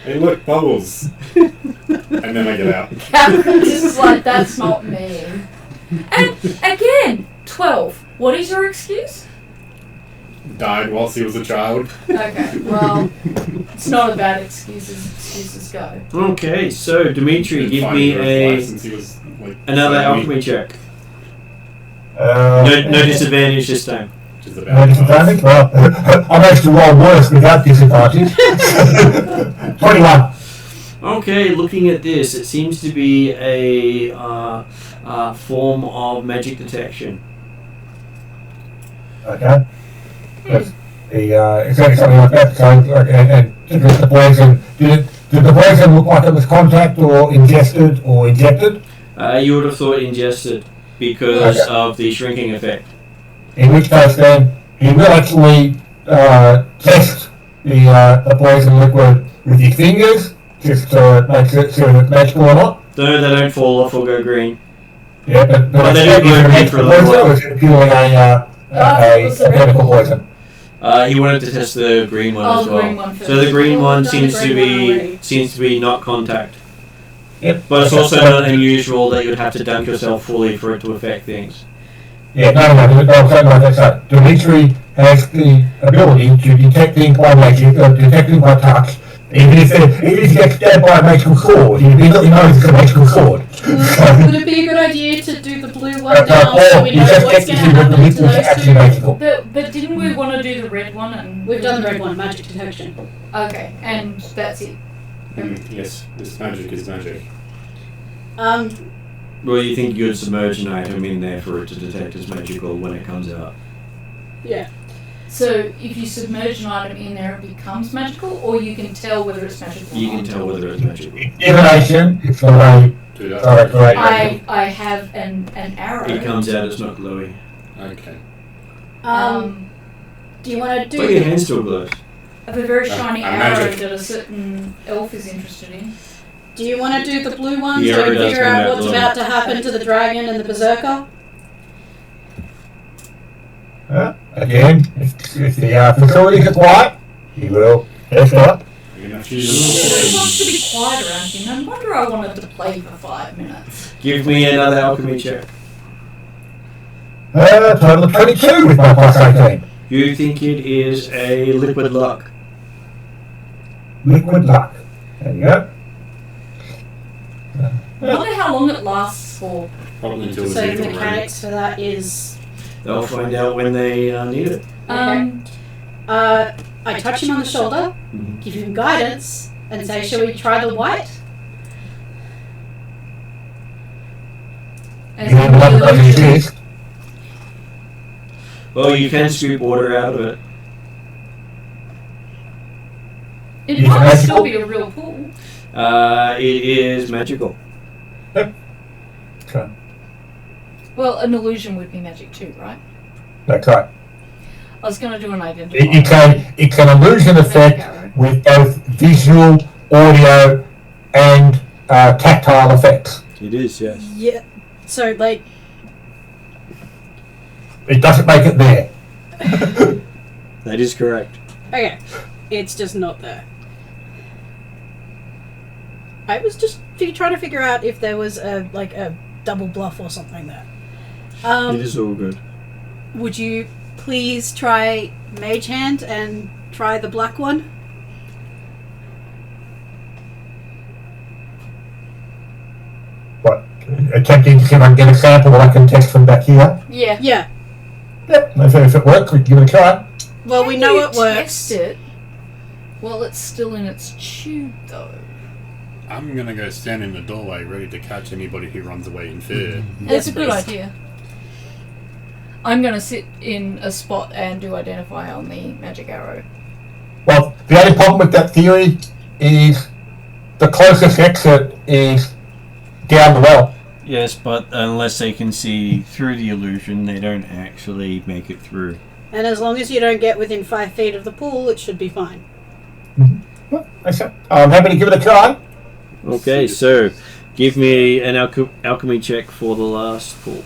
Hey, look, bubbles. And then I get out. Catherine's just like, that's not me. And again, 12. What is your excuse? Died whilst he was a child. Okay, well, it's not a bad excuse as excuses go. Okay, so Dimitri, Been give fighting me for his a life since he was, like, another 7 alchemy check. Uh, No disadvantage this time. Which is No about disadvantage? Well, I'm actually roll worse without disadvantage. 21. Okay, looking at this, it seems to be a form of magic detection. Okay. Yes. Is that something like that? So, and the poison, did the poison look like it was contact or ingested or injected? You would have thought ingested because Okay. of the shrinking effect. In which case then, you will actually test the poison liquid with your fingers, just to make sure it's magical or not. No, they don't fall off or go green. Yeah, but Well, they is do glow it green for a little poison while. or is it purely a chemical poison? He wanted to test the green one Oh, as the well. green one first. So the green Well, one we've done the seems to green one be already. not contact. Yep. But it's also not unusual that you'd have to dunk yourself fully for it to affect things. Yeah, no, something like that. So Dimitri has the ability to detect things by magic, detect things by touch. Even if he gets stabbed by a magical sword, he immediately knows it's a magical sword. Would it be a good idea to do the blue one now so Or we he know just what's gets going to to see what the happen to liquid is those actually two? magical. But didn't we want to do the red one? And We've done the red one, magic detection. Okay, and that's it. Yes, this magic is magic. Well, you think you'd submerge an item in there for it to detect as magical when it comes out. Yeah. So if you submerge an item in there, it becomes magical, or you can tell whether it's magical. You or can not. tell whether it's magical. Divination, it's not a... Do that. Alright, great. I have an arrow. It comes out, it's not glowy. Okay. Do you want to But your do... hand still glows. I have a very shiny I'm arrow magic. that a certain elf is interested in. Do you want to do the blue one The so arrow we does figure come out out what's glowing. about to happen to the dragon and the berserker? Again, if the facilities are quiet, he will test out. You're gonna have to It use wants to be quiet around here. No wonder I wanted to play for 5 minutes. Give me another alchemy check. Total of 22 with my plus 18. You think it is a liquid luck. Liquid luck. There you go. I wonder how long it lasts for. Probably Until So it's the ready. mechanics for that is They'll find out when they need it. I touch him on the shoulder, give him guidance, and say, shall we try the white? As You in know what the that illusion. is? Well, you can scoop water out of it. It Is it might magical? still be a real pool. It is magical. Okay. Well, an illusion would be magic too, right? That's right. I was going to do an identifier. It's an illusion effect with both visual, audio, and tactile effects. It is, yes. Yeah. So, like, It doesn't make it there. That is correct. okay, it's just not there. I was just trying to figure out if there was a double bluff or something there. It is all good. Would you please try Mage Hand and try the black one? What? Attempting to see if I can get a sample that I can test from back here. Yeah. Yeah. Yep. If it works, we can give it a try. Well, we How know do you it works. Test it. Well, it's still in its tube, though. I'm gonna go stand in the doorway, ready to catch anybody who runs away in fear. That's a good please. idea. I'm going to sit in a spot and do identify on the magic arrow. Well, the only problem with that theory is the closest exit is down the well. Yes, but unless they can see through the illusion, they don't actually make it through. And as long as you don't get within 5 feet of the pool, it should be fine. Well, okay. I'm happy to give it a try. Okay, so give me an alchemy check for the last pool.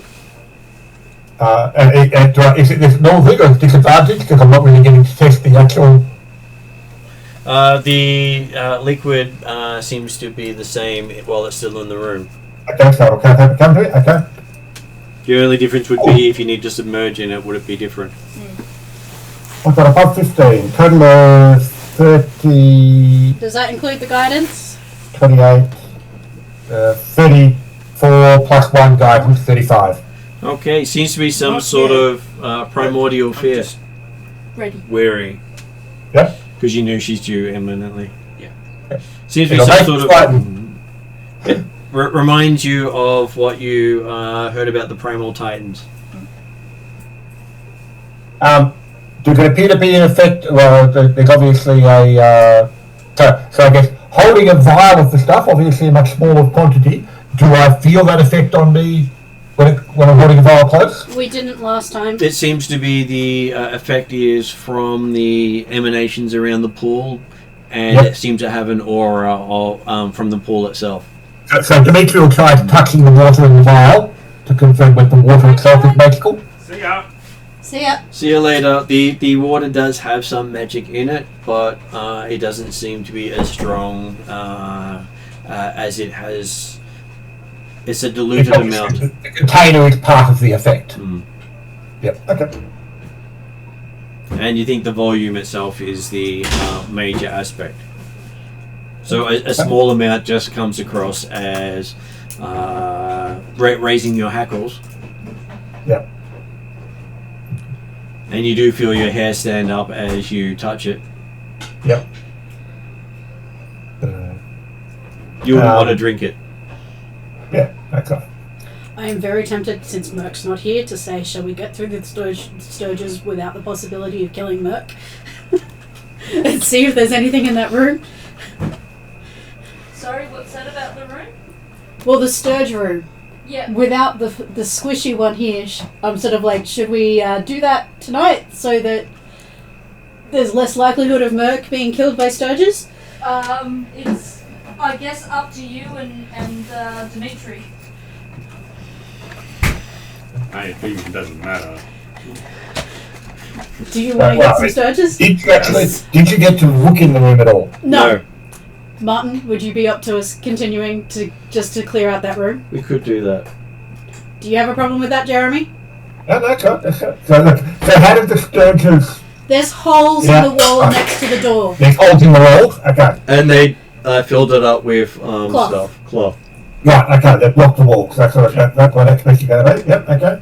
Is it this normal thing or disadvantage? Because I'm not really getting to test the actual. The liquid seems to be the same while it's still in the room. Okay, so I can't have it come to it. Okay. The only difference would be if you need to submerge in it, would it be different? I've got above 15. Total of 30, Does that include the guidance? 28, 34 plus 1 guidance, 35. Okay, seems to be some sort of primordial fear. Ready. Wary. Yep. Because you knew she's due imminently. Yeah. Seems to be It'll some make sort it of... frightened. It reminds you of what you heard about the Primal Titans. Does it appear to be an effect? Well, there's obviously a. So I guess holding a vial of the stuff, obviously a much smaller quantity. Do I feel that effect on me when I'm holding a vial close? We didn't last time. It seems to be the effect is from the emanations around the pool, and Yep. it seems to have an aura of, from the pool itself. So Dimitri will try touching the water in the vial to confirm whether the water itself is magical. See ya! See ya. See you later. The water does have some magic in it, but it doesn't seem to be as strong as it has. It's a diluted amount. The container is part of the effect. Mm. Yep. Okay. And you think the volume itself is the major aspect. So a small amount just comes across as raising your hackles. Yep. And you do feel your hair stand up as you touch it. Yep. You wouldn't want to drink it. Yeah. Okay. I am very tempted, since Merc's not here, to say, shall we get through the Sturges without the possibility of killing Merc? And see if there's anything in that room? Sorry, what's that about the room? Well, the Sturge room. Yeah. Without the squishy one here, I'm sort of like, should we do that tonight so that there's less likelihood of Merc being killed by Sturges? It's, I guess, up to you and Dimitri. I think it doesn't matter. Do you want to get some Sturges? Did you get to look in the room at all? No. Martin, would you be up to us continuing to clear out that room? We could do that. Do you have a problem with that, Jeremy? No, that's right. That's right. So how did the Sturges... There's holes Yeah. in the wall next to the door. There's holes in the walls? Okay. And they filled it up with Cloth. Cloth. Right, okay, they've blocked the wall, because that's what that's basically going to be. Yep, okay.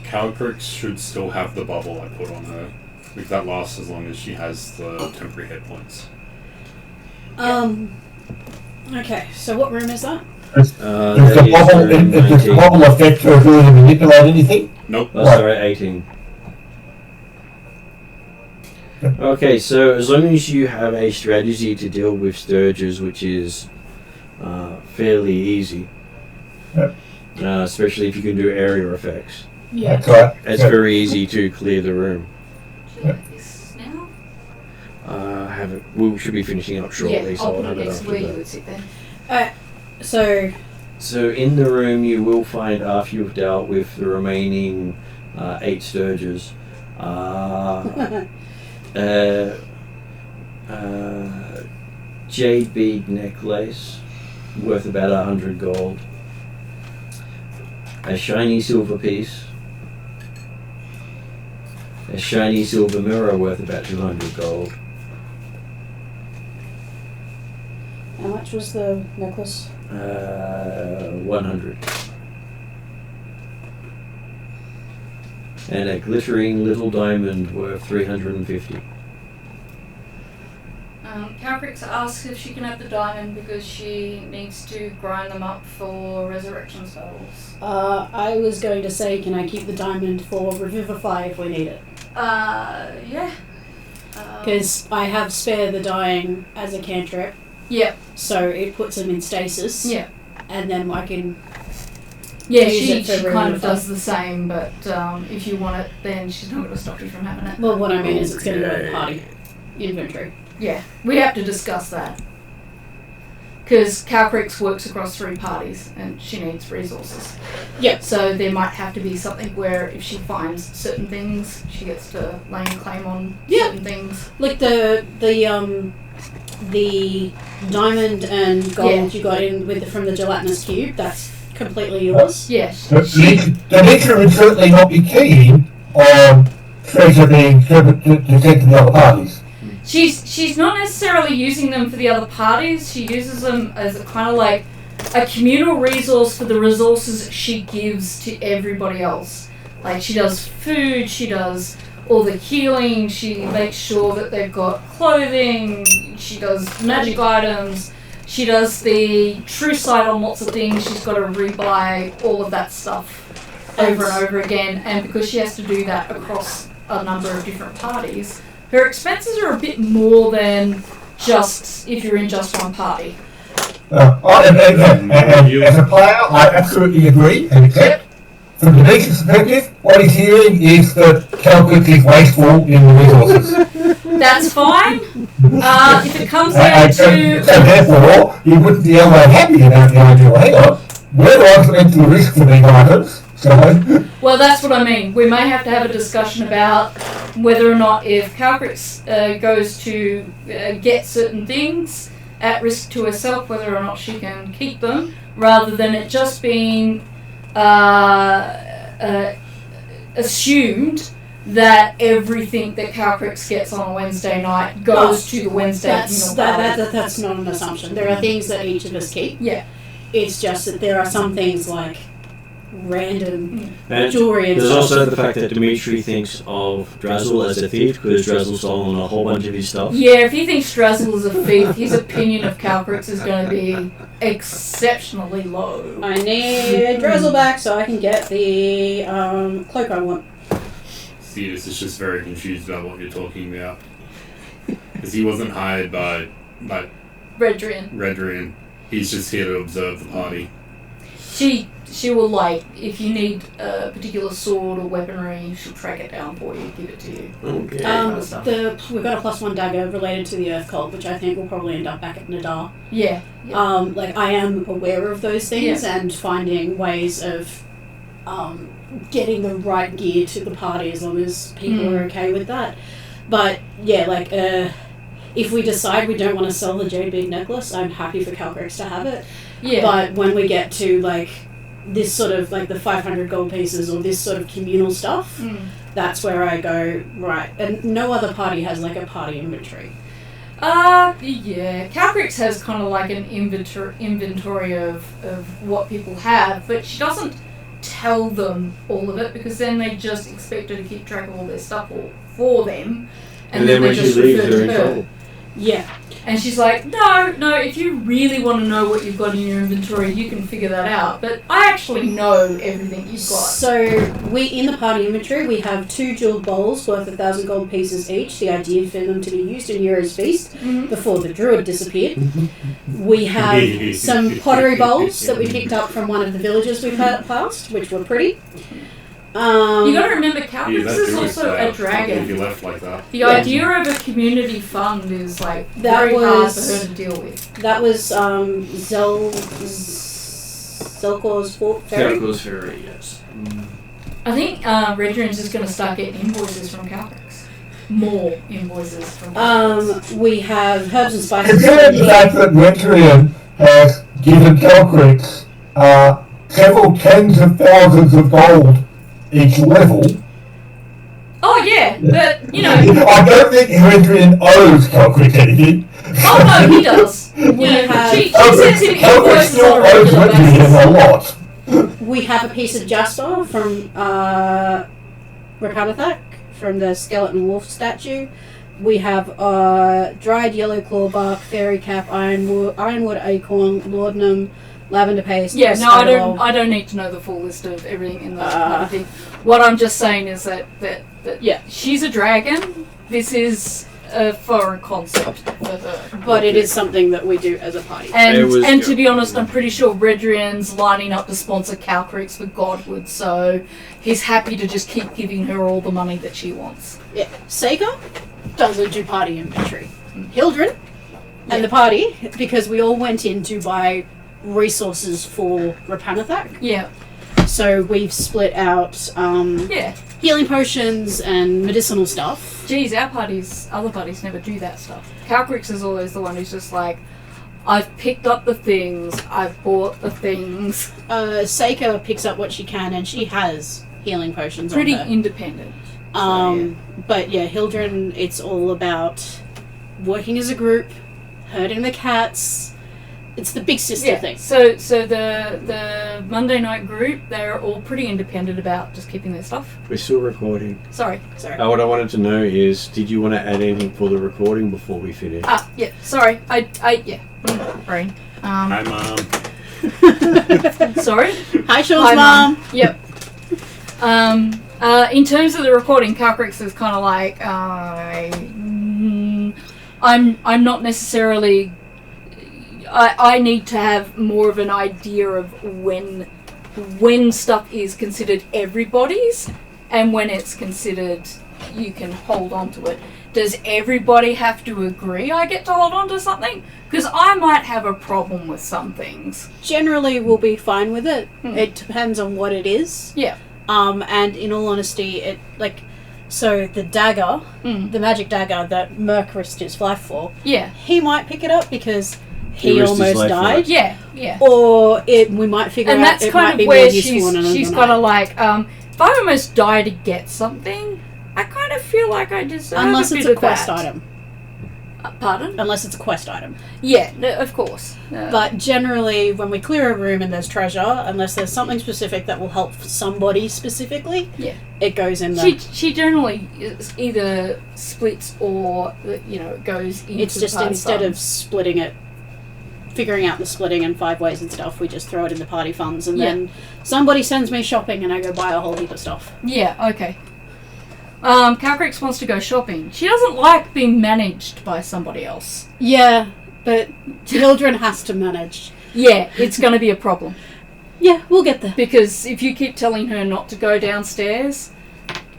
Calcrix should still have the bubble I put on her, because that lasts as long as she has the temporary hit points. Okay, so what room is that? Does That the is bubble, room does the 19. bubble affect her ability to manipulate anything? Nope. Oh, sorry, 18. Okay, so as long as you have a strategy to deal with Sturges, which is fairly easy, Yep. Especially if you can do area effects, Yeah. That's right. it's Yep. very easy to clear the room. Do you like this now? We should be finishing up shortly, Yeah, so I'll I'll put have it it next to after where you that. would sit then. So, So in the room, you will find after you've dealt with the remaining 8 Sturges. Jade bead necklace worth about 100 gold, a shiny silver piece, a shiny silver mirror worth about 200 gold, how much was the necklace? 100, and a glittering little diamond worth 350. Calcrix asks if she can have the diamond because she needs to grind them up for resurrection spells. I was going to say, can I keep the diamond for revivify if we need it? Yeah. Because I have spare the dying as a cantrip, Yeah, so it puts him in stasis. yeah. And then I can. Yeah, Use she it for kind of revivify. does the same, but if you want it, then she's not going to stop you from having it. Well, what I mean is it's going to go in the party inventory. Yeah, we have to discuss that. Because Calcrix works across 3 parties and she needs resources. Yep. So there might have to be something where if she finds certain things, she gets to lay claim on Yeah. certain things. Like the diamond and gold you got in with from the gelatinous cube. That's completely yours. Yes. The nature would certainly not be keen on treasure being detected to the other parties. She's not necessarily using them for the other parties. She uses them as a kind of like a communal resource for the resources she gives to everybody else. Like she does food, she does all the healing, she makes sure that they've got clothing, she does magic items, she does the true sight on lots of things. She's got to rebuy all of that stuff over and over again, and because she has to do that across a number of different parties, her expenses are a bit more than just if you're in just one party. And as a player, I absolutely agree and accept. From Demetrius' perspective, what he's hearing is that Calcrix is wasteful in the resources. That's fine. If it comes down So to... therefore, you wouldn't be all that happy about the idea. Well, hang on, we're the ones that enter the risk for these items. So, Well, that's what I mean. We may have to have a discussion about whether or not if Calcrix goes to get certain things at risk to herself, whether or not she can keep them, rather than it just being assumed that everything that Calcrix gets on a Wednesday night goes to the Wednesday communal party. That's not an assumption. There are things that each of us keep. Yeah. It's just that there are some things like random And jewelry and there's stuff. also the fact that Dimitri thinks of Drazzle as a thief because Drazzle's stolen a whole bunch of his stuff. Yeah, if he thinks Drazzle is a thief, his opinion of Calcrix is going to be exceptionally low. I need Drizzle back so I can get the cloak I want. Thetis is just very confused about what you're talking about. Because he wasn't hired by Redrian. Redrian. He's just here to observe the party. She will, like, if you need a particular sword or weaponry, she'll track it down for you, give it to you. Okay. kind of stuff. We've got a +1 dagger related to the Earth Cult, which I think will probably end up back at Nadar. Yeah. Like I am aware of those things and finding ways of getting the right gear to the party as long as people are okay with that. But yeah, like if we decide we don't want to sell the jade bead necklace, I'm happy for Calcrix to have it. Yeah. But when we get to like this sort of like the 500 gold pieces or this sort of communal stuff, that's where I go, right. And no other party has like a party inventory. Yeah. Calcrix has kind of like an inventory of what people have, but she doesn't tell them all of it because then they just expect her to keep track of all their stuff for them, And then when she leaves, they're in trouble. Yeah. And she's like, no, if you really want to know what you've got in your inventory, you can figure that out. But I actually know everything you've got. So, in the party inventory, we have 2 jeweled bowls worth 1,000 gold pieces each. The idea for them to be used in Euro's feast before the druid disappeared. We have some pottery bowls that we picked up from one of the villages we've passed, which were pretty. You got to remember, Calcrix that is druid also a can't dragon. be left like that. The idea of a community fund is like very hard for her to deal with. That was Zelkor's Fairy. Zelkor's Fairy, yes. I think Redrin's just going to start getting invoices from Calcrix. More invoices from Calcrix. We have herbs and spices. Considering the fact that Redrin has given Calcrix several tens of thousands of gold each level. Oh yeah, but you know. I don't think Redrin owes Calcrix anything. Oh no, he does. She sends him invoices on a regular basis. A lot. We have a piece of jasper from Rapanathak, from the skeleton wolf statue. We have dried yellow clawbark, fairy cap, ironwood acorn, laudanum, lavender paste. Yeah, no, I don't need to know the full list of everything in the thing. What I'm just saying is that yeah, she's a dragon. This is a foreign concept for her. But it is something that we do as a party. And to be honest, I'm pretty sure Redrian's lining up to sponsor Calcrix for Godwood, so he's happy to just keep giving her all the money that she wants. Yeah, Sega doesn't do party inventory. Hildren and the party, because we all went in to buy resources for Rapanathak. Yeah. So we've split out healing potions and medicinal stuff. Geez, other parties never do that stuff. Calcrix is always the one who's just like, I've picked up the things, I've bought the things. Seika picks up what she can, and she has healing potions Pretty on her. independent. But yeah, Hildren, it's all about working as a group, herding the cats. It's the big sister thing. So the Monday night group, they're all pretty independent about just keeping their stuff. We're still recording. Sorry. What I wanted to know is, did you want to add anything for the recording before we finish? Yeah. Sorry. Brain. Hi, Mom. Sorry. Hi, Sean's mom. Yep. In terms of the recording, Calcrix is kind of like, I'm not necessarily. I need to have more of an idea of when stuff is considered everybody's and when it's considered you can hold on to it. Does everybody have to agree I get to hold on to something? Because I might have a problem with some things. Generally, we'll be fine with it. It depends on what it is. Yeah. And in all honesty, so the dagger, the magic dagger that Merc risked his life for, he might pick it up because he almost died. Yeah. Or we might figure out that's it kind might of be where more useful on another she's night. kind of like, if I almost die to get something, I kind of feel like I deserve Unless a it's bit a of quest that. item. Pardon? Unless it's a quest item. Yeah, no, of course. But generally, when we clear a room and there's treasure, unless there's something specific that will help somebody specifically, it goes in there. She generally either splits or, goes into It's just the party instead of funds. splitting it, figuring out the splitting in 5 ways and stuff, we just throw it in the party funds and then somebody sends me shopping and I go buy a whole heap of stuff. Yeah, okay. Calcrix wants to go shopping. She doesn't like being managed by somebody else. Yeah, but children has to manage. Yeah, it's going to be a problem. Yeah, we'll get there. Because if you keep telling her not to go downstairs,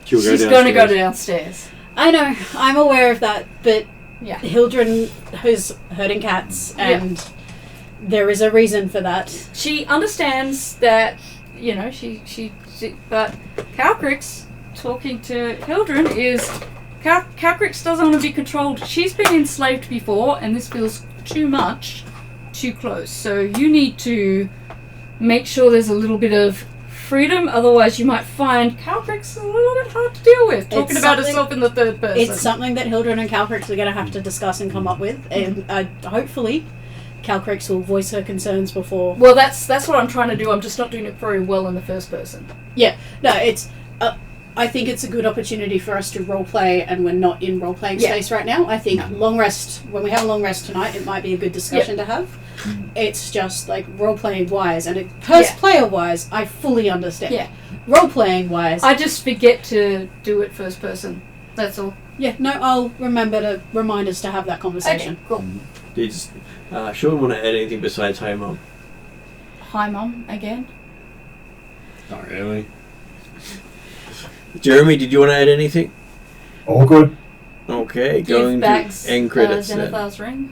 she's going to go downstairs. I know, I'm aware of that, but Hildren who's herding cats and there is a reason for that. She understands that, but Calcrix talking to Hildren is Calcrix doesn't want to be controlled. She's been enslaved before and this feels too much, too close. So you need to make sure there's a little bit of freedom. Otherwise, you might find Calcrick's a little bit hard to deal with. Talking about herself in the third person. It's something that Hildren and Calcrix are going to have to discuss and come up with, and hopefully Calcrix will voice her concerns before. Well, that's what I'm trying to do. I'm just not doing it very well in the first person. Yeah, no, it's. I think it's a good opportunity for us to roleplay, and we're not in roleplaying space right now. I think long rest, when we have a long rest tonight, it might be a good discussion to have. It's just like roleplaying wise, and player wise, I fully understand. Yeah. Roleplaying wise, I just forget to do it first person. That's all. yeah, no, I'll remember to remind us to have that conversation. Okay, cool. Did Sean want to add anything besides hi, Mum? Hi, Mum, again. Not really. Jeremy, did you want to add anything? All good. Okay, Give going back to end credits then. Zenithar's ring.